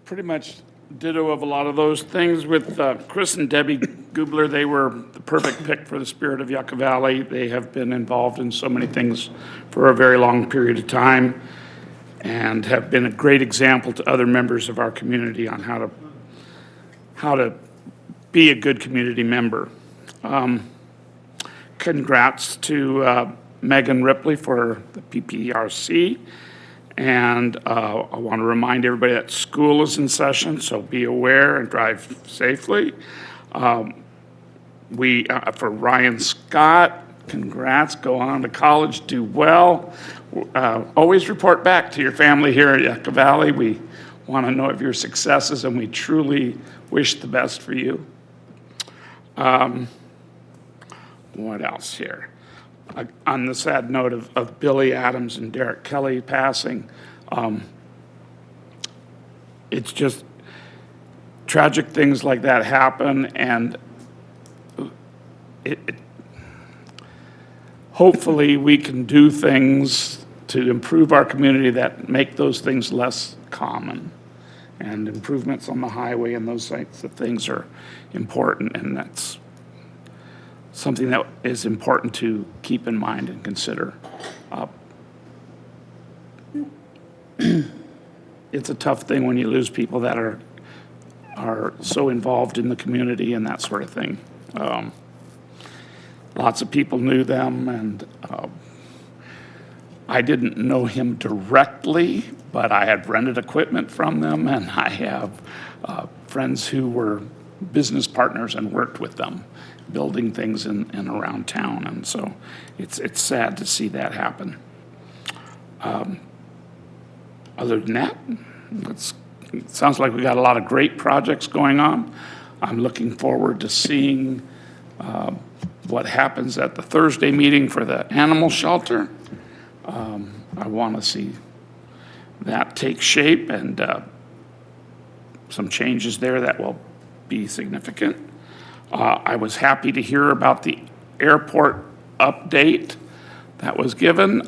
Pretty much ditto of a lot of those things with Chris and Debbie Gubler. They were the perfect pick for the Spirit of Yucca Valley. They have been involved in so many things for a very long period of time and have been a great example to other members of our community on how to be a good community member. Congrats to Megan Ripley for the PPRC. And I want to remind everybody that school is in session, so be aware and drive safely. For Ryan Scott, congrats, go on to college, do well. Always report back to your family here at Yucca Valley. We want to know of your successes, and we truly wish the best for you. What else here? On the sad note of Billy Adams and Derek Kelly passing, it's just tragic things like that happen, and hopefully we can do things to improve our community that make those things less common. And improvements on the highway and those types of things are important, and that's something that is important to keep in mind and consider. It's a tough thing when you lose people that are so involved in the community and that sort of thing. Lots of people knew them, and I didn't know him directly, but I had rented equipment from them, and I have friends who were business partners and worked with them, building things in and around town, and so it's sad to see that happen. Other than that, it sounds like we got a lot of great projects going on. I'm looking forward to seeing what happens at the Thursday meeting for the animal shelter. I want to see that take shape and some changes there that will be significant. I was happy to hear about the airport update that was given.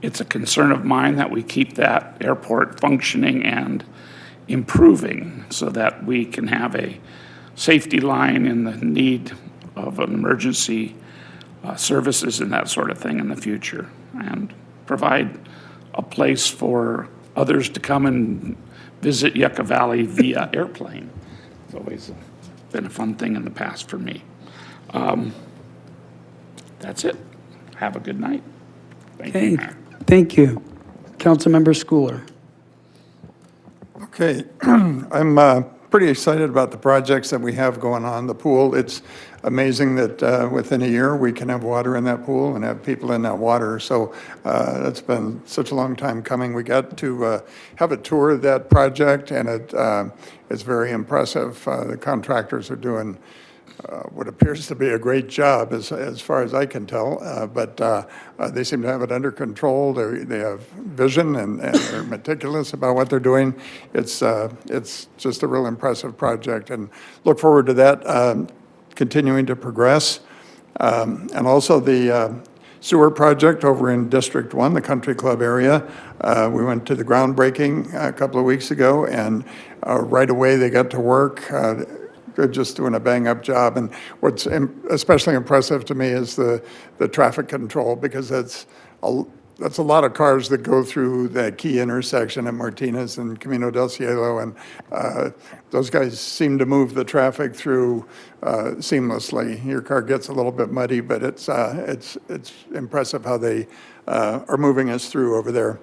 It's a concern of mine that we keep that airport functioning and improving so that we can have a safety line in the need of emergency services and that sort of thing in the future, and provide a place for others to come and visit Yucca Valley via airplane. It's always been a fun thing in the past for me. That's it. Have a good night. Thank you, Mayor. Thank you. Councilmember Schooler. Okay, I'm pretty excited about the projects that we have going on. The pool, it's amazing that within a year we can have water in that pool and have people in that water. So that's been such a long time coming. We got to have a tour of that project, and it's very impressive. The contractors are doing what appears to be a great job as far as I can tell, but they seem to have it under control. They have vision and they're meticulous about what they're doing. It's just a real impressive project, and look forward to that continuing to progress. And also the sewer project over in District 1, the Country Club area. We went to the groundbreaking a couple of weeks ago, and right away they got to work. They're just doing a bang-up job. And what's especially impressive to me is the traffic control, because that's a lot of cars that go through that key intersection at Martinez and Camino del Cielo, and those guys seem to move the traffic through seamlessly. Your car gets a little bit muddy, but it's impressive how they are moving us through over there.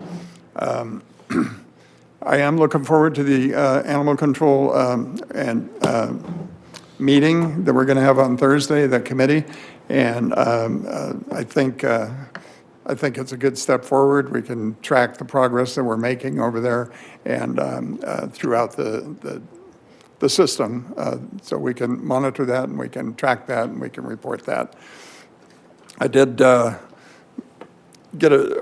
I am looking forward to the animal control and meeting that we're going to have on Thursday, that committee, and I think it's a good step forward. We can track the progress that we're making over there and throughout the system, so we can monitor that and we can track that and we can report that. I did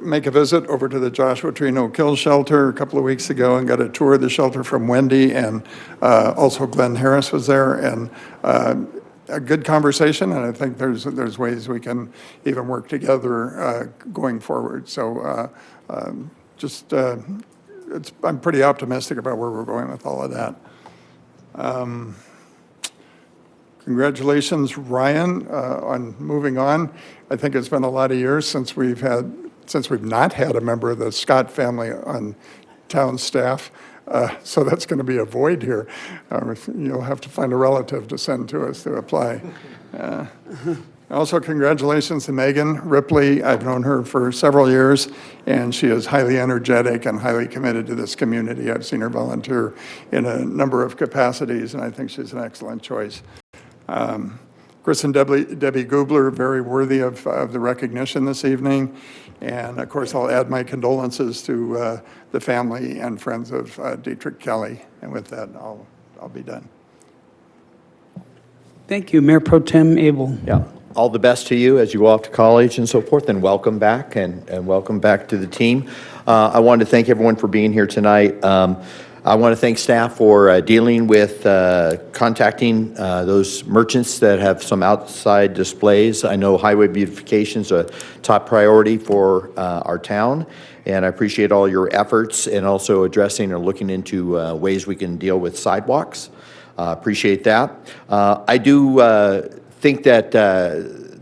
make a visit over to the Joshua Tree No Kill Shelter a couple of weeks ago and got a tour of the shelter from Wendy, and also Glenn Harris was there, and a good conversation, and I think there's ways we can even work together going forward. So I'm pretty optimistic about where we're going with all of that. Congratulations, Ryan, on moving on. I think it's been a lot of years since we've not had a member of the Scott family on town staff. So that's going to be a void here. You'll have to find a relative to send to us to apply. Also, congratulations to Megan Ripley. I've known her for several years, and she is highly energetic and highly committed to this community. I've seen her volunteer in a number of capacities, and I think she's an excellent choice. Chris and Debbie Gubler, very worthy of the recognition this evening. And of course, I'll add my condolences to the family and friends of Dietrich Kelly. And with that, I'll be done. Thank you, Mayor Pro Tem Abel. Yeah, all the best to you as you go off to college and so forth, and welcome back, and welcome back to the team. I wanted to thank everyone for being here tonight. I want to thank staff for dealing with contacting those merchants that have some outside displays. I know highway beautification is a top priority for our town, and I appreciate all your efforts and also addressing or looking into ways we can deal with sidewalks. Appreciate that. I do think that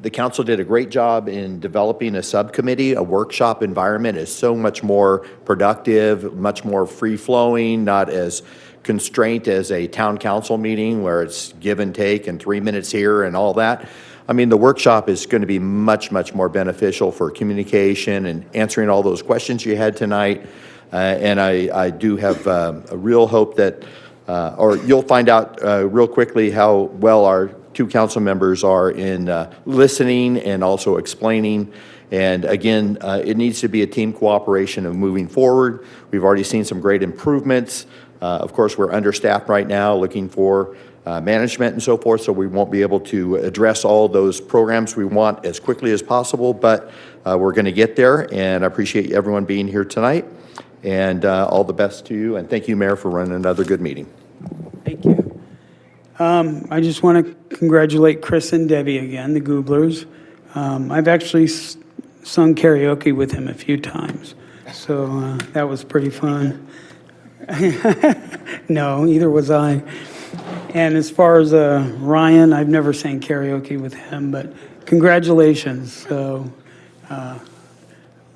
the council did a great job in developing a subcommittee. A workshop environment is so much more productive, much more free-flowing, not as constrained as a town council meeting where it's give and take and 3 minutes here and all that. I mean, the workshop is going to be much, much more beneficial for communication and answering all those questions you had tonight. And I do have a real hope that, or you'll find out real quickly how well our two council members are in listening and also explaining. And again, it needs to be a team cooperation of moving forward. We've already seen some great improvements. Of course, we're understaffed right now, looking for management and so forth, so we won't be able to address all those programs we want as quickly as possible, but we're going to get there, and I appreciate everyone being here tonight, and all the best to you, and thank you, Mayor, for running another good meeting. Thank you. I just want to congratulate Chris and Debbie again, the Gublers. I've actually sung karaoke with him a few times, so that was pretty fun. No, either was I. And as far as Ryan, I've never sang karaoke with him, but congratulations. So,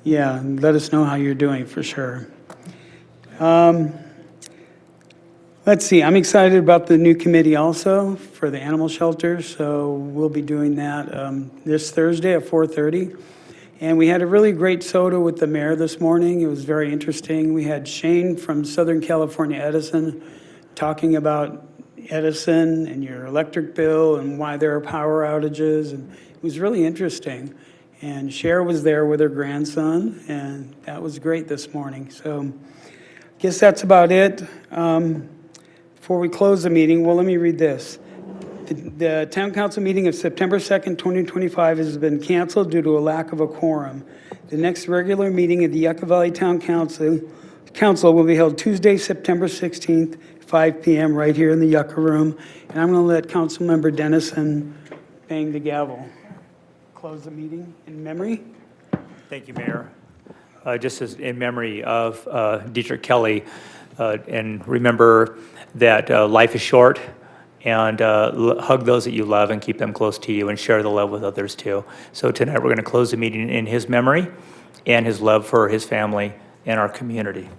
yeah, let us know how you're doing for sure. Let's see, I'm excited about the new committee also for the animal shelter, so we'll be doing that this Thursday at 4:30. And we had a really great soda with the mayor this morning. It was very interesting. We had Shane from Southern California Edison talking about Edison and your electric bill and why there are power outages, and it was really interesting. And Cher was there with her grandson, and that was great this morning. So I guess that's about it. Before we close the meeting, well, let me read this. The town council meeting of September 2nd, 2025 has been canceled due to a lack of a quorum. The next regular meeting of the Yucca Valley Town Council will be held Tuesday, September 16th, 5 p.m. right here in the Yucca Room. And I'm going to let Councilmember Dennison bang the gavel. Close the meeting in memory. Thank you, Mayor. Just as in memory of Dietrich Kelly, and remember that life is short, and hug those that you love and keep them close to you and share the love with others too. So tonight we're going to close the meeting in his memory and his love for his family and our community.